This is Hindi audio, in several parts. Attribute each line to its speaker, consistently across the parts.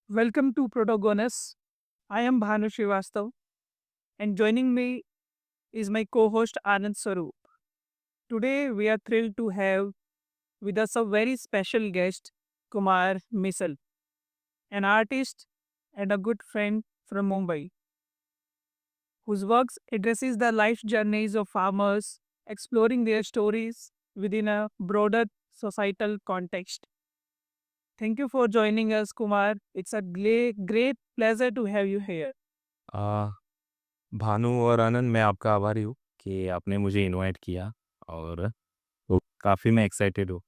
Speaker 1: Welcome to Protagonist. I am Bhanu Srivastav, and joining me is my co-host Anand Saru. Today, we are thrilled to have with us a very special guest, Kumar Misal, an artist and a good friend from Mumbai, whose works addresses the life journeys of farmers, exploring their stories within a broader societal context. Thank you for joining us, Kumar. It's a great pleasure to have you here.
Speaker 2: आ, भानु और आनंद, मैं आपका आभारी हूँ कि आपने मुझे इनवाइट किया। और काफ़ी मैं एक्साइटेड हूँ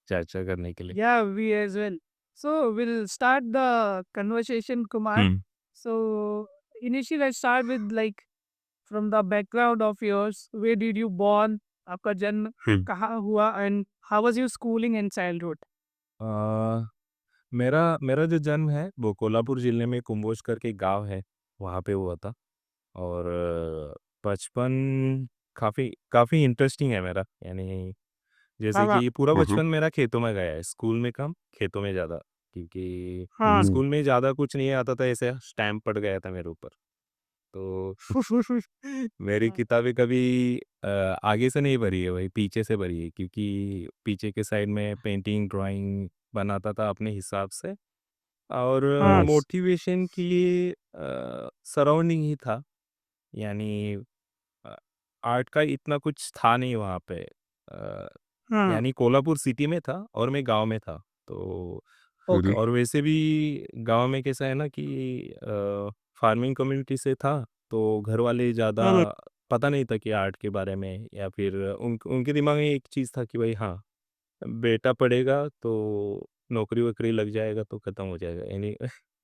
Speaker 2: चर्चा करने के लिए।
Speaker 1: Yeah, we as well. So we'll start the conversation, Kumar.
Speaker 2: Hmm
Speaker 1: So initially, let's start with like from the background of yours. Where did you born? आपका जन्म
Speaker 2: हम्म
Speaker 1: कहाँ हुआ and how was your schooling and childhood?
Speaker 2: आ, मेरा मेरा जो जन्म है वो कोल्हापुर जिले में कुंभोज करके एक गांव है, वहाँ पे हुआ था। और बचपन काफ़ी काफ़ी इंटरेस्टिंग है मेरा, यानी जैसे
Speaker 1: हाँ
Speaker 2: कि पूरा बचपन मेरा खेतों में गया है, स्कूल में कम खेतों में ज़्यादा, क्योंकि
Speaker 1: हाँ
Speaker 2: स्कूल में ज़्यादा कुछ नहीं आता था, ऐसे स्टैम्प पड़ गया था मेरे ऊपर। तो मेरी
Speaker 1: हाँ
Speaker 2: किताबें कभी आगे से नहीं भरी है, वही पीछे से भरी है, क्योंकि पीछे के साइड में पेंटिंग ड्राइंग बनाता था अपने हिसाब से। और
Speaker 1: हाँ
Speaker 2: मोटिवेशन के लिए सराउंडिंग ही था, यानी अ, आर्ट का इतना कुछ था नहीं वहाँ पे।
Speaker 1: हाँ
Speaker 2: यानी कोल्हापुर सिटी में था और मैं गांव में था। तो
Speaker 1: ओके
Speaker 2: और वैसे भी गांव में कैसा है ना कि फार्मिंग कम्युनिटी से था, तो घर वाले ज़्यादा
Speaker 1: हाँ
Speaker 2: पता नहीं था कि आर्ट के बारे में, या फिर उनके दिमाग में एक चीज़ था कि भाई हाँ, बेटा पढ़ेगा तो नौकरी वोकरी लग जाएगा तो ख़त्म हो जाएगा, यानी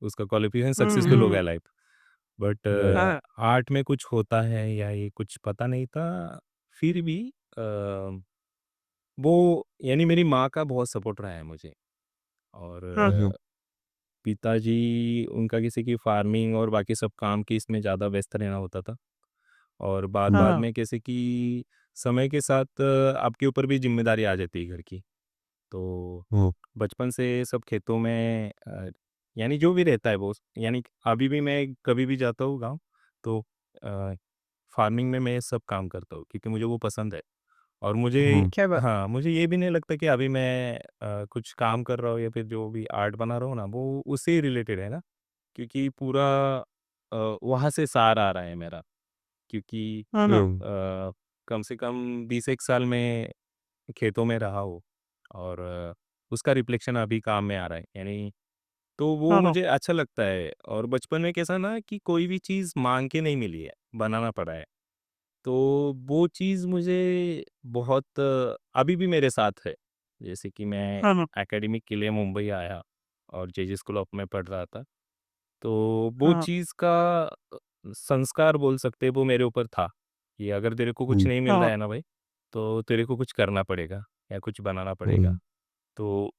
Speaker 2: उसका क्वालिफिकेशन सक्सेसफुल हो गया लाइफ। बट
Speaker 1: हाँ
Speaker 2: आर्ट में कुछ होता है या ये कुछ पता नहीं था। फिर भी वो, यानी मेरी माँ का बहुत सपोर्ट रहा है मुझे। और
Speaker 1: हाँ
Speaker 2: पिताजी उनका किसी की फार्मिंग और बाकी सब काम की इसमें ज़्यादा व्यस्त रहना होता था। और बाद बाद
Speaker 1: हाँ
Speaker 2: में कैसे कि समय के साथ आपके ऊपर भी जिम्मेदारी आ जाती है घर की। तो बचपन से सब खेतों में यानी जो भी रहता है वो, यानी अभी भी मैं कभी भी जाता हूँ गाँव, तो फार्मिंग में मैं सब काम करता हूँ, क्योंकि मुझे वो पसंद है। और मुझे
Speaker 1: क्या बात
Speaker 2: हाँ, मुझे ये भी नहीं लगता कि अभी मैं कुछ काम कर रहा हूँ या फिर जो भी आर्ट बना रहा हूँ ना, वो उससे ही रिलेटेड है ना, क्योंकि पूरा वहाँ से सार आ रहा है मेरा। क्योंकि
Speaker 1: हाँ हाँ
Speaker 2: कम से कम 20 एक साल में खेतों में रहा हूँ। और उसका रिफ्लेक्शन अभी काम में आ रहा है, यानी तो वो
Speaker 1: हाँ हाँ
Speaker 2: मुझे अच्छा लगता है। और बचपन में कैसा ना कि कोई भी चीज़ मांग के नहीं मिली है, बनाना पड़ा है। तो वो चीज़ मुझे बहुत अभी भी मेरे साथ है। जैसे कि मैं
Speaker 1: हाँ हाँ
Speaker 2: एकेडमिक के लिए मुंबई आया और जेजे स्कूल ऑफ में पढ़ रहा था। तो वो
Speaker 1: हाँ
Speaker 2: चीज़ का संस्कार बोल सकते हैं, वो मेरे ऊपर था कि अगर तेरे को कुछ नहीं मिल रहा
Speaker 1: हाँ
Speaker 2: है ना भाई, तो तेरे को कुछ करना पड़ेगा या कुछ बनाना पड़ेगा। तो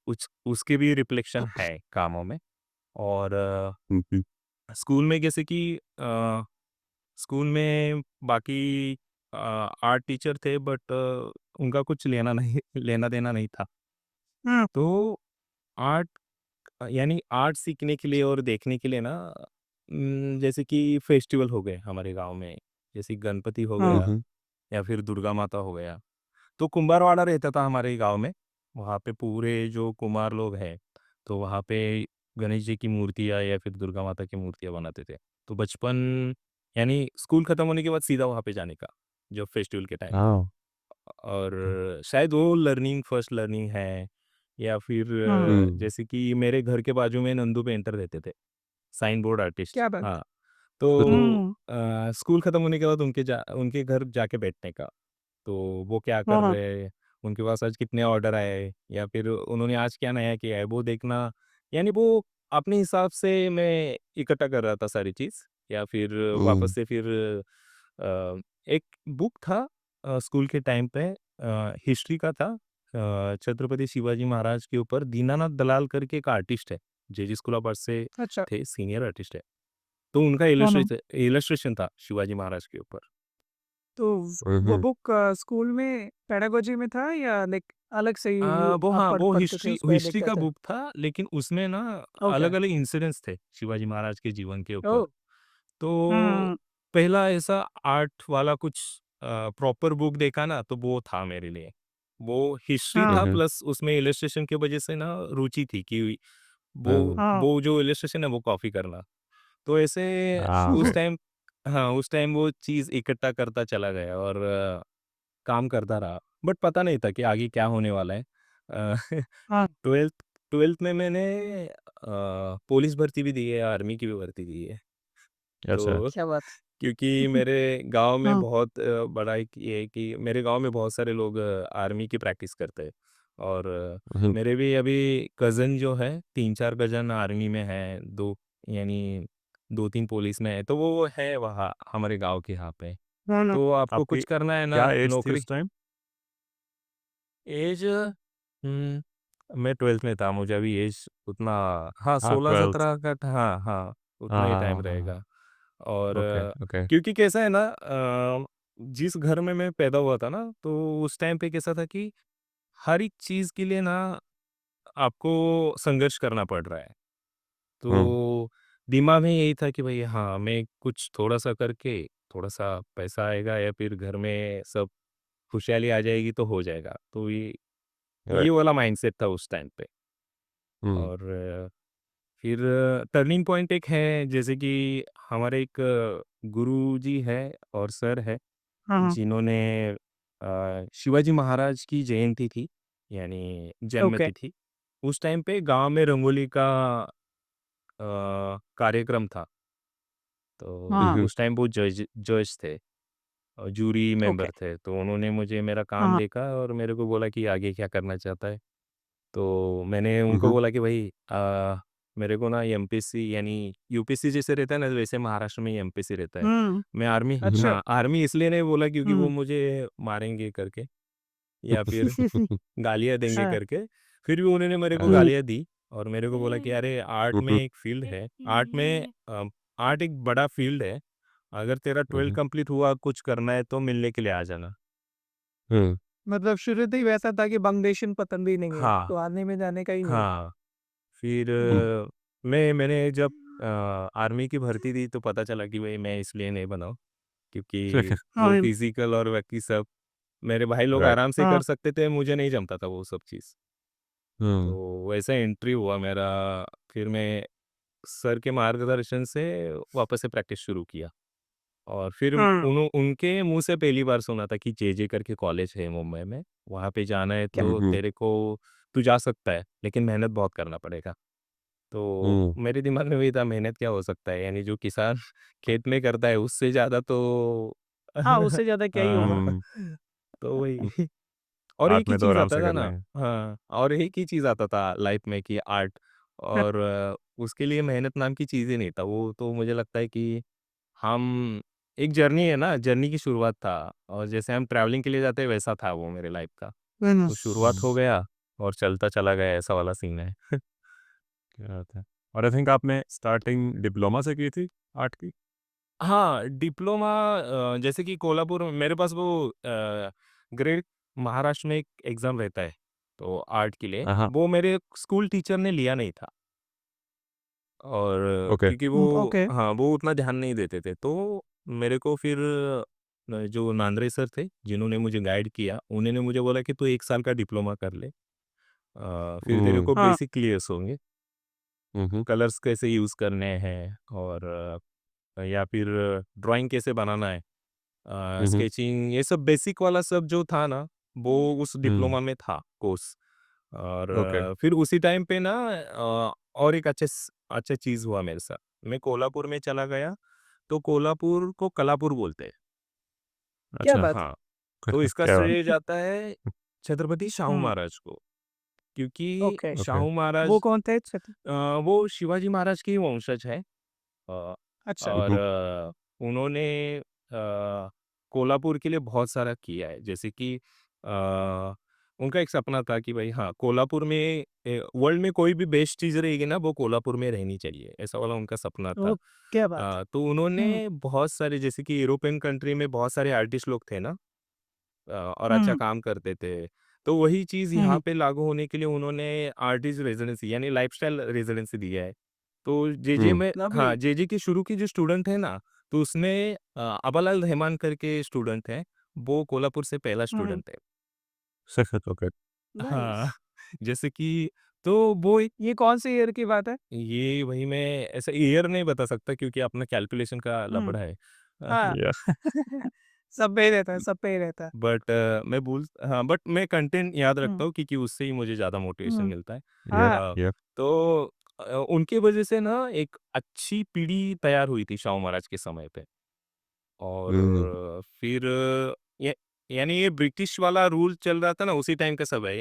Speaker 2: उसके भी रिफ्लेक्शन है कामों में। और स्कूल में जैसे कि स्कूल में बाकी आर्ट टीचर थे, बट उनका कुछ लेना नहीं लेना देना नहीं था।
Speaker 1: हाँ
Speaker 2: तो आर्ट, यानी आर्ट सीखने के लिए और देखने के लिए ना, जैसे कि फेस्टिवल हो गए हमारे गांव में, जैसे गणपति हो
Speaker 1: हाँ
Speaker 2: गया या फिर दुर्गा माता हो गया। तो कुंभारवाड़ा रहता था हमारे गांव में, वहाँ पे पूरे जो कुम्हार लोग हैं, तो वहाँ पे गणेश जी की मूर्तियाँ या फिर दुर्गा माता की मूर्तियाँ बनाते थे। तो बचपन, यानी स्कूल खत्म होने के बाद सीधा वहाँ पे जाने का, जो फेस्टिवल के टाइम पे। और शायद वो लर्निंग फर्स्ट लर्निंग है। या फिर
Speaker 1: हाँ
Speaker 2: जैसे कि मेरे घर के बाजू में नंदू पेंटर रहते थे, साइन बोर्ड आर्टिस्ट।
Speaker 1: क्या बात
Speaker 2: हाँ। तो
Speaker 1: हुँ,
Speaker 2: स्कूल खत्म होने के बाद उनके घर जाके बैठने का। तो वो क्या
Speaker 1: हाँ,
Speaker 2: कर
Speaker 1: हाँ,
Speaker 2: रहे हैं, उनके पास आज कितने ऑर्डर आए, या फिर उन्होंने आज क्या नया किया है वो देखना। यानी वो अपने हिसाब से मैं इकट्ठा कर रहा था सारी चीज़। या फिर वापस से फिर एक बुक था स्कूल के टाइम पे, हिस्ट्री का था। छत्रपति शिवाजी महाराज के ऊपर दीनानाथ दलाल करके एक आर्टिस्ट है, जेजी स्कूल ऑफ आर्ट से
Speaker 1: अच्छा,
Speaker 2: थे, सीनियर आर्टिस्ट है। तो उनका
Speaker 1: हाँ, हाँ,
Speaker 2: इलस्ट्रेशन था शिवाजी महाराज के ऊपर।
Speaker 1: तो
Speaker 3: हुँ,
Speaker 1: वो
Speaker 3: हुँ।
Speaker 1: बुक स्कूल में पेडागोजी में था या लाइक अलग से ही
Speaker 2: वो
Speaker 1: आप
Speaker 2: हाँ, वो
Speaker 1: पढ़ते थे उसको या
Speaker 2: हिस्ट्री
Speaker 1: देखते
Speaker 2: का
Speaker 1: थे?
Speaker 2: बुक था, लेकिन उसमें ना
Speaker 1: ओके।
Speaker 2: अलग-अलग इंसिडेंट्स थे शिवाजी महाराज के जीवन के ऊपर।
Speaker 1: ओह!
Speaker 2: तो
Speaker 1: हुँ,
Speaker 2: पहला ऐसा आर्ट वाला कुछ प्रॉपर बुक देखा ना, तो वो था मेरे लिए। वो हिस्ट्री
Speaker 3: हुँ,
Speaker 1: हाँ,
Speaker 2: था,
Speaker 3: हुँ।
Speaker 2: प्लस उसमें इलस्ट्रेशन की वजह से ना रुचि थी कि वो
Speaker 3: हुँ।
Speaker 1: हाँ,
Speaker 2: वो जो इलस्ट्रेशन है वो कॉपी करना। तो ऐसे
Speaker 3: ओके।
Speaker 2: उस टाइम हाँ, उस टाइम वो चीज़ इकट्ठा करता चला गया और काम करता रहा। बट पता नहीं था कि आगे क्या होने वाला है। अ,
Speaker 1: हाँ,
Speaker 2: 12th 12th में मैंने पुलिस भर्ती भी दी है, आर्मी की भी भर्ती दी है।
Speaker 3: अच्छा।
Speaker 2: तो
Speaker 1: क्या बात!
Speaker 2: क्योंकि मेरे गाँव में
Speaker 1: हाँ,
Speaker 2: बहुत बड़ा एक ये है कि मेरे गाँव में बहुत सारे लोग आर्मी की प्रैक्टिस करते हैं और
Speaker 3: हुँ,
Speaker 2: मेरे भी अभी कज़न जो है 3-4 कज़न आर्मी में हैं, 2 यानी 2-3 पुलिस में है, तो वो है वहाँ हमारे गाँव के यहाँ पे।
Speaker 1: हाँ, हाँ,
Speaker 2: तो आपको
Speaker 3: आपकी
Speaker 2: कुछ करना है
Speaker 3: क्या
Speaker 2: ना
Speaker 3: एज थी
Speaker 2: नौकरी
Speaker 3: उस टाइम?
Speaker 2: ऐज मैं 12th में था, मुझे अभी ऐज उतना हाँ,
Speaker 3: हाँ, 12th।
Speaker 2: 16-17 का था हाँ, हाँ,
Speaker 3: हाँ,
Speaker 2: उतना ही
Speaker 3: हाँ,
Speaker 2: टाइम
Speaker 3: हाँ, हाँ, हाँ।
Speaker 2: रहेगा। और
Speaker 3: ओके, ओके।
Speaker 2: क्योंकि कैसा है ना जिस घर में मैं पैदा हुआ था ना, तो उस टाइम पे कैसा था कि हर एक चीज़ के लिए ना आपको संघर्ष करना पड़ रहा है।
Speaker 3: हुँ,
Speaker 2: तो दिमाग में यही था कि भई हाँ, मैं कुछ थोड़ा-सा करके, थोड़ा-सा पैसा आएगा या फिर घर में सब खुशहाली आ जाएगी तो हो जाएगा। तो ये
Speaker 3: राइट।
Speaker 2: वाला माइंडसेट था उस टाइम पे।
Speaker 3: हुँ,
Speaker 2: और फिर टर्निंग पॉइंट एक है जैसे कि हमारे एक गुरुजी है और सर है
Speaker 1: हाँ, हाँ,
Speaker 2: जिन्होंने शिवाजी महाराज की जयंती थी यानी
Speaker 1: ओके,
Speaker 2: जन्मतिथि उस टाइम पे गांव में रंगोली का कार्यक्रम था तो
Speaker 3: हुँ,
Speaker 1: हाँ,
Speaker 3: हुँ,
Speaker 2: उस टाइम वो जज जज थे और जूरी
Speaker 1: ओके,
Speaker 2: मेंबर थे तो उन्होंने मुझे मेरा काम
Speaker 1: हाँ,
Speaker 2: देखा और मेरे को बोला कि आगे क्या करना चाहता है तो मैंने
Speaker 3: हुँ,
Speaker 2: उनको
Speaker 3: हुँ,
Speaker 2: बोला कि भाई मेरे को ना एमपीएससी यानी यूपीएससी जैसे रहता है ना वैसे महाराष्ट्र में एमपीएससी रहता है।
Speaker 1: हुँ,
Speaker 2: मैं आर्मी
Speaker 3: हुँ, हुँ।
Speaker 1: अच्छा,
Speaker 2: हाँ, आर्मी इसलिए नहीं बोला क्योंकि वो
Speaker 1: हुँ,
Speaker 2: मुझे मारेंगे करके या फिर गालियाँ देंगे
Speaker 1: हाँ,
Speaker 2: करके। फिर भी उन्होंने मेरे को
Speaker 1: हुँ,
Speaker 2: गालियाँ दी और मेरे को बोला कि अरे आर्ट
Speaker 3: हुँ,
Speaker 2: में
Speaker 3: हुँ,
Speaker 2: एक फ़ील्ड है, आर्ट एक बड़ा फ़ील्ड है। अगर तेरा
Speaker 3: हुँ,
Speaker 2: 12th
Speaker 3: हुँ,
Speaker 2: कंप्लीट हुआ, कुछ करना है तो मिलने के लिए आ जाना।
Speaker 3: हुँ,
Speaker 1: मतलब शुरू से ही वैसा था कि बंगदेशन पसंद ही नहीं है,
Speaker 2: हाँ,
Speaker 1: तो आर्मी में जाने का ही नहीं।
Speaker 2: हाँ। फिर
Speaker 3: हुँ।
Speaker 2: मैंने जब आर्मी की भर्ती दी तो पता चला कि भाई मैं इसलिए नहीं बना हूँ, क्योंकि वो
Speaker 1: हाँ,
Speaker 2: फिज़िकल और बाकी सब मेरे भाई लोग
Speaker 3: राइट।
Speaker 2: आराम से
Speaker 1: हाँ,
Speaker 2: कर सकते थे, मुझे नहीं जमता था वो सब चीज़।
Speaker 3: हुँ,
Speaker 2: तो वैसा एंट्री हुआ मेरा, फिर मैं सर के मार्गदर्शन से वापस से प्रैक्टिस शुरू किया और फिर
Speaker 1: हाँ,
Speaker 2: उनके मुँह से पहली बार सुना था कि जेजे करके कॉलेज है मुंबई में, वहाँ पे जाना है
Speaker 1: क्या
Speaker 3: हुँ,
Speaker 2: तो
Speaker 3: हुँ,
Speaker 2: तेरे को तू जा सकता है, लेकिन मेहनत बहुत करना पड़ेगा। तो
Speaker 3: हुँ,
Speaker 2: मेरे दिमाग में वही था मेहनत क्या हो सकता है, यानी जो किसान खेत में करता है उससे ज़्यादा तो
Speaker 1: हाँ, उससे ज़्यादा क्या ही होगा।
Speaker 2: हाँ,
Speaker 3: हुँ,
Speaker 2: तो
Speaker 3: हुँ।
Speaker 2: वही और एक
Speaker 3: आर्ट
Speaker 2: ही
Speaker 3: में तो
Speaker 2: चीज़
Speaker 3: आराम
Speaker 2: आता
Speaker 3: से
Speaker 2: था
Speaker 3: कर
Speaker 2: ना
Speaker 3: लेंगे।
Speaker 2: हाँ, और एक ही चीज़ आता था लाइफ में कि आर्ट और उसके लिए मेहनत नाम की चीज़ ही नहीं था। वो तो मुझे लगता है कि हम एक जर्नी है ना, जर्नी की शुरुआत था और जैसे हम ट्रैवलिंग के लिए जाते हैं वैसा था वो मेरे लाइफ का।
Speaker 1: हुँ,
Speaker 2: तो शुरुआत हो गया और चलता चला गया ऐसा वाला सीन है।
Speaker 3: क्या बात है। और आई थिंक आपने स्टार्टिंग डिप्लोमा से की थी आर्ट की?
Speaker 2: हाँ, डिप्लोमा जैसे कि कोल्हापुर में मेरे पास वो ग्रेड महाराष्ट्र में एक एग्ज़ाम रहता है, तो आर्ट के लिए,
Speaker 3: हाँ,
Speaker 2: वो मेरे स्कूल टीचर ने लिया नहीं था और
Speaker 3: ओके।
Speaker 2: क्योंकि वो
Speaker 1: ओके,
Speaker 2: हाँ, वो उतना ध्यान नहीं देते थे, तो मेरे को फिर जो नांदरे सर थे, जिन्होंने मुझे गाइड किया, उन्होंने मुझे बोला कि तू 1 साल का डिप्लोमा कर ले फिर तेरे
Speaker 3: हुँ,
Speaker 2: को
Speaker 1: हाँ,
Speaker 2: बेसिक क्लियर्स होंगे,
Speaker 3: हुँ, हुँ,
Speaker 2: कलर्स कैसे यूज़ करने हैं और या फिर ड्राइंग कैसे बनाना है।
Speaker 3: हुँ, हुँ,
Speaker 2: स्केचिंग ये सब बेसिक वाला सब जो था ना, वो उस
Speaker 3: हुँ,
Speaker 2: डिप्लोमा में था कोर्स और
Speaker 3: ओके।
Speaker 2: फिर उसी टाइम पे ना और एक अच्छा चीज़ हुआ मेरे साथ। मैं कोल्हापुर में चला गया, तो कोल्हापुर को कलापुर बोलते हैं।
Speaker 1: क्या
Speaker 3: अच्छा,
Speaker 1: बात!
Speaker 2: हाँ, तो इसका
Speaker 3: क्या बात!
Speaker 2: श्रेय जाता है छत्रपति शाहू
Speaker 1: हुँ,
Speaker 2: महाराज को, क्योंकि
Speaker 1: ओके,
Speaker 3: ओके।
Speaker 2: शाहू
Speaker 1: वो
Speaker 2: महाराज
Speaker 1: कौन थे? छत
Speaker 2: वो शिवाजी महाराज के ही वंशज हैं। अ,
Speaker 1: अच्छा,
Speaker 3: हुँ,
Speaker 2: और
Speaker 3: हुँ,
Speaker 2: उन्होंने कोल्हापुर के लिए बहुत सारा किया है जैसे कि उनका एक सपना था कि भाई हाँ, कोल्हापुर में वर्ल्ड में कोई भी बेस्ट चीज़ रहेगी ना, वो कोल्हापुर में रहनी चाहिए, ऐसा वाला उनका सपना था।
Speaker 1: ओह! क्या बात है।
Speaker 2: तो
Speaker 1: हुँ,
Speaker 2: उन्होंने बहुत सारे जैसे कि यूरोपियन कंट्री में बहुत सारे आर्टिस्ट लोग थे ना, और अच्छा
Speaker 1: हुँ,
Speaker 2: काम करते थे। तो वही चीज़
Speaker 1: हुँ,
Speaker 2: यहाँ
Speaker 1: हुँ,
Speaker 2: पे लागू होने के लिए उन्होंने आर्टिस्ट रेज़िडेंसी यानी लाइफ़स्टाइल रेज़िडेंसी दिया है। तो जेजे
Speaker 3: हुँ,
Speaker 2: में
Speaker 1: लवली।
Speaker 2: हाँ, जेजे के शुरू के जो स्टूडेंट हैं ना, तो उसमें अबालाल रहमान करके स्टूडेंट हैं, वो कोल्हापुर से पहला
Speaker 1: हुँ, हुँ,
Speaker 2: स्टूडेंट है।
Speaker 3: सखत ओके।
Speaker 1: नाइस।
Speaker 2: हाँ, जैसे कि तो वो एक
Speaker 1: ये कौन से ईयर की बात है?
Speaker 2: ये वही मैं ऐसा ईयर नहीं बता सकता क्योंकि अपना कैलकुलेशन का
Speaker 1: हुँ,
Speaker 2: लफड़ा है।
Speaker 1: हाँ।
Speaker 3: या
Speaker 1: सब पे ही रहता है, सब पे ही रहता है।
Speaker 2: बट बट मैं कंटेंट याद
Speaker 1: हुँ,
Speaker 2: रखता हूँ क्योंकि उससे ही मुझे ज़्यादा मोटिवेशन
Speaker 1: हुँ,
Speaker 2: मिलता है।
Speaker 3: या
Speaker 1: हाँ,
Speaker 3: या
Speaker 2: तो उनकी वजह से ना एक अच्छी पीढ़ी तैयार हुई थी शाहू महाराज के समय पे और
Speaker 3: हुँ,
Speaker 2: फिर ये यानी ये ब्रिटिश वाला रूल चल रहा था ना उसी टाइम का सब है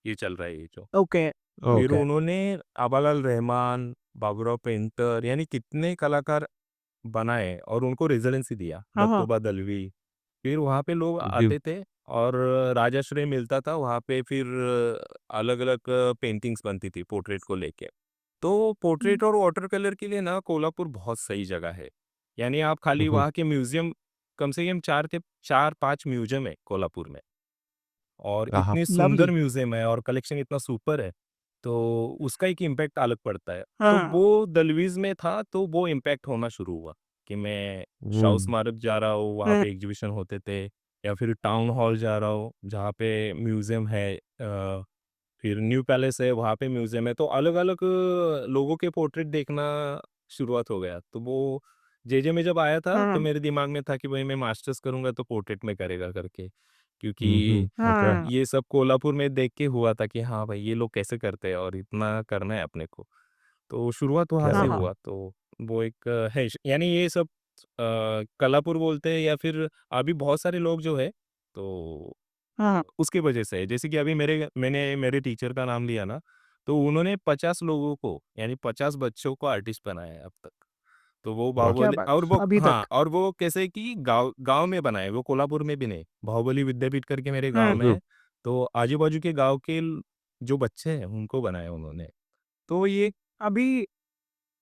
Speaker 2: ये चल रहा है ये जो।
Speaker 1: ओके,
Speaker 2: फिर
Speaker 3: ओके।
Speaker 1: ओके।
Speaker 2: उन्होंने आबालाल रहमान, बाबूराव पेंटर यानी कितने कलाकार बनाए और उनको रेज़िडेंसी दिया,
Speaker 1: हाँ, हाँ।
Speaker 2: दत्तोबा दलवी। फिर वहाँ पे लोग
Speaker 3: जी,
Speaker 2: आते थे और राजाश्रय मिलता था, वहाँ पे फिर अलग-अलग पेंटिंग्स बनती थी पोर्ट्रेट को लेके। तो
Speaker 1: हुँ,
Speaker 2: पोर्ट्रेट और वाटर कलर के लिए ना कोल्हापुर बहुत सही जगह है। यानी आप खाली
Speaker 3: हुँ,
Speaker 2: वहाँ के म्यूज़ियम कम से कम 4-5 म्यूज़ियम है कोल्हापुर में और
Speaker 3: हाँ,
Speaker 2: इतने सुंदर
Speaker 1: लवली।
Speaker 2: म्यूज़ियम है और कलेक्शन इतना सुपर है, तो उसका एक इम्पैक्ट अलग पड़ता है। तो
Speaker 1: हाँ,
Speaker 2: वो दलवीज़ में था, तो वो इम्पैक्ट होना शुरू हुआ कि मैं शाहू
Speaker 3: हुँ,
Speaker 2: स्मारक जा रहा हूँ, वहाँ
Speaker 1: हुँ,
Speaker 2: पे एग्ज़िबिशन होते थे या फिर टाउन हॉल जा रहा हूँ, जहाँ पे म्यूज़ियम है फिर न्यू पैलेस है, वहाँ पे म्यूज़ियम है, तो अलग-अलग लोगों के पोर्ट्रेट देखना शुरुआत हो गया। तो वो जेजे में जब आया था, तो
Speaker 1: हाँ,
Speaker 2: मेरे दिमाग में था कि भई मैं मास्टर्स करूँगा तो पोर्ट्रेट में करेगा करके।
Speaker 3: हुँ,
Speaker 2: क्योंकि
Speaker 3: हुँ, ओके।
Speaker 1: हाँ,
Speaker 2: ये सब कोल्हापुर में देख के हुआ था कि हाँ भाई, ये लोग कैसे करते हैं और इतना करना है अपने को। तो शुरुआत वहाँ
Speaker 3: क्या
Speaker 2: से
Speaker 1: हाँ,
Speaker 3: बात
Speaker 1: हाँ,
Speaker 3: है।
Speaker 2: हुआ, तो वो एक है यानी ये सब कलापुर बोलते हैं या फिर अभी बहुत सारे लोग जो है, तो
Speaker 1: हाँ,
Speaker 2: उसकी वजह से है। जैसे कि अभी मैंने मेरे टीचर का नाम लिया ना, तो उन्होंने 50 लोगों को यानी 50 बच्चों को आर्टिस्ट बनाया है अब तक। तो वो
Speaker 3: वाह!
Speaker 1: क्या
Speaker 2: बाहुबली
Speaker 1: बात!
Speaker 2: और वो
Speaker 1: अभी
Speaker 2: हाँ,
Speaker 1: तक?
Speaker 2: और वो कैसे कि गाँव गाँव में बनाए, वो कोल्हापुर में भी नहीं। बाहुबली विद्यापीठ करके मेरे गाँव
Speaker 1: हुँ,
Speaker 2: में
Speaker 3: हुँ,
Speaker 2: है, तो आजू-बाजू के गाँव के जो बच्चे हैं, उनको बनाया उन्होंने। तो ये
Speaker 1: अभी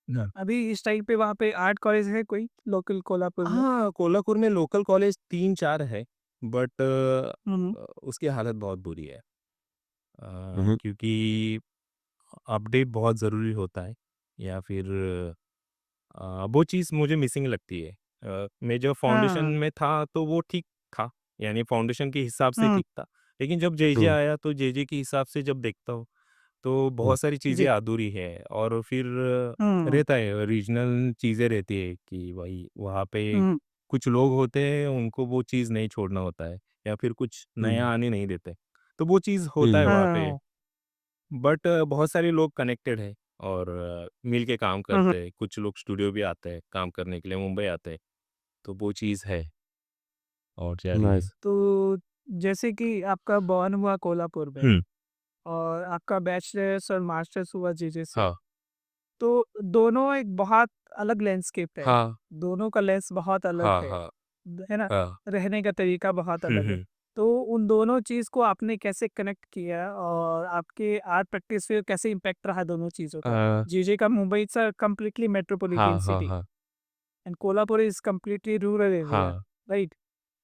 Speaker 2: हाँ।
Speaker 1: अभी इस टाइम पे वहाँ पे आर्ट कॉलेज है कोई लोकल कोल्हापुर में?
Speaker 2: हाँ, कोल्हापुर में लोकल कॉलेज 3-4 है, बट
Speaker 1: हुँ, हुँ,
Speaker 2: उसकी हालत बहुत बुरी है।
Speaker 3: हुँ,
Speaker 2: क्योंकि अपडेट बहुत ज़रूरी होता है या फिर वो चीज़ मुझे मिसिंग लगती है। मैं जब फाउंडेशन
Speaker 1: हाँ,
Speaker 2: में था तो वो ठीक था, यानी फाउंडेशन के हिसाब से
Speaker 1: हुँ,
Speaker 2: ठीक था। लेकिन जब जेजे
Speaker 3: हुँ,
Speaker 2: आया तो जेजे के हिसाब से जब देखता हूँ, तो
Speaker 3: हुँ,
Speaker 2: बहुत सारी चीज़ें
Speaker 1: जी,
Speaker 2: अधूरी है और फिर
Speaker 1: हुँ,
Speaker 2: रहता है रीजनल चीज़ें रहती है कि भाई वहाँ पे
Speaker 1: हुँ,
Speaker 2: कुछ लोग होते हैं उनको वो चीज़ नहीं छोड़ना होता है या फिर कुछ
Speaker 3: हुँ,
Speaker 2: नया आने नहीं देते। तो वो चीज़ होता है
Speaker 3: हुँ,
Speaker 2: वहाँ पे।
Speaker 1: हाँ,
Speaker 2: बट बहुत सारे लोग कनेक्टेड हैं और मिल के काम
Speaker 1: हुँ, हुँ।
Speaker 2: करते हैं। कुछ लोग स्टूडियो भी आते हैं काम करने के लिए, मुंबई आते हैं। तो वो चीज़ है और जारी है।
Speaker 3: नाइस।
Speaker 1: तो जैसे कि आपका बॉर्न हुआ कोल्हापुर में
Speaker 2: हुँ,
Speaker 1: और आपका बैचलर्स और मास्टर्स हुआ जीजे से,
Speaker 2: हाँ,
Speaker 1: तो दोनों एक बहुत अलग लैंडस्केप है।
Speaker 2: हाँ,
Speaker 1: दोनों का लेंस बहुत अलग
Speaker 2: हाँ,
Speaker 1: है।
Speaker 2: हाँ,
Speaker 1: है ना?
Speaker 2: हाँ।
Speaker 1: रहने का तरीका बहुत
Speaker 2: हुँ,
Speaker 1: अलग है।
Speaker 2: हुँ।
Speaker 1: तो उन दोनों चीज़ को आपने कैसे कनेक्ट किया और आपके आर्ट प्रैक्टिस पे कैसे इम्पैक्ट रहा दोनों चीज़ों का?
Speaker 2: अ,
Speaker 1: जीजे का Mumbai it's a completely metropolitan
Speaker 2: हाँ, हाँ,
Speaker 1: सिटी
Speaker 2: हाँ,
Speaker 1: and Kolhapur is completely rural area,
Speaker 2: हाँ।
Speaker 1: राइट?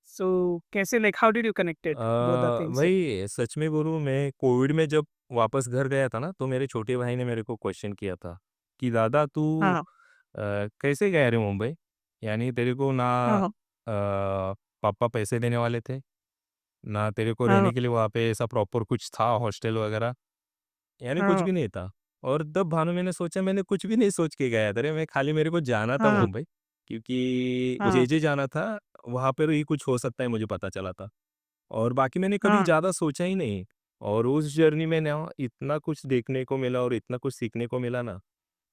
Speaker 1: सो कैसे like how did you connected both the things?
Speaker 2: भाई सच में बोलूँ मैं कोविड में जब वापस घर गया था ना, तो मेरे छोटे भाई ने मेरे को क्वेश्चन किया था कि दादा तू
Speaker 1: हाँ,
Speaker 2: कैसे गया रे मुंबई? यानी तेरे को ना
Speaker 1: हाँ, हाँ,
Speaker 2: पापा पैसे देने वाले थे, ना तेरे को
Speaker 1: हाँ,
Speaker 2: रहने के लिए वहाँ पे ऐसा प्रॉपर कुछ था हॉस्टल वगैरह, यानी कुछ
Speaker 1: हाँ,
Speaker 2: भी नहीं था। और तब भानु मैंने सोचा मैंने कुछ भी नहीं सोच के गया था रे, मैं खाली मेरे को जाना था
Speaker 1: हाँ,
Speaker 2: मुंबई, क्योंकि
Speaker 1: हाँ,
Speaker 2: जेजे जाना था, वहाँ पर ही कुछ हो सकता है मुझे पता चला था। और बाकी मैंने कभी
Speaker 1: हाँ,
Speaker 2: ज़्यादा सोचा ही नहीं और उस जर्नी में ना इतना कुछ देखने को मिला और इतना कुछ सीखने को मिला ना,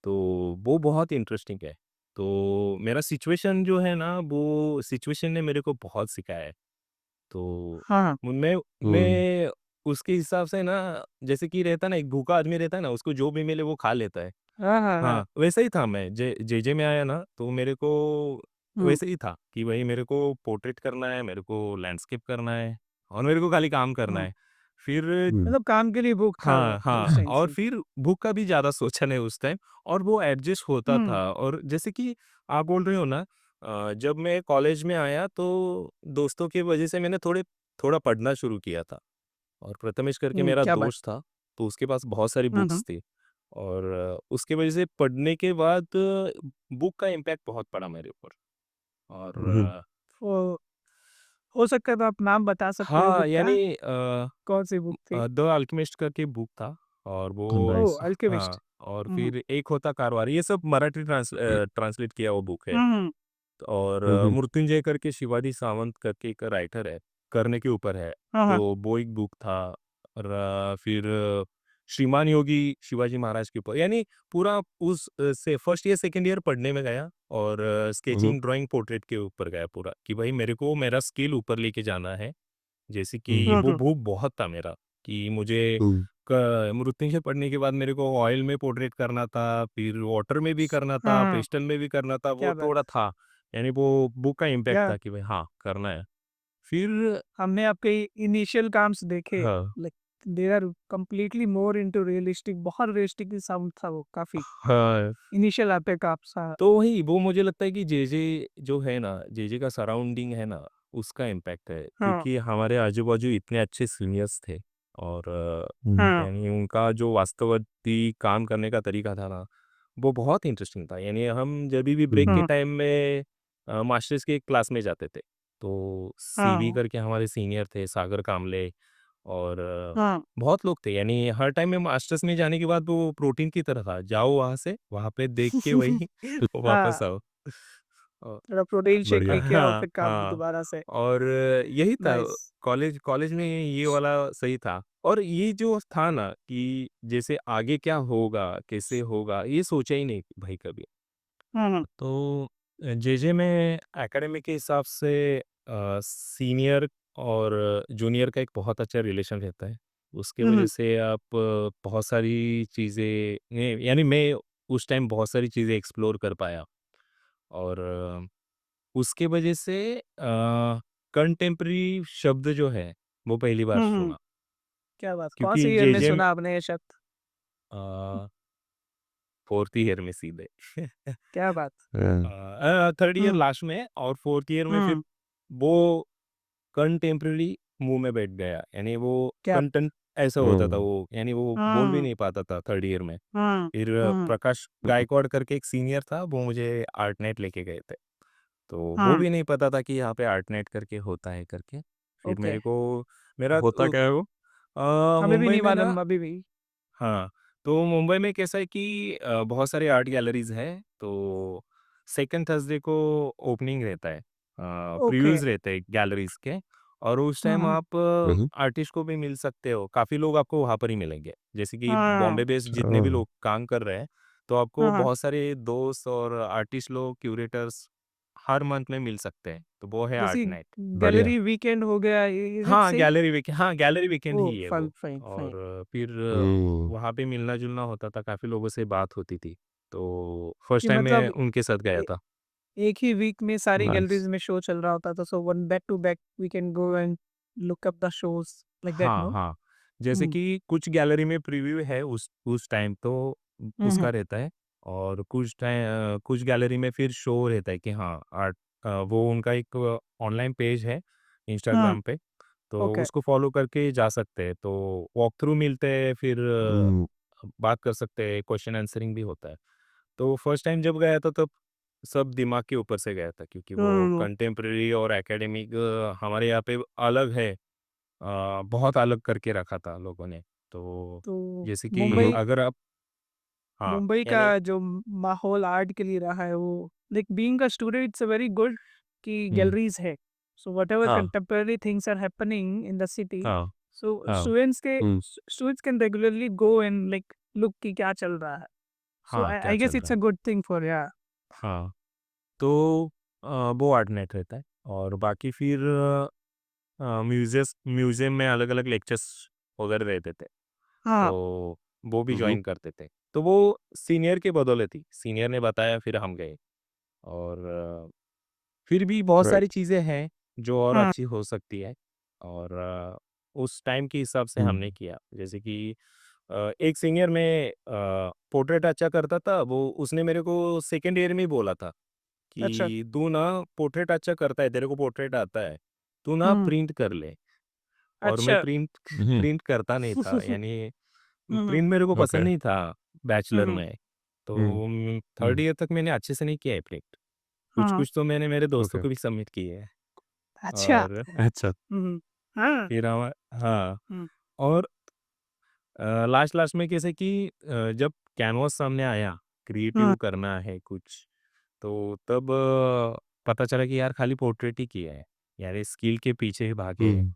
Speaker 2: तो वो बहुत इंटरेस्टिंग है। तो मेरा सिचुएशन जो है ना, वो सिचुएशन ने मेरे को बहुत सिखाया है। तो
Speaker 1: हाँ,
Speaker 2: मैं
Speaker 3: हुँ,
Speaker 2: मैं उसके हिसाब से ना जैसे कि रहता है ना, एक भूखा आदमी रहता है ना, उसको जो भी मिले वो खा लेता है।
Speaker 1: हाँ, हाँ, हाँ,
Speaker 2: हाँ, वैसा ही था मैं जेजे में आया ना, तो मेरे को
Speaker 1: हुँ,
Speaker 2: वैसे ही था कि भई मेरे को पोर्ट्रेट करना है, मेरे को लैंडस्केप करना है और मेरे को खाली काम करना
Speaker 1: हुँ,
Speaker 2: है। फिर
Speaker 1: मतलब काम के लिए बुक था वो
Speaker 2: हाँ, हाँ,
Speaker 1: उस टाइम
Speaker 2: और
Speaker 1: से।
Speaker 2: फिर बुक का भी ज़्यादा सोचा नहीं उस टाइम, और वो एडजस्ट होता
Speaker 1: हुँ,
Speaker 2: था। और जैसे कि आप बोल रहे हो ना, जब मैं कॉलेज में आया तो दोस्तों की वजह से मैंने थोड़ा पढ़ना शुरू किया था। और प्रथमेश करके
Speaker 1: हुँ,
Speaker 2: मेरा
Speaker 1: क्या बात!
Speaker 2: दोस्त था, तो उसके पास बहुत सारी
Speaker 1: हुँ,
Speaker 2: बुक्स
Speaker 1: हुँ।
Speaker 2: थी। और उसकी वजह से पढ़ने के बाद बुक का इम्पैक्ट बहुत पड़ा मेरे ऊपर। और
Speaker 1: वो हो सकता है तो आप नाम बता सकते हो
Speaker 2: हाँ,
Speaker 1: बुक का?
Speaker 2: यानी
Speaker 1: कौन-सी बुक थी?
Speaker 2: द अल्केमिस्ट करके बुक था। और वो
Speaker 3: नाइस।
Speaker 1: ओह! अल्केमिस्ट।
Speaker 2: हाँ, और
Speaker 1: हुँ, हुँ।
Speaker 2: फिर एक होता कारवार, ये सब मराठी ट्रांसलेट किया हुआ बुक है।
Speaker 1: हुँ, हुँ।
Speaker 2: और मृत्युंजय करके शिवाजी सावंत करके एक राइटर है, करने के ऊपर है,
Speaker 1: हाँ, हाँ।
Speaker 2: तो वो एक बुक था। और फिर श्रीमान योगी शिवाजी महाराज के ऊपर, यानी पूरा उस से फर्स्ट ईयर सेकंड ईयर पढ़ने में गया। और स्केचिंग ड्राइंग पोर्ट्रेट के ऊपर गया पूरा, कि भाई मेरे को मेरा स्किल ऊपर लेके जाना है। जैसे कि
Speaker 1: हुँ,
Speaker 2: वो
Speaker 1: हुँ।
Speaker 2: भूख बहुत था मेरा, कि मुझे मृत्युंजय पढ़ने के बाद मेरे को ऑयल में पोर्ट्रेट करना था, फिर वाटर में भी करना था,
Speaker 1: हाँ,
Speaker 2: पेस्टल में भी करना था, वो
Speaker 1: क्या बात!
Speaker 2: थोड़ा था। यानी वो बुक का इम्पैक्ट
Speaker 1: या
Speaker 2: था कि भाई हाँ, करना है। फिर
Speaker 1: हमने आपके इनिशियल काम्स देखे,
Speaker 2: हाँ,
Speaker 1: like they are completely more into realistic, बहुत रियलिस्टिक साउंड था वो काफ़ी।
Speaker 2: हाँ,
Speaker 1: इनिशियल आपके काम्स हाँ।
Speaker 2: तो वही वो मुझे लगता है कि जेजे जो है ना, जेजे का सराउंडिंग है ना, उसका इम्पैक्ट है,
Speaker 1: हाँ,
Speaker 2: क्योंकि हमारे आजू-बाजू इतने अच्छे सीनियर्स थे। और
Speaker 1: हाँ,
Speaker 2: यानी उनका जो वास्तविक काम करने का तरीका था ना, वो बहुत इंटरेस्टिंग था। यानी हम जभी भी ब्रेक के
Speaker 1: हाँ,
Speaker 2: टाइम में मास्टर्स के क्लास में जाते थे, तो सीवी
Speaker 1: हाँ,
Speaker 2: करके हमारे सीनियर थे, सागर कामले। और
Speaker 1: हाँ,
Speaker 2: बहुत लोग थे, यानी हर टाइम में मास्टर्स में जाने के बाद वो प्रोटीन की तरह था, जाओ वहाँ से, वहाँ पे देख के वही वापस
Speaker 1: हाँ,
Speaker 2: आओ। अ,
Speaker 1: थोड़ा प्रोटीन शेक
Speaker 3: बढ़िया।
Speaker 1: पी के आओ
Speaker 2: हाँ,
Speaker 1: फिर काम
Speaker 2: हाँ।
Speaker 1: दोबारा से।
Speaker 2: और यही था,
Speaker 1: नाइस।
Speaker 2: कॉलेज कॉलेज में ये वाला सही था। और ये जो था ना, कि जैसे आगे क्या होगा, कैसे होगा, ये सोचा ही नहीं भाई कभी।
Speaker 1: हुँ, हुँ,
Speaker 2: तो जेजे में एकेडमिक के हिसाब से सीनियर और जूनियर का एक बहुत अच्छा रिलेशन रहता है। उसके
Speaker 1: हुँ,
Speaker 2: वजह
Speaker 1: हुँ,
Speaker 2: से आप बहुत सारी चीज़ें, यानी मैं उस टाइम बहुत सारी चीज़ें एक्सप्लोर कर पाया। और उसके वजह से कंटेम्पररी शब्द जो है, वो पहली बार
Speaker 1: हुँ, हुँ,
Speaker 2: सुना।
Speaker 1: क्या बात!
Speaker 2: क्योंकि
Speaker 1: कौन-से ईयर में
Speaker 2: जेजे में
Speaker 1: सुना आपने ये शब्द?
Speaker 2: 4th ईयर में सीधे
Speaker 1: क्या बात!
Speaker 2: 3rd ईयर
Speaker 1: हुँ,
Speaker 2: लास्ट में, और 4th ईयर में फिर
Speaker 1: हुँ,
Speaker 2: वो कंटेम्परेरी मुँह में बैठ गया। यानी वो
Speaker 1: क्या
Speaker 2: कंटेंट ऐसा होता था वो, यानी वो बोल भी
Speaker 1: हुँ,
Speaker 2: नहीं पाता था 3rd ईयर में।
Speaker 1: हुँ,
Speaker 2: फिर
Speaker 1: हुँ,
Speaker 2: प्रकाश गायकवाड़ करके एक सीनियर था, वो मुझे आर्टनेट लेके गए थे। तो वो
Speaker 1: हुँ,
Speaker 2: भी नहीं पता था कि यहाँ पे आर्टनेट करके होता है करके। फिर
Speaker 1: ओके।
Speaker 2: मेरे को मेरा
Speaker 3: होता क्या है वो?
Speaker 1: हमें भी
Speaker 2: मुंबई
Speaker 1: नहीं
Speaker 2: में ना,
Speaker 1: मालूम अभी भी।
Speaker 2: हाँ, तो मुंबई में कैसा है कि बहुत सारे आर्ट गैलरीज़ हैं, तो सेकंड थर्सडे को ओपनिंग रहता है।
Speaker 1: ओके।
Speaker 2: प्रीव्यूज़ रहते हैं गैलरीज़ के। और उस
Speaker 1: हुँ,
Speaker 2: टाइम
Speaker 1: हुँ,
Speaker 2: आप आर्टिस्ट को भी मिल सकते हो, काफ़ी लोग आपको वहाँ पर ही मिलेंगे। जैसे कि
Speaker 1: हाँ,
Speaker 2: बॉम्बे बेस्ड जितने भी लोग काम कर रहे हैं, तो आपको
Speaker 1: हाँ, हाँ,
Speaker 2: बहुत सारे दोस्त और आर्टिस्ट लोग, क्यूरेटर्स हर मंथ में मिल सकते हैं, तो वो है
Speaker 1: जैसे
Speaker 2: आर्ट नाइट।
Speaker 3: बढ़िया।
Speaker 1: गैलरी वीकेंड हो गया, इज़ इट सेम?
Speaker 2: हाँ, गैलरी वीकेंड
Speaker 1: ओह!
Speaker 2: ही है
Speaker 1: फाइन,
Speaker 2: वो।
Speaker 1: Fine, fine.
Speaker 2: और फिर
Speaker 3: हुँ।
Speaker 2: वहाँ पे मिलना-जुलना होता था, काफ़ी लोगों से बात होती थी। तो फर्स्ट
Speaker 1: कि
Speaker 2: टाइम मैं
Speaker 1: मतलब
Speaker 2: उनके साथ गया
Speaker 1: ए
Speaker 2: था।
Speaker 1: एक ही वीक में सारी
Speaker 3: नाइस।
Speaker 1: गैलरीज़ में शो चल रहा होता था, so one back to back we can go and look up the shows like that
Speaker 2: हाँ,
Speaker 1: नो?
Speaker 2: हाँ। जैसे
Speaker 1: हुँ,
Speaker 2: कि कुछ गैलरी में प्रीव्यू है उस टाइम तो
Speaker 1: हुँ, हुँ,
Speaker 2: उसका रहता है। और कुछ गैलरी में फिर शो रहता है कि हाँ, वो उनका एक ऑनलाइन पेज है
Speaker 1: हाँ,
Speaker 2: इंस्टाग्राम पे, तो
Speaker 1: ओके।
Speaker 2: उसको फ़ॉलो करके जा सकते हैं। तो वॉक थ्रू मिलते हैं, फिर
Speaker 3: हुँ,
Speaker 2: बात कर सकते हैं, क्वेश्चन आंसरिंग भी होता है। तो फर्स्ट टाइम जब गया था, तब सब दिमाग के ऊपर से गया था, क्योंकि वो
Speaker 1: हुँ,
Speaker 2: कंटेम्परेरी और एकेडमिक हमारे यहाँ पे अलग है। बहुत अलग करके रखा था लोगों ने। तो
Speaker 1: तो
Speaker 2: जैसे कि
Speaker 3: हुँ,
Speaker 1: मुंबई
Speaker 2: अगर आप हाँ,
Speaker 1: मुंबई का
Speaker 2: यानी
Speaker 1: जो माहौल आर्ट के लिए रहा है वो like being a student it's a very good कि
Speaker 2: हुँ,
Speaker 1: गैलरीज है सो व्हाटएवर
Speaker 2: हाँ,
Speaker 1: contemporary things are happening in the city
Speaker 2: हाँ,
Speaker 1: सो
Speaker 2: हाँ,
Speaker 3: हुँ।
Speaker 1: Students can regularly go and like look कि क्या चल रहा है सो
Speaker 2: हाँ,
Speaker 1: आई
Speaker 2: क्या
Speaker 1: आई गेस
Speaker 2: चल
Speaker 1: इट्स
Speaker 2: रहा
Speaker 1: अ
Speaker 2: है?
Speaker 1: गुड थिंग फॉर या
Speaker 2: हाँ, तो वो आर्टनेट रहता है। और बाकी फिर म्यूज़ियम में अलग-अलग लेक्चर्स वगैरह रहते थे,
Speaker 1: हाँ
Speaker 2: तो वो भी
Speaker 3: हुँ, हुँ।
Speaker 2: जॉइन करते थे। तो वो सीनियर के बदौलत ही, सीनियर ने बताया फिर हम गए। और फिर भी बहुत
Speaker 3: राइट।
Speaker 2: सारी चीज़ें हैं जो और
Speaker 1: हाँ
Speaker 2: अच्छी हो सकती है। और उस टाइम के हिसाब से
Speaker 3: हुँ।
Speaker 2: हमने किया। जैसे कि एक सीनियर में पोर्ट्रेट अच्छा करता था, वो उसने मेरे को सेकंड ईयर में ही बोला था
Speaker 1: अच्छा।
Speaker 2: कि तू ना पोर्ट्रेट अच्छा करता है, तेरे को पोर्ट्रेट आता है, तू ना
Speaker 1: हुँ,
Speaker 2: प्रिंट कर ले। और मैं
Speaker 1: अच्छा।
Speaker 2: प्रिंट
Speaker 3: हुँ,
Speaker 2: प्रिंट करता नहीं था, यानी
Speaker 1: हुँ,
Speaker 2: प्रिंट मेरे को
Speaker 3: ओके।
Speaker 2: पसंद नहीं था
Speaker 1: हुँ,
Speaker 2: बैचलर
Speaker 1: हुँ,
Speaker 2: में। तो
Speaker 3: हुँ,
Speaker 2: थर्ड
Speaker 3: हुँ,
Speaker 2: ईयर तक मैंने अच्छे से नहीं किया है प्रिंट।
Speaker 1: हाँ,
Speaker 2: कुछ-कुछ तो मैंने मेरे दोस्तों
Speaker 3: ओके।
Speaker 2: को भी सबमिट किए हैं।
Speaker 1: अच्छा।
Speaker 2: और
Speaker 3: अच्छा।
Speaker 1: हुँ, हाँ,
Speaker 2: फिर हाँ,
Speaker 1: हुँ,
Speaker 2: और लास्ट-लास्ट में कैसे कि जब कैनवास सामने आया,
Speaker 1: हुँ,
Speaker 2: क्रिएटिव करना है कुछ, तो तब पता चला कि यार खाली पोर्ट्रेट ही किया है। यार ये स्किल के पीछे ही भागे,
Speaker 3: हुँ,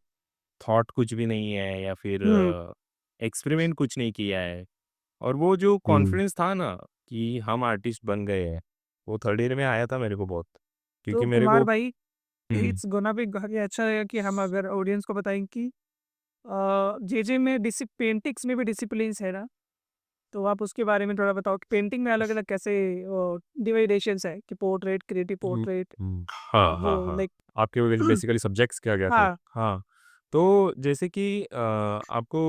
Speaker 2: थॉट कुछ भी नहीं है या फिर
Speaker 1: हुँ,
Speaker 2: एक्सपेरिमेंट कुछ नहीं किया है। और वो जो
Speaker 3: हुँ,
Speaker 2: कॉन्फिडेंस था ना कि हम आर्टिस्ट बन गए हैं, वो थर्ड ईयर में आया था मेरे को बहुत।
Speaker 1: तो
Speaker 2: क्योंकि मेरे
Speaker 1: कुमार
Speaker 2: को
Speaker 1: भाई,
Speaker 2: हुँ,
Speaker 1: इट्स गोना बी बहुत ही अच्छा रहेगा कि हम अगर ऑडियंस को बताएँ कि जेजे में पेंटिंग्स में भी डिसिप्लिन्स है ना? तो आप उसके बारे में थोड़ा बताओ कि पेंटिंग में अलग-अलग कैसे डिवाइडेशंस है कि पोर्ट्रेट, क्रिएटिव
Speaker 3: हुँ,
Speaker 1: पोर्ट्रेट
Speaker 3: हुँ।
Speaker 2: हाँ,
Speaker 1: वो
Speaker 2: हाँ, हाँ।
Speaker 1: लाइक
Speaker 3: आपके वो बेसिकली सब्जेक्ट्स क्या-क्या थे?
Speaker 1: हाँ,
Speaker 2: हाँ, तो जैसे कि आपको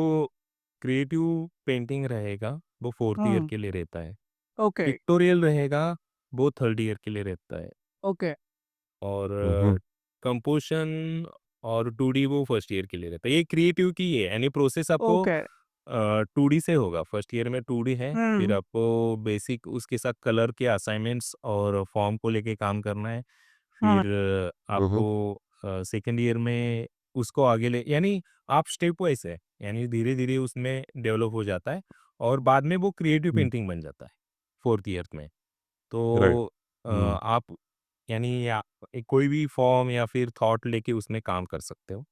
Speaker 2: क्रिएटिव पेंटिंग रहेगा, वो फोर्थ ईयर
Speaker 1: हुँ,
Speaker 2: के लिए रहता है।
Speaker 1: ओके,
Speaker 2: पिक्टोरियल रहेगा, वो थर्ड ईयर के लिए रहता है।
Speaker 1: ओके,
Speaker 2: और
Speaker 3: हुँ, हुँ,
Speaker 2: कंपोज़िशन और 2D वो फर्स्ट ईयर के लिए रहता है। ये क्रिएटिव की है, यानी प्रोसेस आपको
Speaker 1: ओके,
Speaker 2: 2D से होगा। फर्स्ट ईयर में 2D है, फिर
Speaker 1: हुँ,
Speaker 2: आपको बेसिक उसके साथ कलर के असाइनमेंट्स और फॉर्म को लेके काम करना है।
Speaker 1: हाँ,
Speaker 2: फिर
Speaker 3: हुँ, हुँ,
Speaker 2: आपको सेकंड ईयर में उसको आगे ले, यानी आप स्टेप वाइज़ है, यानी धीरे-धीरे उसमें डेवलप हो जाता है और बाद में वो क्रिएटिव
Speaker 3: हुँ,
Speaker 2: पेंटिंग बन जाता है, फोर्थ ईयर में।
Speaker 3: राइट।
Speaker 2: तो
Speaker 3: हुँ,
Speaker 2: आप यानी कोई भी फॉर्म या फिर थॉट लेके उसमें काम कर सकते हो।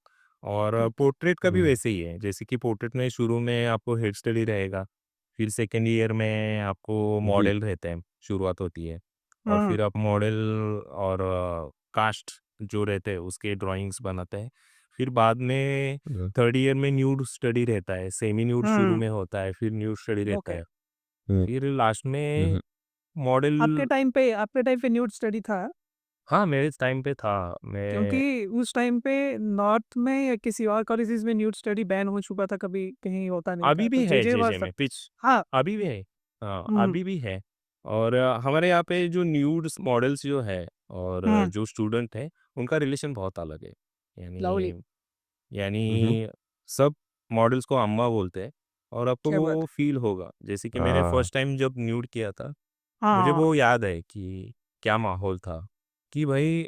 Speaker 2: और पोर्ट्रेट का भी
Speaker 3: हुँ,
Speaker 2: वैसे ही है, जैसे कि पोर्ट्रेट में शुरू में आपको हेड स्टडी रहेगा, फिर सेकंड ईयर में आपको
Speaker 3: जी।
Speaker 2: मॉडल रहते हैं, शुरुआत होती है। और
Speaker 1: हुँ,
Speaker 2: फिर आप मॉडल और कास्ट जो रहते हैं उसके ड्राइंग्स बनाते हैं। फिर बाद में
Speaker 3: हुँ,
Speaker 2: थर्ड ईयर में न्यूड स्टडी रहता है, सेमी न्यूड शुरू
Speaker 1: हुँ,
Speaker 2: में होता है, फिर न्यूड स्टडी रहता
Speaker 1: ओके।
Speaker 2: है।
Speaker 3: हुँ,
Speaker 2: फिर लास्ट
Speaker 3: हुँ,
Speaker 2: में
Speaker 3: हुँ,
Speaker 2: मॉडल।
Speaker 1: आपके टाइम पे न्यूड स्टडी था?
Speaker 2: हाँ, मेरे टाइम पे था। मैं
Speaker 1: क्योंकि उस टाइम पे नॉर्थ में या किसी और कॉलेजेस में न्यूड स्टडी बैन हो चुका था, कभी कहीं होता नहीं था।
Speaker 2: अभी
Speaker 1: तो
Speaker 2: भी है
Speaker 1: जेजे
Speaker 2: जेजे
Speaker 1: वाज़
Speaker 2: में पिच,
Speaker 1: हाँ,
Speaker 2: अभी भी है। हाँ,
Speaker 1: हुँ,
Speaker 2: अभी भी है। और हमारे यहाँ पे जो न्यूड्स मॉडल्स जो है और
Speaker 1: हुँ,
Speaker 2: जो स्टूडेंट है, उनका रिलेशन बहुत अलग है।
Speaker 1: लवली,
Speaker 2: यानी
Speaker 3: हुँ, हुँ,
Speaker 2: यानी सब मॉडल्स को अम्मा बोलते हैं और आपको
Speaker 1: क्या बात
Speaker 2: वो
Speaker 1: है।
Speaker 2: फ़ील होगा। जैसे कि मैंने
Speaker 3: हाँ,
Speaker 2: फर्स्ट टाइम जब न्यूड किया था, मुझे
Speaker 1: हाँ,
Speaker 2: वो याद है कि क्या माहौल था कि भाई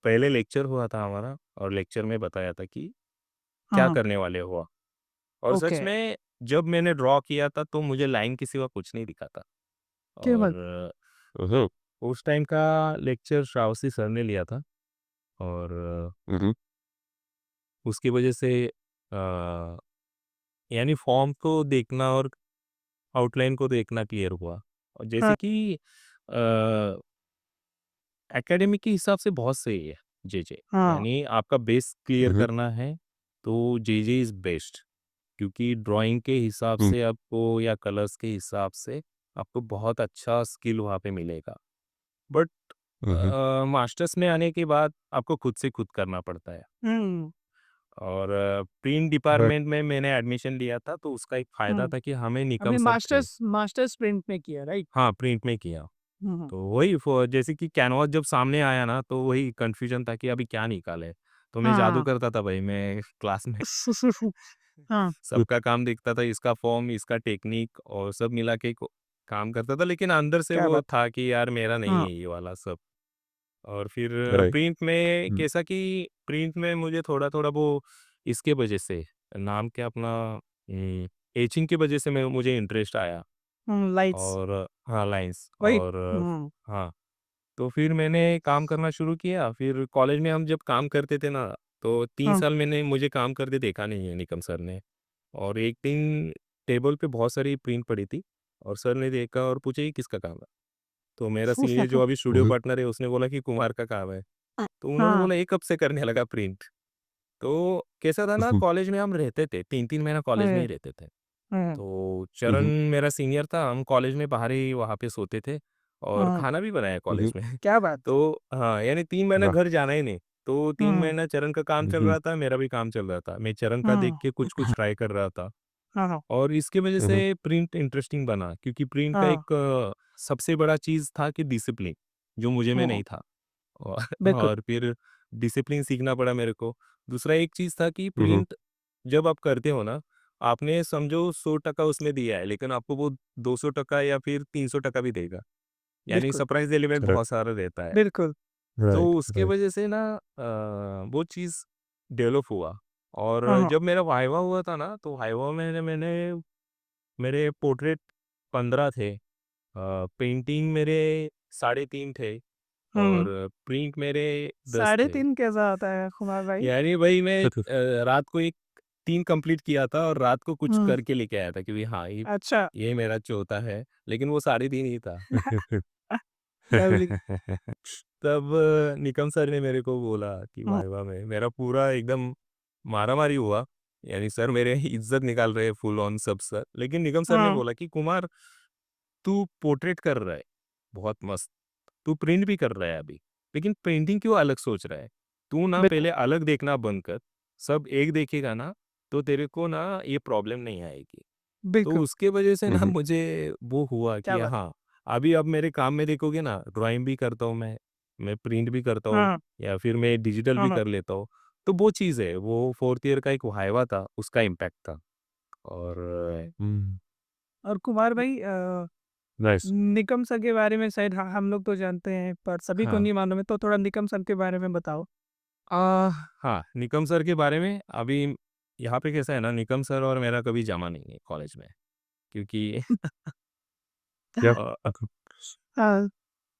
Speaker 2: पहले लेक्चर हुआ था हमारा और लेक्चर में बताया था कि क्या
Speaker 1: हाँ,
Speaker 2: करने वाले हो। और सच
Speaker 1: ओके,
Speaker 2: में जब मैंने ड्रॉ किया था तो मुझे लाइन के सिवा कुछ नहीं दिखा था।
Speaker 1: क्या बात
Speaker 2: और
Speaker 3: ओहो!
Speaker 2: उस टाइम का लेक्चर श्रावस्ती सर ने लिया था और
Speaker 3: हुँ, हुँ,
Speaker 2: उसकी वजह से अ, यानी फॉर्म को देखना और आउटलाइन को देखना क्लियर हुआ। और जैसे
Speaker 1: हाँ,
Speaker 2: कि एकेडमिक के हिसाब से बहुत सही है जेजे,
Speaker 1: हाँ,
Speaker 2: यानी आपका बेस क्लियर
Speaker 3: हुँ, हुँ,
Speaker 2: करना है तो जेजे इज़ बेस्ट। क्योंकि ड्राइंग के हिसाब
Speaker 3: हुँ,
Speaker 2: से आपको या कलर्स के हिसाब से आपको बहुत अच्छा स्किल वहाँ पे मिलेगा। बट
Speaker 3: हुँ, हुँ,
Speaker 2: मास्टर्स में आने के बाद आपको खुद से खुद करना पड़ता है।
Speaker 1: हुँ,
Speaker 2: और प्रिंट
Speaker 3: राइट।
Speaker 2: डिपार्टमेंट में मैंने एडमिशन लिया था तो उसका एक फ़ायदा
Speaker 1: हुँ।
Speaker 2: था कि हमें निकम
Speaker 1: आपने
Speaker 2: सर थे।
Speaker 1: मास्टर्स प्रिंट में किया राइट?
Speaker 2: हाँ, प्रिंट में किया।
Speaker 1: हुँ, हुँ।
Speaker 2: तो वही जैसे कि कैनवास जब सामने आया ना तो वही कन्फ्यूज़न था कि अभी क्या निकालें? तो मैं जादू
Speaker 1: हाँ।
Speaker 2: करता था भाई, मैं क्लास में
Speaker 1: हाँ,
Speaker 3: हुँ,
Speaker 2: सबका काम देखता था, इसका फॉर्म, इसका टेक्निक और सब मिला के को काम करता था, लेकिन अंदर से
Speaker 1: क्या
Speaker 2: वो
Speaker 1: बात!
Speaker 2: था कि यार मेरा नहीं
Speaker 1: हाँ,
Speaker 2: है ये वाला सब। और फिर
Speaker 3: राइट।
Speaker 2: प्रिंट में
Speaker 3: हुँ,
Speaker 2: कैसा कि प्रिंट में मुझे थोड़ा-थोड़ा वो इसके वजह से नाम क्या अपना एचिंग की वजह से मैं मुझे इंटरेस्ट आया।
Speaker 1: हुँ, लाइट्स
Speaker 2: और हाँ, लाइन्स
Speaker 1: वही
Speaker 2: और
Speaker 1: हुँ,
Speaker 2: हाँ, तो फिर मैंने काम करना शुरू किया। फिर कॉलेज में हम जब काम करते थे ना, तो 3
Speaker 1: हाँ।
Speaker 2: साल मैंने मुझे काम करते देखा नहीं है निकम सर ने। और एक दिन टेबल पे बहुत सारी प्रिंट पड़ी थी और सर ने देखा और पूछा ये किसका काम है? तो मेरा सीनियर जो अभी
Speaker 3: हुँ,
Speaker 2: स्टूडियो
Speaker 3: हुँ,
Speaker 2: पार्टनर है उसने बोला कि कुमार का काम है। तो उन्होंने
Speaker 1: हाँ,
Speaker 2: बोला ये कब से करने लगा प्रिंट? तो कैसा था ना,
Speaker 3: हुँ,
Speaker 2: कॉलेज में हम रहते थे, 3-3 महीना कॉलेज में
Speaker 1: हुँ,
Speaker 2: ही रहते थे।
Speaker 1: हुँ,
Speaker 2: तो
Speaker 3: हुँ,
Speaker 2: चरण
Speaker 3: हुँ,
Speaker 2: मेरा सीनियर था, हम कॉलेज में बाहर ही वहाँ पे सोते थे और
Speaker 1: हाँ।
Speaker 2: खाना भी बनाया
Speaker 3: हुँ,
Speaker 2: कॉलेज
Speaker 3: हुँ,
Speaker 2: में।
Speaker 1: क्या बात!
Speaker 2: तो हाँ, यानी 3 महीना
Speaker 3: वाह!
Speaker 2: घर जाना ही नहीं। तो 3
Speaker 1: हम्म
Speaker 2: महीना चरण का काम चल रहा था, मेरा भी काम चल रहा था। मैं चरण का देख
Speaker 1: हम्म
Speaker 2: के कुछ-कुछ ट्राई कर रहा था
Speaker 1: हाँ हाँ
Speaker 2: और इसकी वजह से प्रिंट इंटरेस्टिंग बना क्योंकि प्रिंट का
Speaker 1: हाँ
Speaker 2: एक सबसे बड़ा चीज़ था कि डिसिप्लिन, जो मुझे में
Speaker 1: हम्म,
Speaker 2: नहीं था। और
Speaker 1: बिल्कुल
Speaker 2: और फिर डिसिप्लिन सीखना पड़ा मेरे को। दूसरा एक चीज़ था कि प्रिंट जब आप करते हो ना, आपने समझो 100% उसमें दिया है, लेकिन आपको वो 200% या फिर 300% भी देगा। यानी
Speaker 1: बिल्कुल
Speaker 2: सरप्राइज़ एलिमेंट
Speaker 3: करेक्ट
Speaker 2: बहुत सारा रहता है।
Speaker 1: बिल्कुल
Speaker 2: तो
Speaker 3: राइट
Speaker 2: उसके
Speaker 3: राइट
Speaker 2: वजह से ना वो चीज़ डेवलप हुआ और
Speaker 1: हाँ
Speaker 2: जब मेरा वाइवा हुआ था ना, तो वाइवा में मैंने मेरे पोर्ट्रेट 15 थे। पेंटिंग मेरे साढ़े 3 थे
Speaker 1: हम्म
Speaker 2: और प्रिंट मेरे 10
Speaker 1: साढ़े
Speaker 2: थे।
Speaker 1: तीन कैसा आता है कुमार भाई?
Speaker 2: यानी भाई मैं रात को एक 3 कंप्लीट किया था और रात को कुछ
Speaker 1: हम्म
Speaker 2: करके लेके आया था कि भाई हाँ,
Speaker 1: अच्छा
Speaker 2: ये मेरा चौथा है, लेकिन वो साढ़े 3 ही था।
Speaker 1: लवली
Speaker 2: तब निकम सर ने मेरे को बोला कि
Speaker 1: हम्म
Speaker 2: वाइवा में मेरा पूरा एकदम मारा-मारी हुआ। यानी सर मेरे इज़्ज़त निकाल रहे हैं फुल ऑन सब सर। लेकिन निगम सर ने
Speaker 1: हम्म
Speaker 2: बोला कि कुमार तू पोर्ट्रेट कर रहा है, बहुत मस्त। तू प्रिंट भी कर रहा है अभी, लेकिन पेंटिंग क्यों अलग सोच रहा है? तू ना
Speaker 1: बिल्कुल
Speaker 2: पहले अलग देखना बंद कर, सब एक देखेगा ना, तो तेरे को ना ये प्रॉब्लम नहीं आएगी। तो
Speaker 1: बिल्कुल
Speaker 2: उसके वजह से ना मुझे वो हुआ
Speaker 1: क्या
Speaker 2: कि
Speaker 1: बात
Speaker 2: हाँ, अभी अब मेरे काम में देखोगे ना, ड्राइंग भी करता हूँ मैं प्रिंट भी करता हूँ
Speaker 1: हाँ
Speaker 2: या फिर मैं डिजिटल
Speaker 1: हाँ
Speaker 2: भी
Speaker 1: हाँ
Speaker 2: कर लेता हूँ। तो वो चीज़ है, वो 4th ईयर का एक वाइवा था, उसका इम्पैक्ट था और
Speaker 1: और कुमार भाई
Speaker 3: नाइस
Speaker 1: निकम सर के बारे में शायद हम लोग तो जानते हैं पर सभी को
Speaker 2: हाँ।
Speaker 1: नहीं मालूम है तो थोड़ा निकम सर के बारे में बताओ।
Speaker 2: हाँ, निकम सर के बारे में अभी यहाँ पे कैसा है ना, निकम सर और मेरा कभी जमा नहीं है कॉलेज में क्योंकि
Speaker 3: क्या
Speaker 2: अ,
Speaker 1: हाँ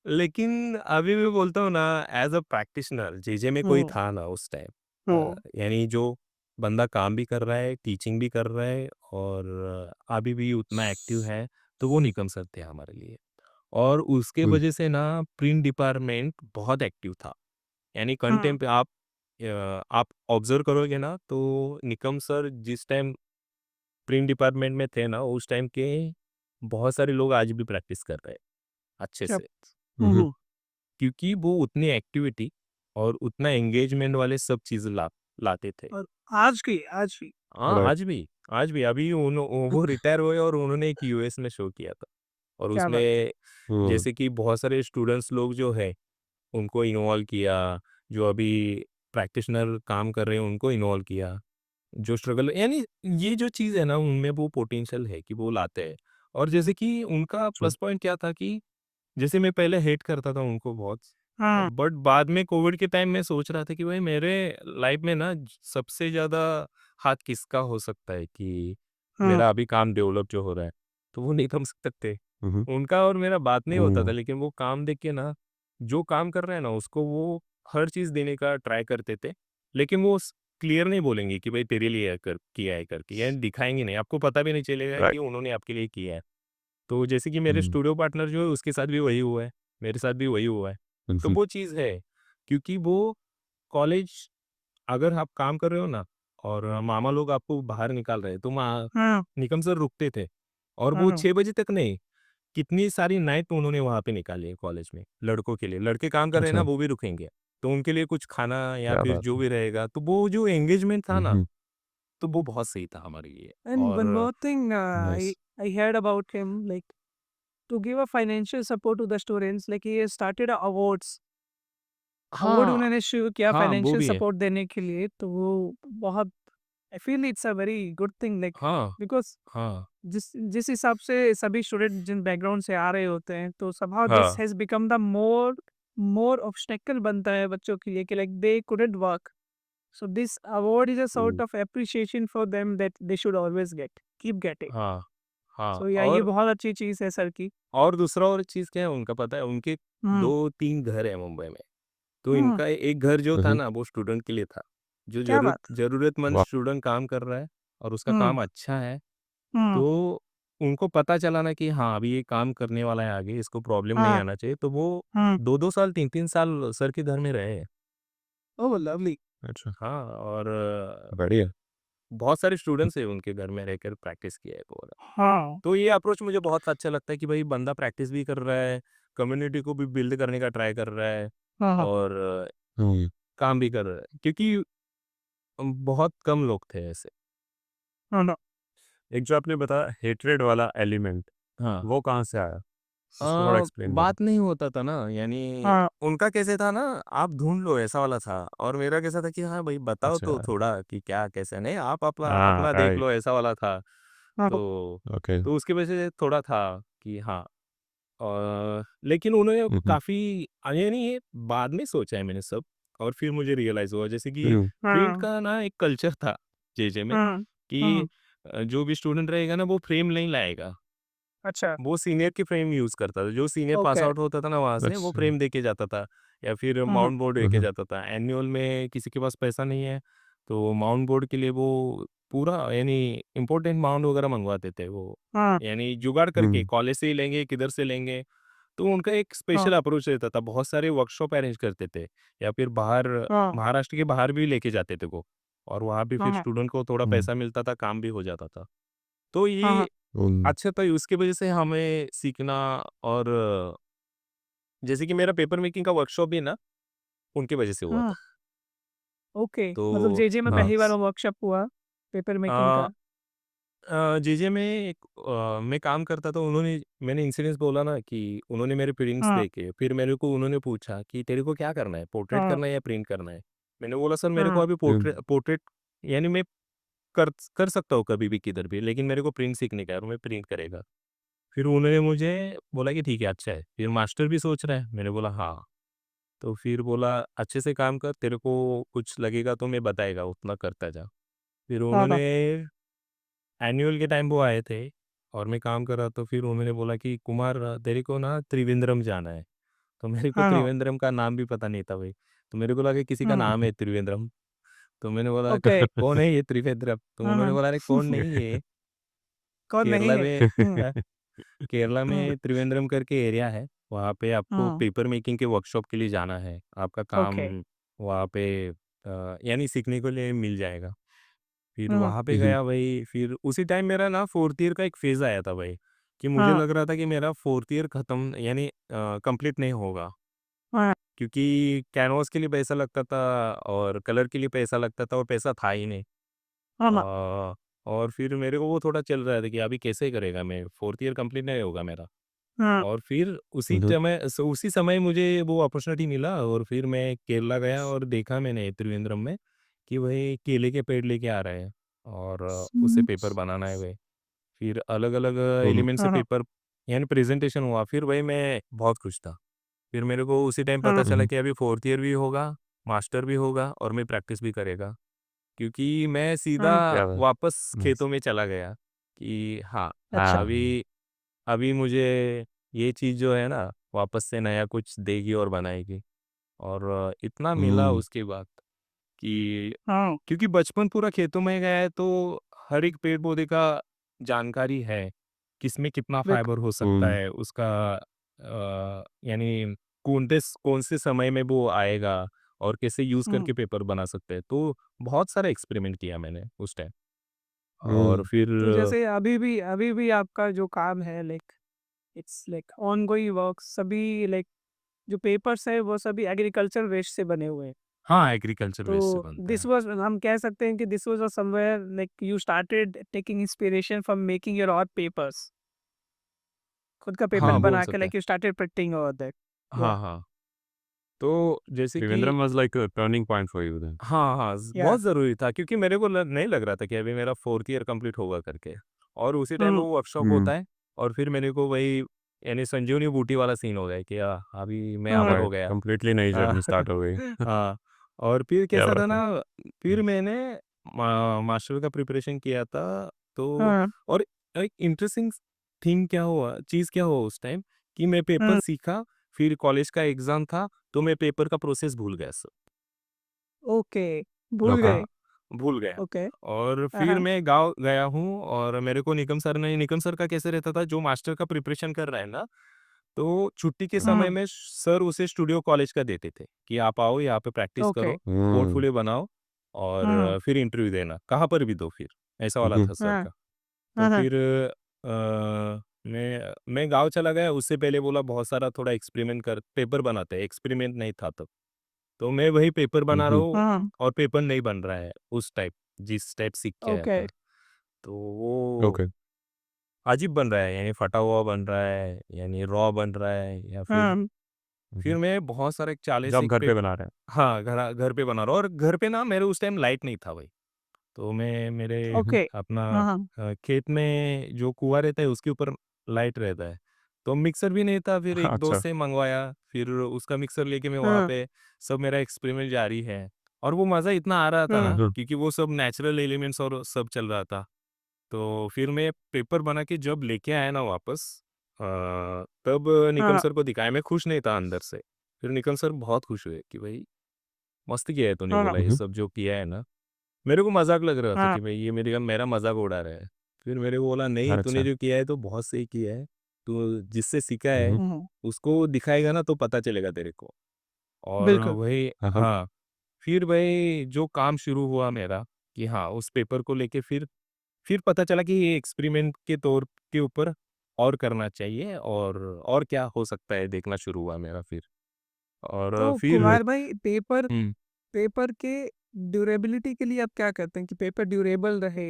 Speaker 2: लेकिन अभी भी बोलता हूँ ना एज़ अ प्रैक्टिशनर जेजे में कोई
Speaker 1: हम्म
Speaker 2: था ना उस टाइम
Speaker 1: हम्म
Speaker 2: यानी जो बंदा काम भी कर रहा है, टीचिंग भी कर रहा है और अभी भी उतना एक्टिव है, तो वो निकम सर थे हमारे लिए। और उसके वजह से ना प्रिंट डिपार्टमेंट बहुत एक्टिव था। यानी
Speaker 1: हाँ
Speaker 2: कंटेंट पे आप ऑब्जर्व करोगे ना तो निकम सर जिस टाइम प्रिंट डिपार्टमेंट में थे ना उस टाइम के बहुत सारे लोग आज भी प्रैक्टिस कर रहे हैं अच्छे
Speaker 1: क्या
Speaker 2: से
Speaker 1: हम्म
Speaker 2: क्योंकि वो उतनी एक्टिविटी और उतना एंगेजमेंट वाले सब चीज़ लाते थे।
Speaker 1: और आज भी
Speaker 2: हाँ,
Speaker 3: राइट
Speaker 2: आज भी अभी वो रिटायर हुए और उन्होंने एक यूएस में शो किया था और
Speaker 1: क्या बात
Speaker 2: उसमें जैसे कि बहुत सारे स्टूडेंट्स लोग जो है उनको इन्वॉल्व किया, जो अभी प्रैक्टिशनर काम कर रहे हैं उनको इन्वॉल्व किया। जो स्ट्रगल यानी ये जो चीज़ है ना उनमें वो पोटेंशियल है कि वो लाते हैं। और जैसे कि उनका प्लस पॉइंट क्या था कि जैसे मैं पहले हेट करता था उनको बहुत,
Speaker 1: हाँ
Speaker 2: बट बाद में कोविड के टाइम में सोच रहा था कि भाई मेरे लाइफ में ना सबसे ज़्यादा हाथ किसका हो सकता है कि
Speaker 1: हाँ
Speaker 2: मेरा अभी काम डेवलप जो हो रहा है, तो वो नहीं थम सकते। उनका और मेरा बात नहीं होता था लेकिन वो काम देख के ना, जो काम कर रहे हैं ना उसको वो हर चीज़ देने का ट्राई करते थे। लेकिन वो क्लियर नहीं बोलेंगे कि भाई तेरे लिए किया है करके, या दिखाएँगे नहीं, आपको पता भी नहीं चलेगा कि
Speaker 3: राइट
Speaker 2: उन्होंने आपके लिए किया है। तो जैसे कि मेरे स्टूडियो पार्टनर जो है उसके साथ भी वही हुआ है, मेरे साथ भी वही हुआ है। तो वो चीज़ है, क्योंकि वो कॉलेज अगर आप काम कर रहे हो ना और मामा लोग आपको बाहर निकाल रहे हैं, तो
Speaker 1: हाँ
Speaker 2: निकम सर रुकते थे और वो
Speaker 1: हाँ
Speaker 2: 6 बजे तक नहीं, कितनी सारी नाइट उन्होंने वहाँ पे निकाली है कॉलेज में, लड़कों के लिए। लड़के काम कर रहे हैं ना,
Speaker 3: अच्छा
Speaker 2: वो भी रुकेंगे। तो उनके लिए कुछ खाना या
Speaker 3: क्या
Speaker 2: फिर
Speaker 3: बात
Speaker 2: जो
Speaker 3: है
Speaker 2: भी रहेगा, तो वो जो एंगेजमेंट था ना, तो वो बहुत सही था हमारे लिए।
Speaker 1: and one
Speaker 2: और
Speaker 1: more thing
Speaker 3: nice
Speaker 1: I heard about him like to give a financial support to the students like he has started a awards award
Speaker 2: हाँ,
Speaker 1: उन्होंने शुरू किया
Speaker 2: हाँ, वो
Speaker 1: फाइनेंशियल
Speaker 2: भी है।
Speaker 1: सपोर्ट देने के लिए तो वो बहुत I feel it's a very good thing like
Speaker 2: हाँ,
Speaker 1: बिकॉज
Speaker 2: हाँ,
Speaker 1: जिस जिस हिसाब से सभी स्टूडेंट जिन बैकग्राउंड से आ रहे होते हैं तो somehow दिस
Speaker 2: हाँ,
Speaker 1: has become the more more obstacle बनता है बच्चों के लिए कि like they couldn't work so this award is a sort of appreciation for them that they should always get keep getting
Speaker 2: हाँ, हाँ।
Speaker 1: सो या ये बहुत अच्छी चीज़ है सर की।
Speaker 2: और दूसरा और चीज़ क्या है उनका पता है? उनके
Speaker 1: हम्म
Speaker 2: 2-3 घर हैं मुंबई में। तो
Speaker 1: हम्म
Speaker 2: इनका एक घर जो था ना वो स्टूडेंट के लिए था। जो
Speaker 1: क्या बात।
Speaker 2: ज़रूरतमंद
Speaker 3: वाह
Speaker 2: स्टूडेंट काम कर रहा है और उसका
Speaker 1: हम्म
Speaker 2: काम अच्छा है,
Speaker 1: हम्म
Speaker 2: तो उनको पता चला ना कि हाँ, अभी ये काम करने वाला है आगे, इसको प्रॉब्लम नहीं
Speaker 1: हाँ
Speaker 2: आना चाहिए, तो वो
Speaker 1: हम्म
Speaker 2: 2-2 साल, 3-3 साल सर के घर में रहे।
Speaker 1: ओह लवली।
Speaker 3: अच्छा
Speaker 2: हाँ, और
Speaker 3: बढ़िया
Speaker 2: बहुत सारे स्टूडेंट्स हैं उनके घर में रहकर प्रैक्टिस किया है पूरा।
Speaker 1: हाँ
Speaker 2: तो ये अप्रोच मुझे बहुत अच्छा लगता है कि भाई बंदा प्रैक्टिस भी कर रहा है, कम्युनिटी को भी बिल्ड करने का ट्राई कर रहा है
Speaker 1: हाँ हाँ
Speaker 2: और काम भी कर रहा है, क्योंकि बहुत कम लोग थे ऐसे।
Speaker 1: हाँ ना।
Speaker 3: एक जो आपने बताया हेट्रेड वाला एलिमेंट,
Speaker 2: हाँ।
Speaker 3: वो कहाँ से आया? उसको थोड़ा एक्सप्लेन करो।
Speaker 2: बात नहीं होता था ना, यानी
Speaker 1: हाँ।
Speaker 2: उनका कैसे था ना, आप ढूँढ लो ऐसा वाला था, और मेरा कैसा था कि हाँ भाई बताओ
Speaker 3: अच्छा।
Speaker 2: तो थोड़ा कि क्या कैसे, नहीं आप अपना
Speaker 3: हाँ,
Speaker 2: अपना देख
Speaker 3: राइट।
Speaker 2: लो, ऐसा वाला था।
Speaker 1: हाँ।
Speaker 2: तो
Speaker 3: ओके।
Speaker 2: उसकी वजह से थोड़ा था कि हाँ। लेकिन उन्होंने
Speaker 3: हुँ, हुँ।
Speaker 2: काफ़ी यानी ये बाद में सोचा है मैंने सब, और फिर मुझे रियलाइज़ हुआ जैसे कि
Speaker 3: हुँ,
Speaker 2: प्रिंट
Speaker 1: हाँ।
Speaker 2: का ना एक कल्चर था जेजे में,
Speaker 1: हाँ।
Speaker 2: कि
Speaker 1: हाँ।
Speaker 2: जो भी स्टूडेंट रहेगा ना वो फ्रेम नहीं लाएगा।
Speaker 1: अच्छा।
Speaker 2: वो सीनियर की फ्रेम यूज़ करता था। जो सीनियर पास
Speaker 1: ओके।
Speaker 2: आउट होता था ना वहाँ से, वो
Speaker 3: अच्छा।
Speaker 2: फ्रेम देके जाता था, या फिर
Speaker 1: हाँ। हाँ।
Speaker 2: माउंट बोर्ड
Speaker 3: हुँ,
Speaker 2: लेके
Speaker 3: हुँ।
Speaker 2: जाता था। एनुअल में किसी के पास पैसा नहीं है, तो माउंट बोर्ड के लिए वो पूरा यानी इम्पोर्टेंट माउंट वगैरह मँगवाते थे वो।
Speaker 1: हाँ।
Speaker 2: यानी जुगाड़ करके
Speaker 3: हुँ,
Speaker 2: कॉलेज से ही लेंगे, किधर से लेंगे। तो उनका एक
Speaker 1: हाँ।
Speaker 2: स्पेशल अप्रोच रहता था। बहुत सारे वर्कशॉप अरेंज करते थे, या फिर बाहर
Speaker 1: हाँ।
Speaker 2: महाराष्ट्र के बाहर भी लेके जाते थे वो। और वहाँ भी
Speaker 1: हाँ।
Speaker 2: फिर
Speaker 1: हाँ।
Speaker 2: स्टूडेंट को थोड़ा
Speaker 3: हुँ,
Speaker 2: पैसा मिलता था, काम भी हो जाता था। तो
Speaker 1: हाँ। हाँ।
Speaker 2: ये
Speaker 3: हुँ,
Speaker 2: अच्छा था, उसकी वजह से हमें सीखना। और जैसे कि मेरा पेपर मेकिंग का वर्कशॉप भी ना उनकी वजह से हुआ
Speaker 1: हाँ।
Speaker 2: था।
Speaker 1: ओके, मतलब
Speaker 2: तो
Speaker 1: जेजे में
Speaker 3: हाँ।
Speaker 1: पहली बार वर्कशॉप हुआ पेपर मेकिंग
Speaker 2: अ
Speaker 1: का।
Speaker 2: जेजे में मैं काम करता था। मैंने इंसिडेंस बोला ना कि उन्होंने मेरे प्रिंट्स
Speaker 1: हाँ।
Speaker 2: देखे, फिर मेरे को उन्होंने पूछा कि तेरे को क्या करना है, पोर्ट्रेट
Speaker 1: हाँ।
Speaker 2: करना है या प्रिंट करना है। मैंने बोला सर मेरे को
Speaker 1: हाँ।
Speaker 2: अभी
Speaker 3: हुँ,
Speaker 2: पोर्ट्रेट यानी मैं कर कर सकता हूँ कभी भी किधर भी, लेकिन मेरे को प्रिंट सीखने का है और मैं प्रिंट करेगा। फिर उन्होंने मुझे बोला कि ठीक है, अच्छा है, फिर मास्टर भी सोच रहा है। मैंने बोला हाँ। तो फिर बोला अच्छे से काम कर, तेरे को कुछ लगेगा तो मैं बताएगा, उतना करता जा। फिर
Speaker 1: हाँ।
Speaker 2: उन्होंने
Speaker 1: हाँ।
Speaker 2: एनुअल के टाइम वो आए थे, और मैं काम कर रहा, तो फिर उन्होंने बोला कि कुमार तेरे को ना त्रिवेंद्रम जाना है। तो मेरे को
Speaker 1: हाँ। हाँ।
Speaker 2: त्रिवेंद्रम का नाम भी पता नहीं था भाई। तो मेरे को लगा किसी का
Speaker 1: हाँ।
Speaker 2: नाम है त्रिवेंद्रम। तो मैंने बोला
Speaker 1: ओके।
Speaker 2: कौन है ये त्रिवेंद्रम? तो
Speaker 1: हाँ।
Speaker 2: उन्होंने
Speaker 1: हाँ।
Speaker 2: बोला अरे कौन नहीं है,
Speaker 1: कौन नहीं
Speaker 2: केरला
Speaker 1: है?
Speaker 2: में
Speaker 1: हम्म।
Speaker 2: केरला
Speaker 1: हम्म।
Speaker 2: में त्रिवेंद्रम करके एरिया है। वहाँ पे आपको
Speaker 1: हाँ।
Speaker 2: पेपर मेकिंग के वर्कशॉप के लिए जाना है। आपका काम
Speaker 1: ओके।
Speaker 2: वहाँ पे यानी सीखने के लिए मिल जाएगा। फिर
Speaker 1: हाँ।
Speaker 2: वहाँ पे
Speaker 3: हुँ, हुँ,
Speaker 2: गया भाई, फिर उसी टाइम मेरा ना 4th ईयर का एक फ़ेज़ आया था भाई, कि मुझे
Speaker 1: हाँ।
Speaker 2: लग रहा था कि मेरा 4th ईयर खत्म यानी कंप्लीट नहीं होगा।
Speaker 1: हाँ।
Speaker 2: क्योंकि कैनवास के लिए पैसा लगता था, और कलर के लिए पैसा लगता था, और पैसा था ही नहीं।
Speaker 1: हाँ। हाँ।
Speaker 2: अ, और फिर मेरे को वो थोड़ा चल रहा था कि अभी कैसे करेगा, मैं 4th ईयर कंप्लीट नहीं होगा मेरा।
Speaker 1: हाँ।
Speaker 2: और फिर
Speaker 3: हुँ, हुँ,
Speaker 2: उसी समय मुझे वो अपॉर्च्युनिटी मिला, और फिर मैं केरला गया और देखा मैंने त्रिवेंद्रम में कि वही केले के पेड़ लेके आ रहे हैं, और उससे पेपर बनाना है वही। फिर अलग-अलग
Speaker 3: हुँ, हुँ,
Speaker 2: एलिमेंट से
Speaker 1: हाँ। हाँ।
Speaker 2: पेपर यानी प्रेज़ेंटेशन हुआ, फिर वही मैं बहुत खुश था। फिर मेरे को उसी टाइम पता
Speaker 1: हाँ।
Speaker 3: हुँ,
Speaker 2: चला
Speaker 3: हुँ,
Speaker 2: कि अभी 4th ईयर भी होगा, मास्टर भी होगा, और मैं प्रैक्टिस भी करेगा। क्योंकि मैं सीधा
Speaker 1: हाँ।
Speaker 3: क्या बात
Speaker 2: वापस
Speaker 3: नाइस।
Speaker 2: खेतों में चला गया कि हाँ,
Speaker 1: अच्छा।
Speaker 3: हाँ,
Speaker 2: अभी अभी मुझे ये चीज़ जो है ना वापस से नया कुछ देगी और बनाएगी। और इतना मिला
Speaker 3: हुँ,
Speaker 2: उसके बाद कि
Speaker 1: हाँ।
Speaker 2: क्योंकि बचपन पूरा खेतों में गया है, तो हर एक पेड़ पौधे का जानकारी है, किसमें कितना
Speaker 1: बिल्कुल।
Speaker 2: फाइबर हो सकता
Speaker 3: हुँ,
Speaker 2: है उसका, यानी कौन से समय में वो आएगा, और कैसे यूज़
Speaker 1: हम्म।
Speaker 2: करके पेपर बना सकते हैं। तो बहुत सारा एक्सपेरिमेंट किया मैंने उस टाइम। और
Speaker 3: हुँ,
Speaker 2: फिर
Speaker 1: तो जैसे अभी भी आपका जो काम है, like it's like ongoing work, सभी लाइक जो पेपर्स है वो सभी एग्रीकल्चर वेस्ट से बने हुए हैं।
Speaker 2: हाँ, एग्रीकल्चर
Speaker 1: तो
Speaker 2: वेस्ट से बनते
Speaker 1: दिस
Speaker 2: हैं।
Speaker 1: वाज, हम कह सकते हैं कि this was somewhere like you started taking inspiration from making your और पेपर्स। खुद का पेपर
Speaker 2: हाँ, बोल
Speaker 1: बना के
Speaker 2: सकते हैं।
Speaker 1: लाइक यू स्टार्टेड प्रिंटिंग और दैट। या।
Speaker 2: हाँ, हाँ। तो जैसे कि
Speaker 3: Trivandrum was like a turning point for you then.
Speaker 2: हाँ, हाँ,
Speaker 1: या।
Speaker 2: बहुत ज़रूरी था, क्योंकि मेरे को नहीं लग रहा था कि अभी मेरा 4th ईयर कंप्लीट होगा करके। और उसी टाइम
Speaker 1: हम्म।
Speaker 2: वो वर्कशॉप
Speaker 3: हुँ,
Speaker 2: होता है, और फिर मेरे को वही यानी संजीवनी बूटी वाला सीन हो गया कि अभी मैं अमर
Speaker 1: हम्म।
Speaker 2: हो
Speaker 3: राइट,
Speaker 2: गया।
Speaker 3: कंप्लीटली नई
Speaker 2: हाँ,
Speaker 3: जर्नी स्टार्ट हो गई।
Speaker 2: हाँ। और फिर
Speaker 3: क्या
Speaker 2: कैसा था
Speaker 3: बात है।
Speaker 2: ना, फिर
Speaker 3: हुँ,
Speaker 2: मैंने मास्टर का प्रिपरेशन किया था। तो
Speaker 1: हाँ।
Speaker 2: और एक इंटरेस्टिंग चीज़ क्या हुआ उस टाइम, कि मैं पेपर
Speaker 1: हम्म।
Speaker 2: सीखा, फिर कॉलेज का एग्ज़ाम था, तो मैं पेपर का प्रोसेस भूल गया सब।
Speaker 1: ओके। भूल
Speaker 3: ओके।
Speaker 2: हाँ,
Speaker 1: गए।
Speaker 2: भूल गया।
Speaker 1: ओके।
Speaker 2: और फिर
Speaker 1: हाँ।
Speaker 2: मैं गाँव गया हूँ, और मेरे को निकम सर का कैसे रहता था, जो मास्टर का प्रिपरेशन कर रहा है ना, तो छुट्टी के समय
Speaker 1: हम्म।
Speaker 2: में सर उसे स्टूडियो कॉलेज का देते थे कि आप आओ यहाँ पे प्रैक्टिस
Speaker 1: ओके।
Speaker 2: करो,
Speaker 3: हुँ,
Speaker 2: पोर्टफोलियो बनाओ,
Speaker 1: हम्म।
Speaker 2: और फिर इंटरव्यू देना, कहाँ पर भी दो फिर, ऐसा
Speaker 3: हुँ,
Speaker 2: वाला
Speaker 3: हुँ,
Speaker 2: था सर
Speaker 1: हाँ।
Speaker 2: का। तो
Speaker 1: हाँ। हाँ।
Speaker 2: फिर मैं गाँव चला गया, उससे पहले बोला बहुत सारा थोड़ा एक्सपेरिमेंट कर, पेपर बनाते हैं, एक्सपेरिमेंट नहीं था तब। तो मैं वही पेपर बना रहा हूँ
Speaker 1: हाँ,
Speaker 2: और पेपर नहीं बन रहा है उस टाइप, जिस टाइप सीख के आया
Speaker 1: ओके।
Speaker 2: था। तो वो
Speaker 3: ओके।
Speaker 2: अजीब बन रहा है, यानी फटा हुआ बन रहा है, यानी रॉ बन रहा है, या
Speaker 1: हाँ,
Speaker 2: फिर मैं बहुत सारे 40
Speaker 3: जो आप
Speaker 2: एक
Speaker 3: घर
Speaker 2: पे,
Speaker 3: पे बना रहे हैं।
Speaker 2: हाँ, घर पे बना रहा हूँ, और घर पे ना मेरे उस टाइम लाइट नहीं था भाई। तो मैं मेरे
Speaker 1: ओके।
Speaker 2: अपना
Speaker 1: हाँ, हाँ,
Speaker 2: खेत में जो कुआँ रहता है उसके ऊपर लाइट रहता है। तो मिक्सर भी नहीं था, फिर एक
Speaker 3: अच्छा।
Speaker 2: दोस्त से मंगवाया, फिर उसका मिक्सर लेके मैं वहाँ
Speaker 1: हाँ,
Speaker 2: पे सब मेरा एक्सपेरिमेंट जारी है। और वो मज़ा इतना आ रहा था
Speaker 1: हाँ,
Speaker 2: ना,
Speaker 3: हुँ,
Speaker 2: क्योंकि वो सब नेचुरल एलिमेंट्स और सब चल रहा था। तो फिर मैं पेपर बना के जब लेके आया ना वापस, तब निकल
Speaker 1: हाँ,
Speaker 2: सर को दिखाया। मैं खुश नहीं था अंदर से। फिर निकल सर बहुत खुश हुए कि भाई मस्त किया है तूने,
Speaker 1: हाँ,
Speaker 2: बोला ये सब जो किया है ना। मेरे को मज़ाक लग रहा था
Speaker 1: हाँ,
Speaker 2: कि भाई ये मेरा मज़ाक उड़ा रहा है। फिर मेरे को बोला नहीं, तूने
Speaker 3: अच्छा।
Speaker 2: जो किया है तो बहुत सही किया है। तू जिससे सीखा
Speaker 3: हुँ,
Speaker 2: है
Speaker 3: हुँ।
Speaker 1: हम्म,
Speaker 2: उसको दिखाएगा ना तो पता चलेगा तेरे को। और
Speaker 1: बिल्कुल।
Speaker 2: वही,
Speaker 3: हाँ, हाँ।
Speaker 2: हाँ, फिर वही जो काम शुरू हुआ मेरा, कि हाँ, उस पेपर को लेके फिर पता चला कि ये एक्सपेरिमेंट के तौर के ऊपर और करना चाहिए, और क्या हो सकता है देखना शुरू हुआ मेरा फिर। और
Speaker 1: तो
Speaker 2: फिर
Speaker 3: हुँ,
Speaker 1: कुमार भाई, पेपर
Speaker 2: हुँ।
Speaker 1: पेपर के ड्यूरेबिलिटी के लिए आप क्या करते हैं कि पेपर ड्यूरेबल रहे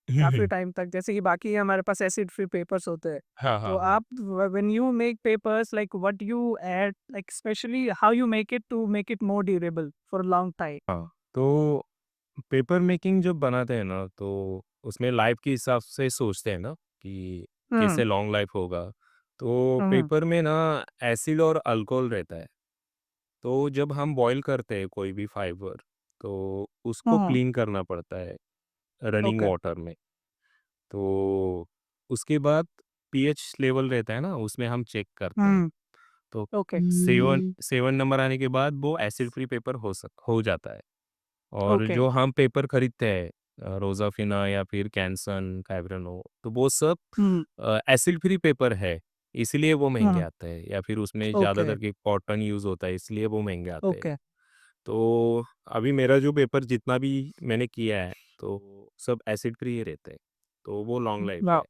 Speaker 1: काफ़ी टाइम तक? जैसे कि बाकी हमारे पास एसिड फ्री पेपर्स होते हैं।
Speaker 2: हाँ,
Speaker 1: तो
Speaker 2: हाँ, हाँ।
Speaker 1: आप when you make papers, like what you add, like specially how you make it to make it more durable for long time?
Speaker 2: हाँ, तो पेपर मेकिंग जब बनाते हैं ना, तो उसमें लाइफ के हिसाब से सोचते हैं ना कि
Speaker 1: हुँ,
Speaker 2: कैसे लॉन्ग लाइफ होगा। तो
Speaker 1: हुँ,
Speaker 2: पेपर में ना एसिड और अल्कोहल रहता है। तो जब हम बॉयल करते हैं कोई भी फाइबर, तो उसको
Speaker 1: हुँ,
Speaker 2: क्लीन करना पड़ता है रनिंग
Speaker 1: ओके।
Speaker 2: वाटर में। तो उसके बाद पीएच लेवल रहता है ना, उसमें हम चेक करते हैं।
Speaker 1: हुँ,
Speaker 2: तो
Speaker 1: ओके,
Speaker 2: 7 नंबर आने के बाद वो एसिड फ्री पेपर हो जाता है। और
Speaker 1: ओके।
Speaker 2: जो हम पेपर खरीदते हैं, रोज़ाफ़िना या फिर कैंसन, कैवरनो, तो वो सब
Speaker 1: हुँ,
Speaker 2: एसिड फ्री पेपर है, इसलिए वो महँगे
Speaker 1: हुँ,
Speaker 2: आते हैं, या फिर उसमें
Speaker 1: ओके,
Speaker 2: ज़्यादातर के कॉटन यूज़ होता है, इसलिए वो महँगे आते हैं।
Speaker 1: ओके।
Speaker 2: तो अभी मेरा जो पेपर जितना भी मैंने किया है, तो सब एसिड फ्री ही रहते हैं, तो वो लॉन्ग लाइफ़
Speaker 1: वाओ!
Speaker 2: है।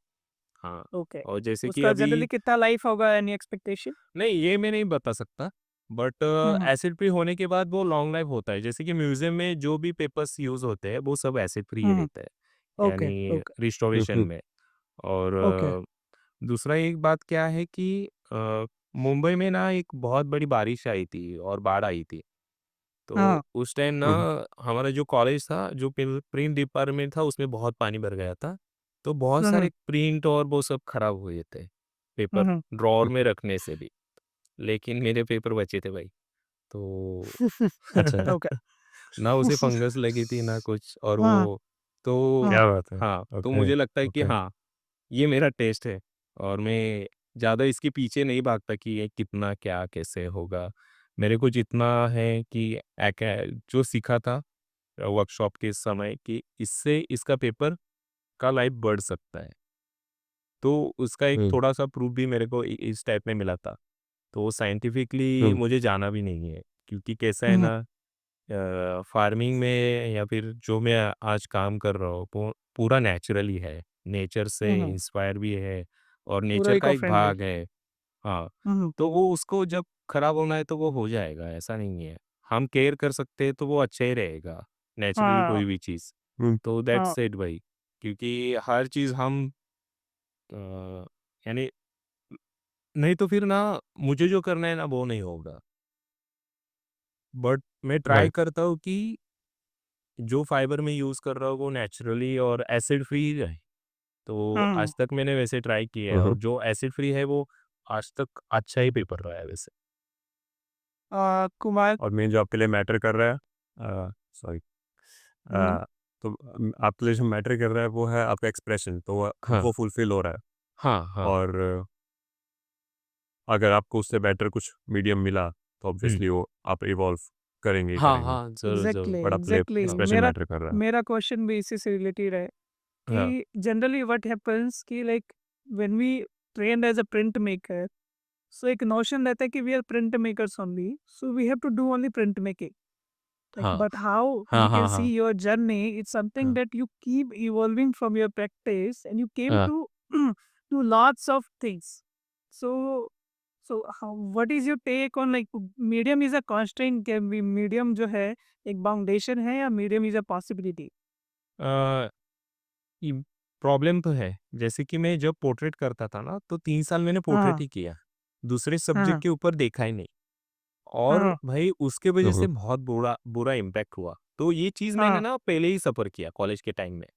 Speaker 2: हाँ,
Speaker 1: ओके।
Speaker 2: और जैसे कि
Speaker 1: उसका
Speaker 2: अभी,
Speaker 1: जनरली कितना लाइफ होगा, एनी एक्सपेक्टेशन?
Speaker 2: नहीं, ये मैं नहीं बता सकता, but
Speaker 1: hmm, hmm,
Speaker 2: acid free होने के बाद वो लॉन्ग लाइफ होता है। जैसे कि म्यूज़ियम में जो भी पेपर्स यूज़ होते हैं, वो सब एसिड फ्री ही
Speaker 1: हुँ,
Speaker 2: रहता है,
Speaker 1: ओके,
Speaker 2: यानी
Speaker 1: ओके,
Speaker 3: हुँ,
Speaker 2: रिस्टोरेशन
Speaker 3: हुँ।
Speaker 2: में। और
Speaker 1: ओके।
Speaker 2: दूसरा एक बात क्या है कि मुंबई में ना एक बहुत बड़ी बारिश आई थी और बाढ़ आई थी।
Speaker 1: हाँ,
Speaker 2: तो उस टाइम ना
Speaker 3: हुँ, हुँ।
Speaker 2: हमारा जो कॉलेज था, जो प्रिंट डिपार्टमेंट था, उसमें बहुत पानी भर गया था। तो बहुत
Speaker 1: हुँ,
Speaker 2: सारे
Speaker 1: हुँ,
Speaker 2: प्रिंट और वो सब खराब हुए थे,
Speaker 1: हुँ,
Speaker 2: पेपर
Speaker 1: हुँ।
Speaker 2: ड्रॉअर
Speaker 3: हुँ।
Speaker 2: में रखने से भी। लेकिन मेरे पेपर बचे थे भाई। तो
Speaker 3: अच्छा,
Speaker 1: ओके।
Speaker 2: ना उसे फंगस लगी थी ना कुछ, और
Speaker 1: हाँ,
Speaker 2: वो तो,
Speaker 1: हाँ,
Speaker 3: क्या बात है!
Speaker 2: हाँ, तो
Speaker 3: ओके,
Speaker 2: मुझे लगता है कि
Speaker 3: ओके।
Speaker 2: हाँ, ये मेरा टेस्ट है, और मैं ज़्यादा इसके पीछे नहीं भागता कि ये कितना क्या कैसे होगा। मेरे को जितना है कि जो सीखा था वर्कशॉप के समय, कि इससे इसका पेपर का लाइफ बढ़ सकता है। तो उसका एक
Speaker 3: हुँ,
Speaker 2: थोड़ा-सा प्रूफ भी मेरे को इस टाइप में मिला था। तो साइंटिफिकली
Speaker 3: हुँ,
Speaker 2: मुझे जाना भी नहीं है, क्योंकि कैसा है
Speaker 1: हुँ,
Speaker 2: ना, फार्मिंग में या फिर जो मैं आज काम कर रहा हूँ, वो पूरा नेचुरल ही है। नेचर से
Speaker 1: हुँ, हुँ,
Speaker 2: इंस्पायर भी है, और
Speaker 1: पूरा
Speaker 2: नेचर का
Speaker 1: इको
Speaker 2: एक
Speaker 1: फ्रेंडली।
Speaker 2: भाग है। हाँ,
Speaker 1: हुँ, हुँ,
Speaker 2: तो वो उसको जब खराब होना है तो वो हो जाएगा, ऐसा नहीं है। हम केयर कर सकते हैं तो वो अच्छा ही रहेगा, नेचुरल
Speaker 1: हाँ,
Speaker 2: कोई भी चीज़।
Speaker 3: हुँ,
Speaker 2: तो
Speaker 1: हाँ,
Speaker 2: दैट्स इट भाई। क्योंकि हर चीज़ हम यानी, नहीं तो फिर ना मुझे जो करना है ना वो नहीं होगा। बट मैं ट्राई
Speaker 3: राइट।
Speaker 2: करता हूँ कि जो फाइबर मैं यूज़ कर रहा हूँ वो नेचुरली और एसिड फ्री ही रहे। तो
Speaker 1: हुँ,
Speaker 2: आज तक मैंने वैसे ट्राई किया है,
Speaker 3: हुँ,
Speaker 2: और
Speaker 3: हुँ।
Speaker 2: जो एसिड फ्री है वो आज तक अच्छा ही पेपर रहा है वैसे।
Speaker 1: कुमार।
Speaker 3: और मेन जो आपके लिए मैटर कर रहा है सॉरी
Speaker 1: हुँ,
Speaker 3: तो आपके लिए जो मैटर कर रहा है वो है आपका एक्सप्रेशन, तो
Speaker 2: हाँ,
Speaker 3: वो फुलफ़िल हो रहा है।
Speaker 2: हाँ, हाँ।
Speaker 3: और अगर आपको उससे बेटर कुछ मीडियम मिला, तो
Speaker 2: हुँ।
Speaker 3: ऑब्वियसली वो आप इवॉल्व करेंगे ही
Speaker 2: हाँ,
Speaker 3: करेंगे।
Speaker 2: हाँ, ज़रूर, ज़रूर।
Speaker 1: एग्ज़ैक्टली,
Speaker 3: बट आपके लिए
Speaker 1: एग्ज़ैक्टली।
Speaker 2: हाँ,
Speaker 3: एक्सप्रेशन
Speaker 1: मेरा
Speaker 3: मैटर कर रहा है।
Speaker 1: मेरा क्वेश्चन भी इसी से रिलेटेड है
Speaker 2: हाँ,
Speaker 1: कि जनरली व्हाट हैपेंस कि like when we trained as a printmaker, so एक नोशन रहता है कि we are printmakers only, so we have to do only printmaking. Like,
Speaker 2: हाँ,
Speaker 1: but how
Speaker 2: हाँ,
Speaker 1: we can
Speaker 2: हाँ,
Speaker 1: see
Speaker 2: हाँ,
Speaker 1: your journey, it's something
Speaker 2: हाँ,
Speaker 1: that you keep evolving from your practice, and you came
Speaker 2: हाँ,
Speaker 1: to do lots of things. So So what is your take on like medium is a constraint क्या medium जो है एक बाउंडेशन है या medium is a possibility?
Speaker 2: अ, ये प्रॉब्लम तो है। जैसे कि मैं जब पोर्ट्रेट करता था ना, तो 3 साल मैंने पोर्ट्रेट
Speaker 1: हाँ,
Speaker 2: ही किया। दूसरे
Speaker 1: हाँ,
Speaker 2: सब्जेक्ट के ऊपर देखा ही नहीं और
Speaker 1: हाँ,
Speaker 2: भाई उसके वजह से
Speaker 3: हुँ,
Speaker 2: बहुत बुरा बुरा इम्पैक्ट हुआ। तो ये चीज़ मैंने
Speaker 1: हाँ,
Speaker 2: ना पहले ही सफ़र किया कॉलेज के टाइम में।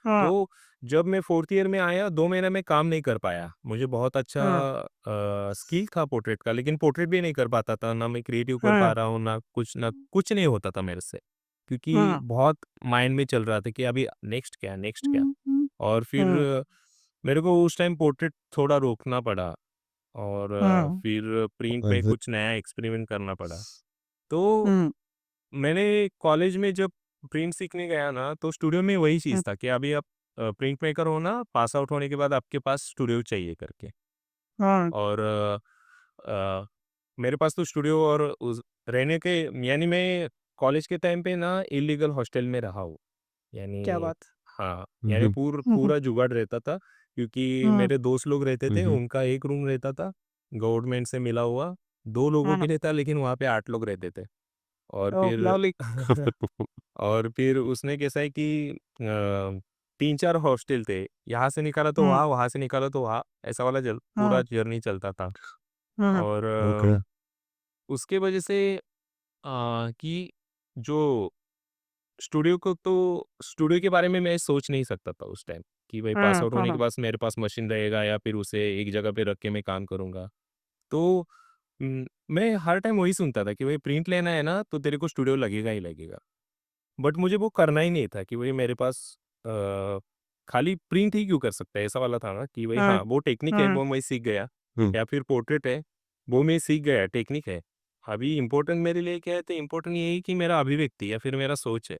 Speaker 1: हाँ,
Speaker 2: तो जब मैं 4th ईयर में आया 2 महीने में काम नहीं कर पाया। मुझे बहुत अच्छा
Speaker 1: हाँ,
Speaker 2: स्किल था पोर्ट्रेट का, लेकिन पोर्ट्रेट भी नहीं कर पाता था, ना मैं क्रिएटिव कर पा
Speaker 1: हाँ,
Speaker 2: रहा हूँ, ना कुछ नहीं होता था मेरे से। क्योंकि
Speaker 1: हाँ,
Speaker 2: बहुत माइंड में चल रहा था कि अभी नेक्स्ट क्या, नेक्स्ट क्या?
Speaker 1: हुँ, हुँ,
Speaker 2: और फिर
Speaker 1: हाँ,
Speaker 2: मेरे को उस टाइम पोर्ट्रेट थोड़ा रोकना पड़ा और
Speaker 1: हाँ,
Speaker 2: फिर प्रिंट में
Speaker 3: हाँ,
Speaker 2: कुछ नया एक्सपेरिमेंट करना पड़ा। तो
Speaker 1: हुँ,
Speaker 2: मैंने कॉलेज में जब प्रिंट सीखने गया ना, तो स्टूडियो में वही
Speaker 1: हुँ,
Speaker 2: चीज़ था कि अभी आप प्रिंट मेकर हो ना, पास आउट होने के बाद आपके पास स्टूडियो चाहिए करके।
Speaker 1: हाँ,
Speaker 2: और मेरे पास तो स्टूडियो और उस रहने के यानी मैं कॉलेज के टाइम पे ना इल्लीगल हॉस्टल में रहा हूँ।
Speaker 1: क्या
Speaker 2: यानी
Speaker 1: बात!
Speaker 2: हाँ,
Speaker 3: हुँ,
Speaker 2: यानी
Speaker 3: हुँ,
Speaker 1: हुँ, हुँ,
Speaker 2: पूरा जुगाड़ रहता था क्योंकि
Speaker 1: हुँ,
Speaker 2: मेरे दोस्त लोग रहते
Speaker 3: हुँ,
Speaker 2: थे,
Speaker 3: हुँ,
Speaker 2: उनका एक रूम रहता था, गवर्नमेंट से मिला हुआ, 2 लोगों
Speaker 1: हाँ,
Speaker 2: के लिए था लेकिन वहाँ पे 8 लोग रहते थे। और
Speaker 1: ओह
Speaker 2: फिर
Speaker 1: लवली!
Speaker 2: और फिर उसने कैसा है कि 3-4 हॉस्टल थे, यहाँ से निकाला तो
Speaker 1: हुँ,
Speaker 2: वहाँ से निकाला तो वहाँ, ऐसा वाला पूरा
Speaker 1: हाँ,
Speaker 2: जर्नी चलता था।
Speaker 1: हाँ,
Speaker 2: और
Speaker 3: ओके,
Speaker 2: उसके वजह से कि जो स्टूडियो के बारे में मैं सोच नहीं सकता था उस टाइम कि भाई पास
Speaker 1: हाँ,
Speaker 2: आउट
Speaker 1: हाँ,
Speaker 2: होने के
Speaker 1: हाँ,
Speaker 2: बाद मेरे पास मशीन रहेगा या फिर उसे एक जगह पे रख के मैं काम करूँगा। तो मैं हर टाइम वही सुनता था कि भाई प्रिंट लेना है ना तो तेरे को स्टूडियो लगेगा ही लगेगा। बट मुझे वो करना ही नहीं था कि भाई मेरे पास अ, खाली प्रिंट ही क्यों कर सकता है, ऐसा वाला था ना कि भाई
Speaker 1: हाँ,
Speaker 2: हाँ, वो टेक्निक है
Speaker 1: हाँ,
Speaker 2: वो मैं सीख गया
Speaker 3: हुँ,
Speaker 2: या फिर पोर्ट्रेट है, वो मैं सीख गया टेक्निक है। अभी इम्पोर्टेंट मेरे लिए क्या है तो इम्पोर्टेंट ये है कि मेरा अभिव्यक्ति या फिर मेरा सोच है।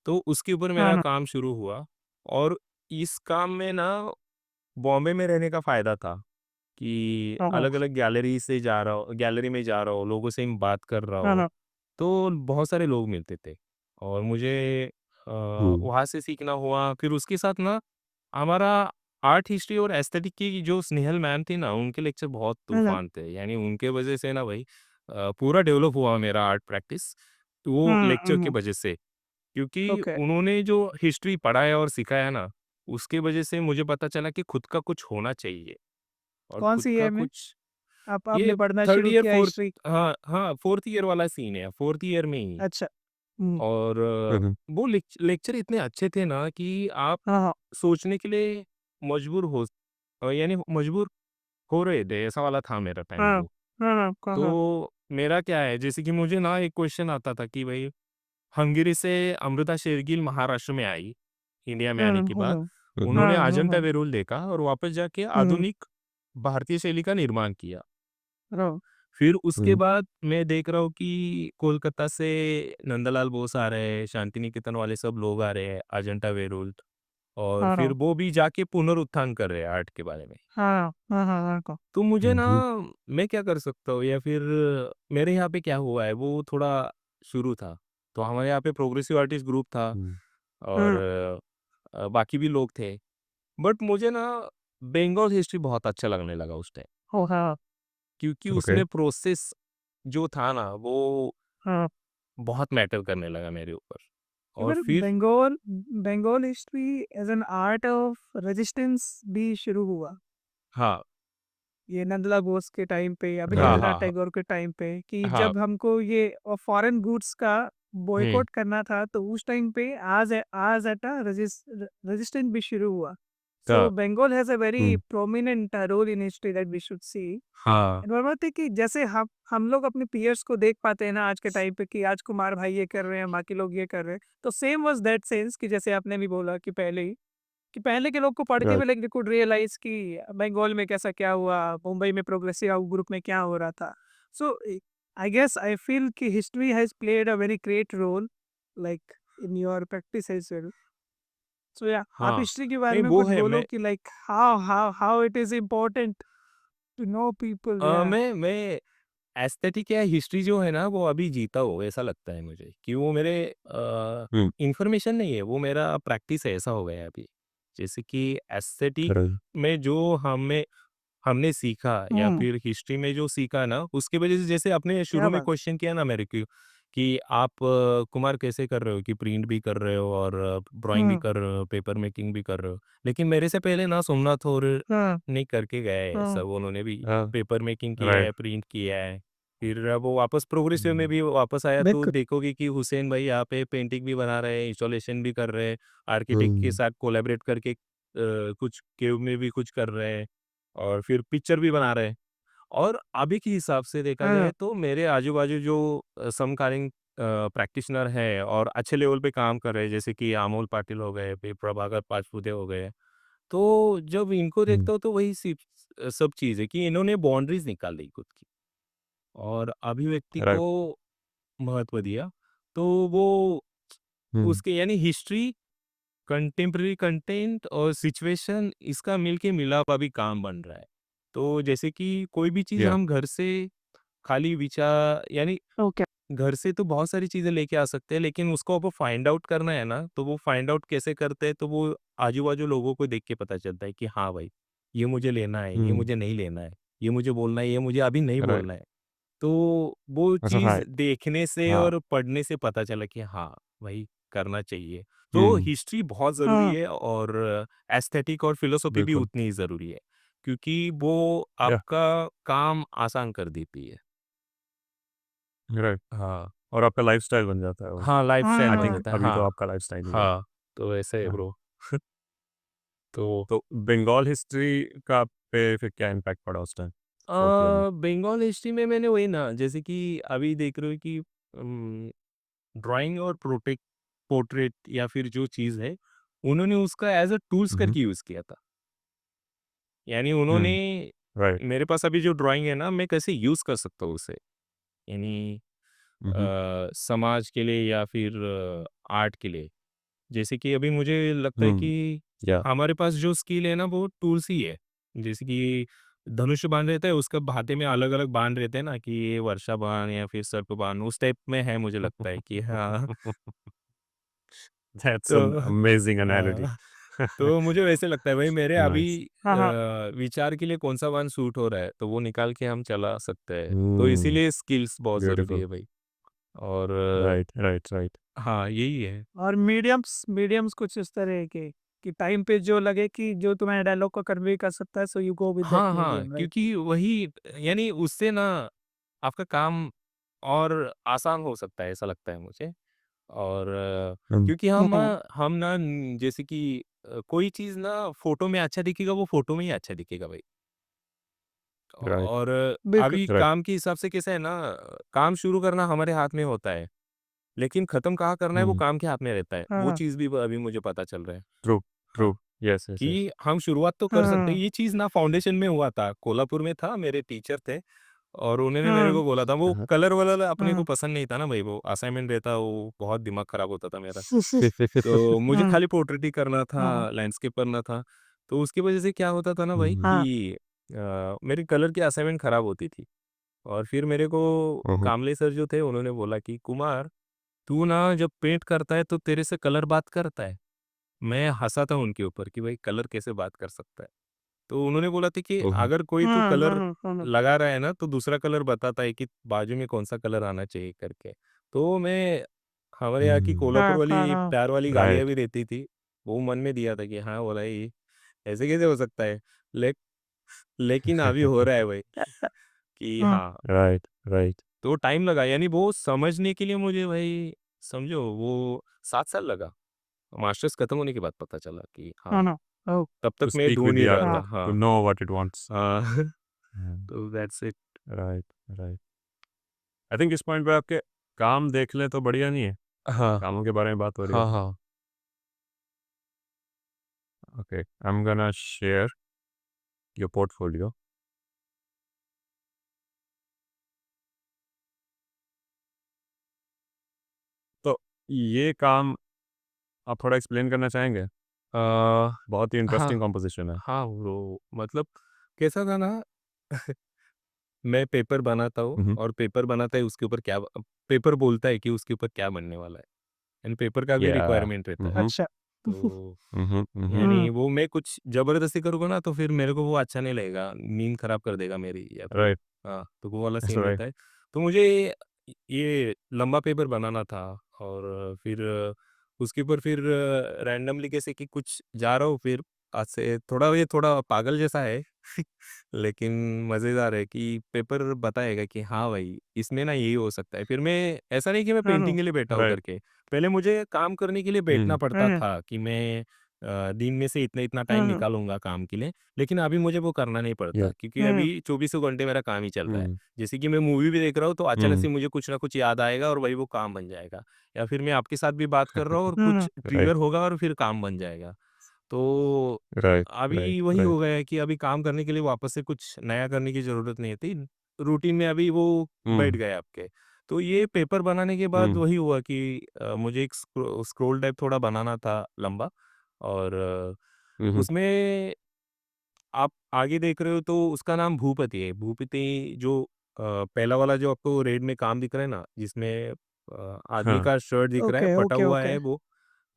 Speaker 2: तो उसके ऊपर मेरा
Speaker 1: हाँ,
Speaker 2: काम शुरू हुआ और इस काम में ना बॉम्बे में रहने का फ़ायदा था कि
Speaker 1: हाँ, हाँ,
Speaker 2: अलग-अलग गैलरी में जा रहा हूँ, लोगों से मैं बात कर रहा
Speaker 1: हाँ,
Speaker 2: हूँ,
Speaker 1: हाँ,
Speaker 2: तो बहुत सारे लोग मिलते थे और मुझे
Speaker 3: हुँ,
Speaker 2: वहाँ से सीखना हुआ। फिर उसके साथ ना हमारा आर्ट हिस्ट्री और एस्थेटिक की जो स्नेहल मैम थी ना, उनके लेक्चर बहुत
Speaker 1: हाँ,
Speaker 2: तूफ़ान थे। यानी उनके वजह से ना भाई पूरा डेवलप हुआ मेरा आर्ट प्रैक्टिस, तो वो
Speaker 1: हुँ,
Speaker 2: लेक्चर की
Speaker 1: हुँ,
Speaker 2: वजह से। क्योंकि
Speaker 1: ओके,
Speaker 2: उन्होंने जो हिस्ट्री पढ़ाया और सिखाया ना, उसके वजह से मुझे पता चला कि खुद का कुछ होना चाहिए और खुद
Speaker 1: कौन-सी
Speaker 2: का
Speaker 1: ईयर में
Speaker 2: कुछ
Speaker 1: आप
Speaker 2: ये
Speaker 1: आपने पढ़ना
Speaker 2: 3rd
Speaker 1: शुरू
Speaker 2: ईयर
Speaker 1: किया
Speaker 2: 4th
Speaker 1: हिस्ट्री?
Speaker 2: हाँ, हाँ 4th ईयर वाला सीन है, 4th ईयर में ही।
Speaker 1: अच्छा, हुँ,
Speaker 2: और
Speaker 3: हुँ, हुँ,
Speaker 2: वो लेक्चर इतने अच्छे थे ना कि आप
Speaker 1: हाँ, हाँ,
Speaker 2: सोचने के लिए मजबूर हो यानी मजबूर हो रहे थे, ऐसा वाला था मेरा टाइम
Speaker 1: हाँ,
Speaker 2: वो।
Speaker 1: हाँ, हाँ, हाँ,
Speaker 2: तो मेरा क्या है, जैसे कि मुझे ना एक क्वेश्चन आता था कि भई हंगरी से अमृता शेरगिल महाराष्ट्र में आई, इंडिया में
Speaker 1: हाँ,
Speaker 2: आने के बाद।
Speaker 1: हाँ,
Speaker 3: हुँ, हुँ,
Speaker 2: उन्होंने
Speaker 1: हाँ, हाँ,
Speaker 2: अजंता
Speaker 1: हाँ,
Speaker 2: वेरूल देखा और वापस जाके
Speaker 1: हुँ,
Speaker 2: आधुनिक भारतीय शैली का निर्माण किया।
Speaker 1: हाँ,
Speaker 2: फिर उसके
Speaker 3: हुँ,
Speaker 2: बाद मैं देख रहा हूँ कि कोलकाता से नंदलाल बोस आ रहे हैं, शांति निकेतन वाले सब लोग आ रहे हैं, अजंता वेरूल और
Speaker 1: हाँ,
Speaker 2: फिर
Speaker 1: हाँ,
Speaker 2: वो भी जाके पुनरुत्थान कर रहे हैं आर्ट के बारे में।
Speaker 1: हाँ, हाँ, हाँ, हाँ, को
Speaker 2: तो मुझे
Speaker 3: हुँ,
Speaker 2: ना
Speaker 3: हुँ,
Speaker 2: मैं क्या कर सकता हूँ या फिर मेरे यहाँ पे क्या हुआ है वो थोड़ा शुरू था। तो हमारे यहाँ पे प्रोग्रेसिव आर्टिस्ट ग्रुप था
Speaker 3: हुँ,
Speaker 2: और
Speaker 1: हुँ,
Speaker 2: बाकी भी लोग थे। बट मुझे ना बंगाल हिस्ट्री बहुत अच्छा लगने लगा उस टाइम
Speaker 1: ओह! हाँ,
Speaker 2: क्योंकि
Speaker 3: ओके,
Speaker 2: उसमें प्रोसेस जो था ना वो
Speaker 1: हाँ,
Speaker 2: बहुत मैटर करने लगा मेरे ऊपर। और
Speaker 1: इवन
Speaker 2: फिर
Speaker 1: Bengal history as an art of resistance भी शुरू हुआ।
Speaker 2: हाँ,
Speaker 1: ये नंदलाल बोस के टाइम पे, अभी
Speaker 3: हाँ,
Speaker 1: रवींद्रनाथ
Speaker 2: हाँ, हाँ,
Speaker 1: टैगोर के टाइम पे कि
Speaker 2: हाँ,
Speaker 1: जब हमको ये फॉरेन गुड्स का
Speaker 2: हुँ,
Speaker 1: बॉयकॉट करना था, तो उस टाइम पे आज एट अ रेजिस्टेंस भी शुरू हुआ। सो
Speaker 2: हाँ,
Speaker 1: Bengal has a very
Speaker 3: hmm,
Speaker 1: prominent role in history that we should see.
Speaker 2: हाँ,
Speaker 1: एंड वन मोर थिंग कि जैसे हम लोग अपने पीयर्स को देख पाते हैं ना आज के टाइम पे कि आज कुमार भाई ये कर रहे हैं, बाकी लोग ये कर रहे हैं। तो सेम वाज़ दैट सेंस कि जैसे आपने भी बोला कि पहले ही कि पहले के लोग को पढ़ के भी
Speaker 3: right,
Speaker 1: like they could realise कि बंगाल में कैसा क्या हुआ, मुंबई में प्रोग्रेसिव ग्रुप में क्या हो रहा था। So I guess I feel कि history has played a very great role like in your practice as well. So या आप
Speaker 2: हाँ।
Speaker 1: हिस्ट्री के बारे
Speaker 2: नहीं
Speaker 1: में
Speaker 2: वो
Speaker 1: कुछ
Speaker 2: है
Speaker 1: बोलो
Speaker 2: मैं
Speaker 1: कि like how it is important to know people या
Speaker 2: मैं एस्थेटिक या हिस्ट्री जो है ना वो अभी जीता हो ऐसा लगता है मुझे कि वो मेरे
Speaker 3: हुँ,
Speaker 2: इंफॉर्मेशन नहीं है वो मेरा प्रैक्टिस है ऐसा हो गया है अभी। जैसे कि एस्थेटिक
Speaker 3: राइट,
Speaker 2: में जो हमें हमने सीखा या
Speaker 1: हुँ,
Speaker 2: फिर हिस्ट्री में जो सीखा ना, उसकी वजह से जैसे आपने
Speaker 1: क्या
Speaker 2: शुरू में
Speaker 1: बात!
Speaker 2: क्वेश्चन किया ना मेरे को कि आप कुमार कैसे कर रहे हो कि प्रिंट भी कर रहे हो और ड्राइंग भी
Speaker 1: हुँ,
Speaker 2: कर रहे हो, पेपर मेकिंग भी कर रहे हो। लेकिन मेरे से पहले ना सोमनाथ और
Speaker 1: हाँ,
Speaker 2: ने करके गए हैं
Speaker 1: हाँ,
Speaker 2: सब, उन्होंने भी
Speaker 3: हाँ,
Speaker 2: पेपर मेकिंग किया
Speaker 3: राइट।
Speaker 2: है, प्रिंट किया है। फिर अब वो वापस प्रोग्रेसिव में
Speaker 3: हुँ,
Speaker 2: भी वापस आया तो
Speaker 1: बिल्कुल।
Speaker 2: देखोगे कि हुसैन भाई यहाँ पे पेंटिंग भी बना रहे हैं, इंस्टॉलेशन भी कर रहे हैं, आर्किटेक्ट के
Speaker 3: हुँ,
Speaker 2: साथ कोलैबोरेट करके कुछ केव में भी कुछ कर रहे हैं और फिर पिक्चर भी बना रहे हैं। और अभी के हिसाब से देखा
Speaker 1: हाँ,
Speaker 2: जाए तो मेरे आजू-बाजू जो समकालीन प्रैक्टिशनर है और अच्छे लेवल पे काम कर रहे हैं, जैसे कि अमोल पाटिल हो गए, फिर प्रभाकर पाचपुते हो गए। तो जब इनको
Speaker 3: हुँ,
Speaker 2: देखता हूँ तो वही सब चीज़ है कि इन्होंने बाउंड्रीज़ निकाल दी खुद की और अभिव्यक्ति को
Speaker 3: राइट।
Speaker 2: महत्व दिया। तो वो
Speaker 3: हुँ,
Speaker 2: उसके यानी हिस्ट्री, कंटेम्परेरी कंटेंट और सिचुएशन इसका मिलके मिलाप अभी काम बन रहा है। तो जैसे कि कोई भी चीज़
Speaker 3: या
Speaker 2: हम घर से खाली विचार यानी
Speaker 1: ओके।
Speaker 2: घर से तो बहुत सारी चीज़ें लेके आ सकते हैं, लेकिन उसको अब फाइंड आउट करना है ना, तो वो फाइंड आउट कैसे करते हैं, तो वो आजू-बाजू लोगों को देख के पता चलता है कि हाँ भाई, ये मुझे लेना है, ये
Speaker 3: हुँ,
Speaker 2: मुझे नहीं लेना है, ये मुझे बोलना है, ये मुझे अभी नहीं
Speaker 3: राइट।
Speaker 2: बोलना है। तो वो चीज़
Speaker 3: राइट,
Speaker 2: देखने से
Speaker 3: हाँ।
Speaker 2: और पढ़ने से पता चला कि हाँ, भाई करना चाहिए। तो
Speaker 3: हुँ,
Speaker 2: हिस्ट्री बहुत ज़रूरी
Speaker 1: हाँ,
Speaker 2: है और एस्थेटिक और फिलॉसफी भी
Speaker 3: बिल्कुल।
Speaker 2: उतनी ही ज़रूरी है, क्योंकि वो
Speaker 3: या
Speaker 2: आपका काम आसान कर देती है।
Speaker 3: राइट।
Speaker 2: हाँ।
Speaker 3: और आपका लाइफ़स्टाइल बन जाता है वो।
Speaker 2: हाँ,
Speaker 1: हाँ,
Speaker 3: आई
Speaker 2: लाइफ़स्टाइल बन
Speaker 3: थिंक
Speaker 1: हाँ,
Speaker 2: जाता है।
Speaker 3: अभी तो
Speaker 2: हाँ,
Speaker 3: आपका लाइफ़स्टाइल ही है।
Speaker 2: हाँ, तो ऐसे है
Speaker 3: हाँ,
Speaker 2: ब्रो। तो
Speaker 3: तो बंगाल हिस्ट्री का आप पे फिर क्या इम्पैक्ट पड़ा उस टाइम? फोर्थ ईयर में?
Speaker 2: बंगाल हिस्ट्री में मैंने वही ना जैसे कि अभी देख रहे हो कि ड्राइंग और पोर्ट्रेट या फिर जो चीज़ है, उन्होंने उसका एज़ अ टूल्स
Speaker 3: हुँ, हुँ,
Speaker 2: करके यूज़ किया था। यानी उन्होंने
Speaker 3: हुँ, राइट।
Speaker 2: मेरे पास अभी जो ड्राइंग है ना, मैं कैसे यूज़ कर सकता हूँ उसे। यानी
Speaker 3: हुँ, हुँ,
Speaker 2: समाज के लिए या फिर आर्ट के लिए। जैसे कि अभी मुझे लगता है
Speaker 3: हुँ,
Speaker 2: कि
Speaker 3: या
Speaker 2: हमारे पास जो स्किल है ना वो टूल्स ही है। जैसे कि धनुष बाण रहता है उसका भाते में अलग-अलग बाण रहते हैं ना कि ये वर्षा बाण या फिर सर्प बाण उस टाइप में है मुझे लगता है कि हाँ।
Speaker 3: दैट्स एन
Speaker 2: तो
Speaker 3: अमेजिंग एनालॉजी।
Speaker 2: तो मुझे वैसे लगता है भाई मेरे अभी
Speaker 3: नाइस।
Speaker 1: हाँ, हाँ,
Speaker 2: विचार के लिए कौन-सा बाण सूट हो रहा है तो वो निकाल के हम चला सकते हैं। तो
Speaker 3: हुँ,
Speaker 2: इसीलिए स्किल्स बहुत ज़रूरी
Speaker 3: ब्यूटीफुल।
Speaker 2: है भाई और
Speaker 3: राइट, राइट, राइट।
Speaker 2: हाँ, यही है।
Speaker 1: और मीडियम्स मीडियम्स कुछ इस तरह के कि टाइम पे जो लगे कि जो तुम्हारे डायलॉग को कन्वे कर सकता है, so you go with that
Speaker 2: हाँ, हाँ,
Speaker 1: मीडियम, राइट?
Speaker 2: क्योंकि वही यानी उससे ना आपका काम और आसान हो सकता है, ऐसा लगता है मुझे। और
Speaker 3: हुँ,
Speaker 2: क्योंकि
Speaker 1: हुँ, हुँ,
Speaker 2: हम ना जैसे कि कोई चीज़ ना फ़ोटो में अच्छा दिखेगा, वो फ़ोटो में ही अच्छा दिखेगा भाई।
Speaker 3: राइट,
Speaker 2: और
Speaker 1: बिल्कुल।
Speaker 2: अभी
Speaker 3: राइट।
Speaker 2: काम के हिसाब से कैसा है ना, काम शुरू करना हमारे हाथ में होता है, लेकिन ख़त्म कहाँ करना है, वो
Speaker 3: हुँ,
Speaker 2: काम के हाथ में रहता है।
Speaker 1: हाँ,
Speaker 2: वो
Speaker 1: हाँ,
Speaker 2: चीज़ भी अभी मुझे पता चल रहा है।
Speaker 3: True, true.
Speaker 2: हाँ।
Speaker 3: Yes, yes, yes.
Speaker 2: कि हम शुरुआत तो कर सकते हैं,
Speaker 1: हाँ,
Speaker 2: ये चीज़ ना फाउंडेशन में हुआ था, कोल्हापुर में था, मेरे टीचर थे और उन्होंने मेरे
Speaker 1: हाँ,
Speaker 2: को बोला था, वो
Speaker 3: हाँ,
Speaker 2: कलर-वलर अपने को
Speaker 1: हाँ,
Speaker 2: पसंद नहीं था ना भाई, वो असाइनमेंट रहता, वो बहुत दिमाग खराब होता था मेरा। तो मुझे
Speaker 1: हाँ,
Speaker 2: खाली पोर्ट्रेट ही करना
Speaker 1: हाँ,
Speaker 2: था, लैंडस्केप करना था, तो उसकी वजह से क्या होता था ना भाई
Speaker 3: हुँ,
Speaker 1: हाँ,
Speaker 2: कि मेरी कलर की असाइनमेंट खराब होती थी और फिर मेरे को
Speaker 3: हुँ, हुँ,
Speaker 2: कामले सर जो थे, उन्होंने बोला कि, "कुमार, तू ना जब पेंट करता है, तो तेरे से कलर बात करता है।" मैं हँसा था उनके ऊपर कि भाई कलर कैसे बात कर सकता है? तो उन्होंने बोला था कि
Speaker 3: हुँ,
Speaker 2: अगर कोई तू
Speaker 1: हाँ,
Speaker 2: कलर
Speaker 1: हाँ, हाँ,
Speaker 2: लगा रहा है ना, तो दूसरा कलर बताता है कि बाजू में कौन-सा कलर आना चाहिए करके। तो मैं हमारे यहाँ की
Speaker 3: हुँ,
Speaker 2: कोल्हापुर
Speaker 1: हाँ, हाँ,
Speaker 2: वाली
Speaker 1: हाँ,
Speaker 2: प्यार वाली गालियाँ
Speaker 3: राइट।
Speaker 2: भी रहती थी, वो मन में दिया था कि हाँ, बोला ये ऐसे कैसे हो सकता है? ले लेकिन अभी हो रहा है भाई कि
Speaker 1: हाँ,
Speaker 2: हाँ,
Speaker 3: राइट, राइट।
Speaker 2: तो टाइम लगा यानी वो समझने के लिए मुझे भाई समझो वो 7 साल लगा। मास्टर्स खत्म होने के बाद पता चला कि
Speaker 1: हाँ,
Speaker 2: हाँ,
Speaker 1: हाँ, ओह,
Speaker 2: तब
Speaker 3: टू
Speaker 2: तक मैं
Speaker 3: स्पीक विद
Speaker 2: ढूँढ
Speaker 3: द
Speaker 2: ही रहा
Speaker 3: आत्मा,
Speaker 2: था।
Speaker 1: हाँ,
Speaker 3: टू
Speaker 2: हाँ,
Speaker 3: नो व्हाट इट वांट्स।
Speaker 2: हाँ,
Speaker 3: हुँ,
Speaker 2: तो that's it.
Speaker 3: Right, right. I think इस पॉइंट पे आपके काम देख लें तो बढ़िया नहीं है?
Speaker 2: हाँ,
Speaker 3: कामों के बारे में बात हो रही है
Speaker 2: हाँ,
Speaker 3: तो।
Speaker 2: हाँ,
Speaker 3: okay, I am gonna share your portfolio. तो ये काम आप थोड़ा एक्सप्लेन करना चाहेंगे?
Speaker 2: अ,
Speaker 3: बहुत ही
Speaker 2: हाँ,
Speaker 3: इंटरेस्टिंग कॉम्पोज़िशन है।
Speaker 2: हाँ ब्रो मतलब कैसा था ना मैं पेपर बनाता हूँ
Speaker 3: हुँ, हुँ।
Speaker 2: और पेपर बनाता है उसके ऊपर क्या पेपर बोलता है कि उसके ऊपर क्या बनने वाला है एंड पेपर का भी
Speaker 3: या
Speaker 2: रिक्वायरमेंट रहता
Speaker 3: हुँ,
Speaker 2: है।
Speaker 3: हुँ,
Speaker 1: अच्छा,
Speaker 2: तो यानी
Speaker 1: हम्म
Speaker 2: वो मैं कुछ ज़बरदस्ती करूँगा ना तो फिर मेरे को वो अच्छा नहीं लगेगा, नींद खराब कर देगा मेरी या फिर
Speaker 3: राइट,
Speaker 2: हाँ, तो वो वाला सीन
Speaker 3: राइट।
Speaker 2: रहता है। तो मुझे ये लंबा पेपर बनाना था और फिर उसके ऊपर फिर रैंडमली कैसे कि कुछ जा रहा हूँ फिर आज से थोड़ा पागल जैसा है लेकिन मज़ेदार है कि पेपर बताएगा कि हाँ भाई, इसमें ना यही हो सकता है। फिर मैं ऐसा नहीं कि मैं
Speaker 1: हाँ
Speaker 2: पेंटिंग के लिए बैठा हूँ
Speaker 3: राइट।
Speaker 2: करके, पहले मुझे काम करने के लिए बैठना
Speaker 3: हुँ,
Speaker 2: पड़ता
Speaker 1: हाँ
Speaker 2: था कि मैं दिन में से इतना-इतना टाइम
Speaker 1: हाँ
Speaker 2: निकालूँगा काम के लिए, लेकिन अभी मुझे वो करना नहीं
Speaker 3: या
Speaker 2: पड़ता क्योंकि
Speaker 1: हाँ
Speaker 2: अभी चौबीसों घंटे मेरा काम ही चल रहा है।
Speaker 3: हुँ,
Speaker 2: जैसे कि मैं मूवी भी देख रहा हूँ तो अचानक
Speaker 3: हुँ,
Speaker 2: से मुझे कुछ ना कुछ याद आएगा और वही वो काम बन जाएगा। या फिर मैं आपके साथ भी बात कर रहा हूँ और कुछ
Speaker 1: हाँ
Speaker 3: राइट,
Speaker 2: ट्रिगर होगा और फिर काम बन जाएगा। तो
Speaker 3: राइट, राइट,
Speaker 2: अभी वही
Speaker 3: राइट।
Speaker 2: हो गया है कि अभी काम करने के लिए वापस से कुछ नया करने की ज़रूरत नहीं थी। रूटीन में अभी वो बैठ
Speaker 3: हुँ,
Speaker 2: गए आपके। तो ये पेपर बनाने के बाद
Speaker 3: हुँ,
Speaker 2: वही हुआ कि मुझे एक स्क्रॉल टाइप थोड़ा बनाना था लंबा और
Speaker 3: हुँ, हुँ,
Speaker 2: उसमें आप आगे देख रहे हो तो उसका नाम भूपति है। भूपति जो पहला वाला जो आपको रेड में काम दिख रहा है ना, जिसमें आदमी
Speaker 3: हाँ,
Speaker 2: का शर्ट दिख रहा है,
Speaker 1: ओके
Speaker 2: फटा
Speaker 1: ओके
Speaker 2: हुआ
Speaker 1: ओके
Speaker 2: है वो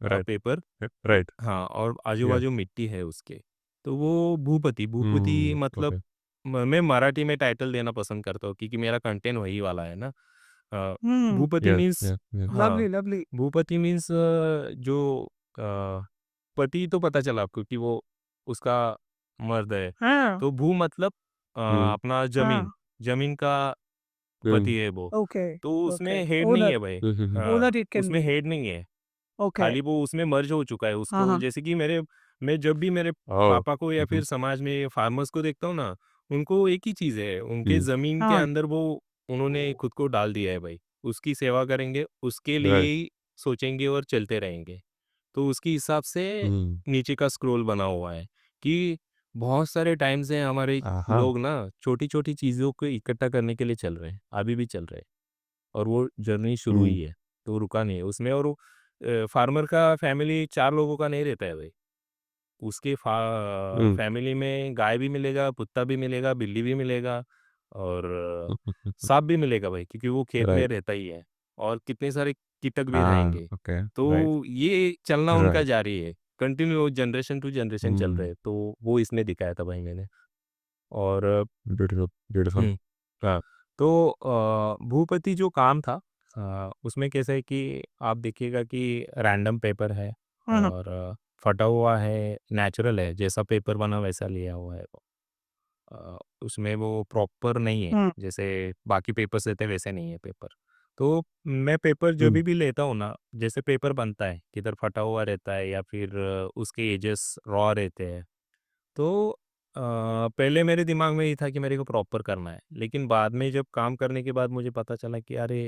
Speaker 3: राइट,
Speaker 2: पेपर
Speaker 3: राइट,
Speaker 2: हाँ, और
Speaker 3: या
Speaker 2: आजू-बाजू मिट्टी है उसके। तो वो भूपति, भूपति मतलब
Speaker 3: ओके,
Speaker 2: मैं मराठी में टाइटल देना पसंद करता हूँ क्योंकि मेरा कंटेंट वही वाला है ना। अ,
Speaker 1: हम्म
Speaker 2: भूपति
Speaker 3: या,
Speaker 2: मीन्स
Speaker 3: या, या,
Speaker 1: लवली
Speaker 2: हाँ,
Speaker 1: लवली
Speaker 2: भूपति मीन्स जो पति तो पता चला आपको कि वो उसका मर्द है।
Speaker 1: हाँ
Speaker 2: तो भू मतलब
Speaker 3: हुँ,
Speaker 2: अपना ज़मीन,
Speaker 1: हाँ
Speaker 2: ज़मीन का
Speaker 3: हुँ,
Speaker 2: पति है वो।
Speaker 1: ओके
Speaker 2: तो
Speaker 1: ओके
Speaker 2: उसमें हेड नहीं
Speaker 1: ओनर
Speaker 2: है भाई।
Speaker 3: हुँ, हुँ, हुँ,
Speaker 2: हाँ,
Speaker 1: ओनर इट कैन
Speaker 2: उसमें
Speaker 1: बी
Speaker 2: हेड नहीं है।
Speaker 1: ओके
Speaker 2: खाली वो उसमें मर्ज हो चुका है
Speaker 1: हाँ
Speaker 2: उसको
Speaker 1: हाँ
Speaker 2: जैसे कि मैं जब भी मेरे
Speaker 3: ओह!
Speaker 2: पापा को या
Speaker 3: हुँ, हुँ,
Speaker 2: फिर समाज में फार्मर्स को देखता हूँ ना, उनको एक ही चीज़ है, उनके
Speaker 3: हुँ,
Speaker 2: ज़मीन के
Speaker 1: हाँ
Speaker 2: अंदर वो उन्होंने खुद को डाल दिया है भाई। उसकी सेवा करेंगे, उसके लिए
Speaker 3: राइट,
Speaker 2: ही सोचेंगे और चलते रहेंगे। तो उसके हिसाब से
Speaker 3: हुँ,
Speaker 2: नीचे का स्क्रॉल बना हुआ है कि बहुत सारे टाइम से हमारे
Speaker 3: हाँ,
Speaker 2: लोग ना छोटी-छोटी चीज़ों को इकट्ठा करने के लिए चल रहे हैं, अभी भी चल रहे हैं। और वो जर्नी शुरू
Speaker 3: हुँ,
Speaker 2: ही है, तो रुका नहीं है उसमें और वो फार्मर का फैमिली 4 लोगों का नहीं रहता है भाई। उसके
Speaker 3: हुँ,
Speaker 2: फैमिली में गाय भी मिलेगा, कुत्ता भी मिलेगा, बिल्ली भी मिलेगा और
Speaker 3: हुँ, हुँ, हुँ, हुँ,
Speaker 2: साँप भी मिलेगा भाई क्योंकि वो खेत में
Speaker 3: राइट,
Speaker 2: रहता ही है और कितने सारे कीटक भी
Speaker 3: हाँ,
Speaker 2: रहेंगे।
Speaker 3: ओके, राइट,
Speaker 2: तो ये चलना उनका
Speaker 3: राइट,
Speaker 2: जारी है, कंटिन्यू जनरेशन टू जनरेशन चल रहा
Speaker 3: हुँ,
Speaker 2: है, तो वो इसमें दिखाया था भाई मैंने और
Speaker 3: ब्यूटीफुल, ब्यूटीफुल,
Speaker 2: हुँ। हाँ, तो भूपति जो काम था उसमें कैसा है कि आप देखिएगा कि रैंडम पेपर है
Speaker 1: हाँ हाँ
Speaker 2: और फटा हुआ है, नेचुरल है, जैसा पेपर बना वैसा लिया हुआ है वो। उसमें वो प्रॉपर नहीं है,
Speaker 1: हाँ
Speaker 2: जैसे बाकी पेपर्स रहते हैं वैसे नहीं है पेपर। तो मैं पेपर
Speaker 3: हुँ,
Speaker 2: जभी भी लेता हूँ ना, जैसे पेपर बनता है, किधर फटा हुआ रहता है या फिर उसके एजेस रॉ रहते हैं। तो पहले मेरे दिमाग में ये था कि मेरे को प्रॉपर करना है, लेकिन बाद में जब काम करने के बाद मुझे पता चला कि अरे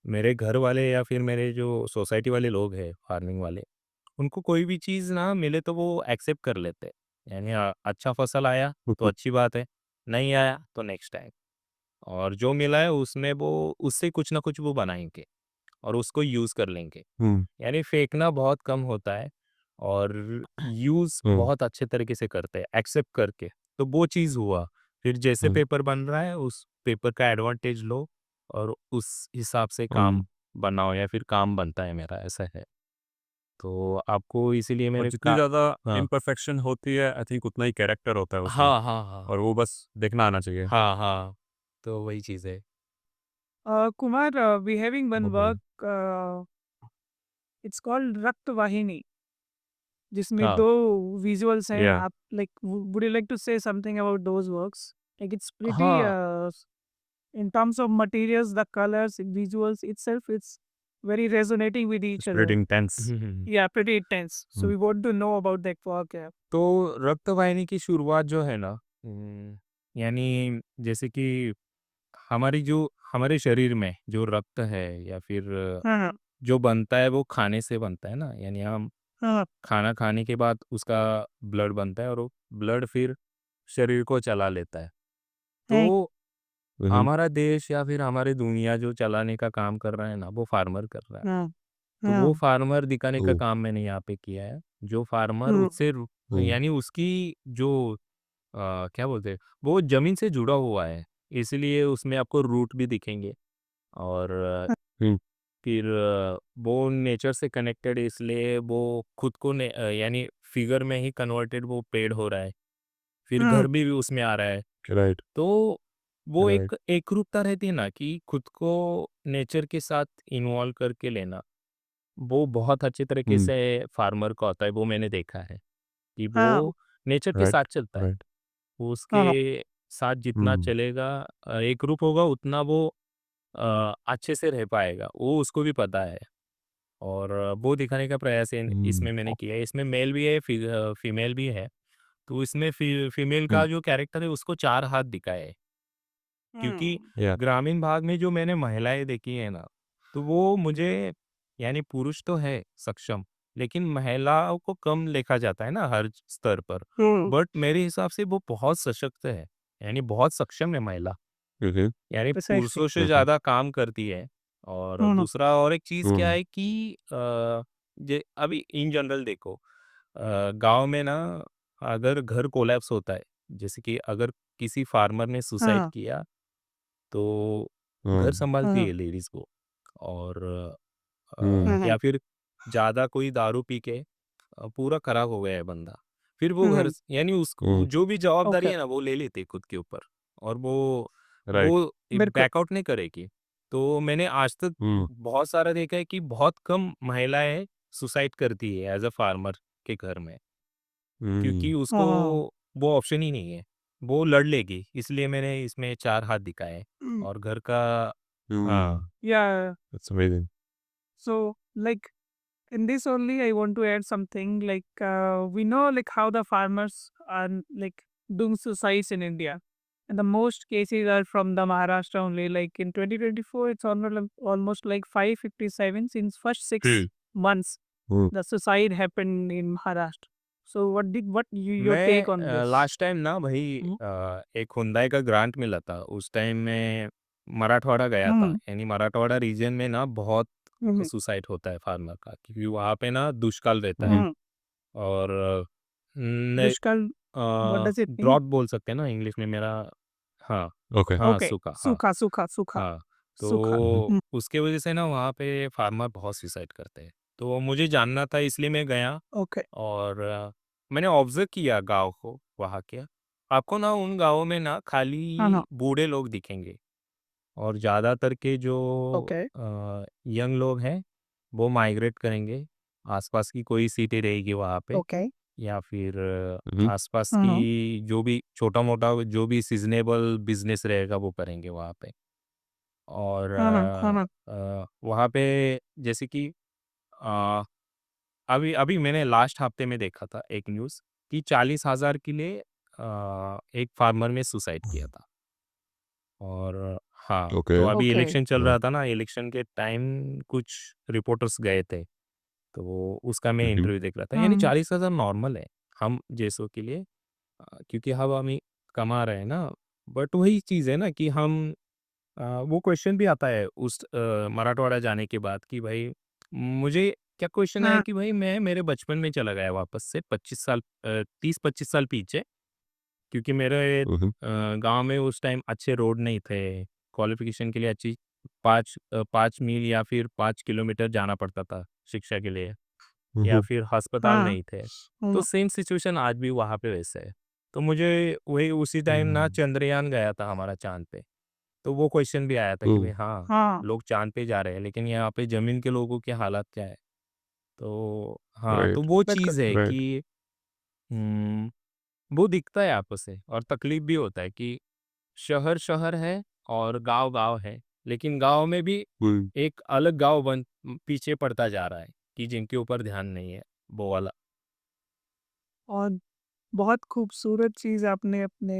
Speaker 2: मेरे घर वाले या फिर मेरे जो सोसाइटी वाले लोग हैं फार्मिंग वाले, उनको कोई भी चीज़ ना मिले तो वो एक्सेप्ट कर लेते हैं। यानी अच्छा फसल आया
Speaker 3: हुँ,
Speaker 2: तो
Speaker 3: हुँ,
Speaker 2: अच्छी बात है, नहीं आया तो नेक्स्ट टाइम और जो मिला है उसमें वो उससे कुछ ना कुछ वो बनाएँगे और उसको यूज़ कर लेंगे।
Speaker 3: हुँ,
Speaker 2: यानी फेंकना बहुत कम होता है और यूज़
Speaker 3: हुँ,
Speaker 2: बहुत अच्छे तरीके से करते हैं, एक्सेप्ट करके। तो वो चीज़ हुआ। फिर जैसे
Speaker 3: हुँ,
Speaker 2: पेपर बन रहा है, उस पेपर का एडवांटेज लो और उस हिसाब से काम
Speaker 3: हुँ,
Speaker 2: बनाओ या फिर काम बनता है मेरा, ऐसा है। तो आपको इसीलिए
Speaker 3: और
Speaker 2: मेरे
Speaker 3: जितनी
Speaker 2: का
Speaker 3: ज़्यादा
Speaker 2: हाँ।
Speaker 3: इम्परफेक्शन होती है, आई थिंक उतना ही कैरेक्टर होता है उसमें
Speaker 2: हाँ, हाँ, हाँ।
Speaker 3: और वो बस देखना आना चाहिए।
Speaker 2: हाँ, हाँ। तो वही चीज़ है।
Speaker 1: Kumar, we having one
Speaker 3: बहुत
Speaker 1: work.
Speaker 3: बढ़िया।
Speaker 1: It's called रक्त वाहिनी जिसमें
Speaker 2: हाँ,
Speaker 1: दो विजुअल्स हैं
Speaker 3: या
Speaker 1: आप like would you like to say something about those works like it's pretty
Speaker 2: हाँ।
Speaker 1: in terms of materials the colors visuals itself it's very resonating with each
Speaker 3: it's pretty
Speaker 1: other
Speaker 3: intense.
Speaker 2: Hmm, hmm.
Speaker 1: yeah pretty intense so
Speaker 3: hmm,
Speaker 1: we want to know about that work yeah.
Speaker 2: तो रक्तवाहिनी की शुरुआत जो है ना यानी जैसे कि हमारे शरीर में जो रक्त है या फिर
Speaker 1: हाँ
Speaker 2: जो बनता है वो खाने से बनता है ना यानी हम
Speaker 1: हाँ
Speaker 2: खाना खाने के बाद उसका ब्लड बनता है और वो ब्लड फिर शरीर को चला लेता है
Speaker 1: हाँ
Speaker 2: तो
Speaker 3: हुँ, हुँ,
Speaker 2: हमारा देश या फिर हमारी दुनिया जो चलाने का काम कर रहा है ना वो फार्मर कर रहा है
Speaker 1: हाँ
Speaker 2: तो वो
Speaker 1: हाँ
Speaker 2: फार्मर दिखाने का
Speaker 3: ओह!
Speaker 2: काम मैंने यहाँ पे किया है जो फार्मर
Speaker 1: हम्म,
Speaker 3: ओह!
Speaker 2: यानी उसकी जो क्या बोलते हैं वो ज़मीन से जुड़ा हुआ है, इसलिए उसमें आपको रूट भी दिखेंगे और
Speaker 3: हुँ,
Speaker 2: फिर वो नेचर से कनेक्टेड इसलिए वो खुद को यानी फिगर में ही कन्वर्टेड वो पेड़ हो रहा है, फिर घर भी उसमें आ रहा है।
Speaker 3: राइट,
Speaker 2: तो वो
Speaker 3: राइट।
Speaker 2: एक एकरूपता रहती है ना कि खुद को नेचर के साथ इन्वॉल्व करके लेना, वो बहुत अच्छे तरीके
Speaker 3: हुँ,
Speaker 2: से फार्मर का होता है, वो मैंने देखा है कि
Speaker 1: हाँ,
Speaker 2: वो नेचर के साथ
Speaker 3: राइट,
Speaker 2: चलता है।
Speaker 3: राइट।
Speaker 2: वो
Speaker 1: हाँ,
Speaker 2: उसके साथ जितना
Speaker 3: हुँ,
Speaker 2: चलेगा एकरूप होगा उतना वो अच्छे से रह पाएगा, वो उसको भी पता है। और वो दिखाने का प्रयास
Speaker 3: हुँ,
Speaker 2: इसमें मैंने किया है। इसमें मेल भी है, फीमेल भी है। तो इसमें फीमेल
Speaker 3: हुँ,
Speaker 2: का जो कैरेक्टर है उसको 4 हाथ दिखाए है। क्योंकि
Speaker 3: या
Speaker 2: ग्रामीण भाग में जो मैंने महिलाएँ देखी है ना, तो वो मुझे यानी पुरुष तो है सक्षम, लेकिन महिलाओं को कम देखा जाता है ना हर स्तर पर। बट मेरे हिसाब से वो बहुत सशक्त है, यानी बहुत सक्षम है महिला।
Speaker 3: ओके,
Speaker 2: यानी
Speaker 1: प्रिसाइज़ली।
Speaker 2: पुरुषों से
Speaker 3: ओके।
Speaker 2: ज़्यादा काम करती है। और दूसरा और एक चीज़ क्या
Speaker 3: हुँ,
Speaker 2: है कि जे अभी इन जनरल देखो, गाँव में ना अगर घर कोलैप्स होता है, जैसे कि अगर किसी फार्मर ने सुसाइड
Speaker 1: हाँ,
Speaker 2: किया, तो घर
Speaker 3: हुँ,
Speaker 2: सँभालती
Speaker 1: हाँ,
Speaker 2: है लेडीज़ को। और
Speaker 3: हुँ,
Speaker 1: हुँ,
Speaker 2: या फिर ज़्यादा कोई दारू पी के पूरा खराब हो गया है बंदा, फिर वो घर
Speaker 1: हुँ,
Speaker 2: स यानी उसको
Speaker 3: हुँ,
Speaker 2: जो भी जवाबदारी
Speaker 1: ओके,
Speaker 2: है ना वो ले लेते खुद के ऊपर, और वो
Speaker 3: राइट।
Speaker 1: बिल्कुल,
Speaker 2: बैकआउट नहीं करेगी। तो मैंने आज तक
Speaker 3: हुँ,
Speaker 2: बहुत सारा देखा है कि बहुत कम महिलाएँ सुसाइड करती है एज़ अ फार्मर के घर में, क्योंकि
Speaker 3: हुँ,
Speaker 2: उसको
Speaker 1: हाँ,
Speaker 2: वो ऑप्शन ही नहीं है। वो लड़ लेगी, इसलिए मैंने इसमें 4 हाथ दिखाए हैं।
Speaker 1: हुँ,
Speaker 2: और घर का
Speaker 3: हुँ,
Speaker 2: हाँ,
Speaker 1: yeah,
Speaker 3: that's amazing.
Speaker 1: so, like, in this only I want to add something, like, we know, like, how the farmers are, like, doing suicides in India, and the most cases are from the Maharashtra only, like, in 2024, it's almost like 557 since first
Speaker 3: hmm,
Speaker 1: 6 months,
Speaker 3: hmm,
Speaker 1: the suicide happened in Maharashtra. So what your take on
Speaker 2: मैं
Speaker 1: this?
Speaker 2: लास्ट टाइम ना भाई
Speaker 1: हुँ,
Speaker 2: एक हुंडई का ग्रांट मिला था, उस टाइम मैं मराठवाड़ा गया था,
Speaker 1: हुँ,
Speaker 2: यानी मराठवाड़ा रीजन में ना बहुत
Speaker 1: हुँ,
Speaker 2: सुसाइड होता है फार्मर का, क्योंकि वहाँ पे ना दुष्काल रहता है।
Speaker 3: हुँ,
Speaker 1: हुँ,
Speaker 2: और ने
Speaker 1: दुष्काल, what does it mean?
Speaker 2: Drought बोल सकते हैं ना इंग्लिश में मेरा। हाँ,
Speaker 3: ओके।
Speaker 2: हाँ,
Speaker 1: ओके,
Speaker 2: सूखा, हाँ,
Speaker 1: सूखा, सूखा, सूखा,
Speaker 2: हाँ।
Speaker 1: सूखा,
Speaker 3: हुँ, हुँ,
Speaker 2: तो
Speaker 1: हुँ,
Speaker 2: उसके वजह से ना वहाँ पे फार्मर बहुत सुसाइड करते हैं। तो मुझे जानना था इसलिए मैं गया।
Speaker 1: ओके,
Speaker 2: और मैंने ऑब्ज़र्व किया गाँव को वहाँ के। आपको ना उन गाँवों में ना
Speaker 1: हाँ, हाँ,
Speaker 2: खाली बूढ़े लोग दिखेंगे, और ज़्यादातर के जो
Speaker 1: ओके,
Speaker 2: यंग लोग हैं, वो माइग्रेट करेंगे। आस-पास की कोई सिटी रहेगी वहाँ पे,
Speaker 1: ओके,
Speaker 2: या फिर
Speaker 3: हुँ,
Speaker 2: आस-पास
Speaker 1: हाँ, हाँ,
Speaker 2: की जो भी छोटा-मोटा जो भी सीज़नेबल बिज़नेस रहेगा वो करेंगे वहाँ पे। और
Speaker 1: हाँ, हाँ, हाँ, हाँ,
Speaker 2: वहाँ पे जैसे कि अ अभी अभी मैंने लास्ट हफ्ते में देखा था एक न्यूज़ कि 40,000 के लिए एक फार्मर ने सुसाइड किया था। और हाँ,
Speaker 3: ओके,
Speaker 2: तो अभी
Speaker 1: ओके,
Speaker 2: इलेक्शन चल
Speaker 3: हाँ,
Speaker 2: रहा था ना, इलेक्शन के टाइम कुछ रिपोर्टर्स गए थे, तो उसका मैं
Speaker 3: हुँ, हुँ,
Speaker 2: इंटरव्यू देख रहा था। यानी
Speaker 1: हाँ,
Speaker 2: 40,000 नॉर्मल है, हम जैसों के लिए, क्योंकि हम अभी कमा रहे हैं ना। बट वही चीज़ है ना कि हम वो क्वेश्चन भी आता है उस मराठवाड़ा जाने के बाद कि भाई मुझे क्या क्वेश्चन आया
Speaker 1: हाँ,
Speaker 2: कि भाई मैं मेरे बचपन में चला गया वापस से 25 साल 30-25 साल पीछे, क्योंकि मेरे
Speaker 3: हुँ, हुँ,
Speaker 2: गाँव में उस टाइम अच्छे रोड नहीं थे। क्वालिफ़िकेशन के लिए अच्छी 5 मील या फिर 5 किलोमीटर जाना पड़ता था शिक्षा के लिए,
Speaker 3: हुँ,
Speaker 2: या
Speaker 3: हुँ,
Speaker 2: फिर अस्पताल
Speaker 1: हाँ,
Speaker 2: नहीं थे। तो
Speaker 1: हाँ,
Speaker 2: सेम सिचुएशन आज भी वहाँ पे वैसा है। तो मुझे वही उसी टाइम ना
Speaker 3: हुँ,
Speaker 2: चंद्रयान गया था हमारा चाँद पे। तो वो क्वेश्चन भी आया था कि भाई
Speaker 3: हुँ,
Speaker 2: हाँ,
Speaker 1: हाँ,
Speaker 2: लोग चाँद पे जा रहे हैं, लेकिन यहाँ पे ज़मीन के लोगों की हालत क्या है? तो हाँ, तो
Speaker 3: राइट,
Speaker 2: वो
Speaker 1: बिल्कुल,
Speaker 2: चीज़ है
Speaker 3: राइट,
Speaker 2: कि उम, वो दिखता है आपस से, और तकलीफ़ भी होता है कि शहर शहर है और गाँव गाँव है, लेकिन गाँव में भी
Speaker 3: हुँ,
Speaker 2: एक अलग गाँव पीछे पड़ता जा रहा है कि जिनके ऊपर ध्यान नहीं है, वो वाला।
Speaker 1: और बहुत खूबसूरत चीज़ आपने अपने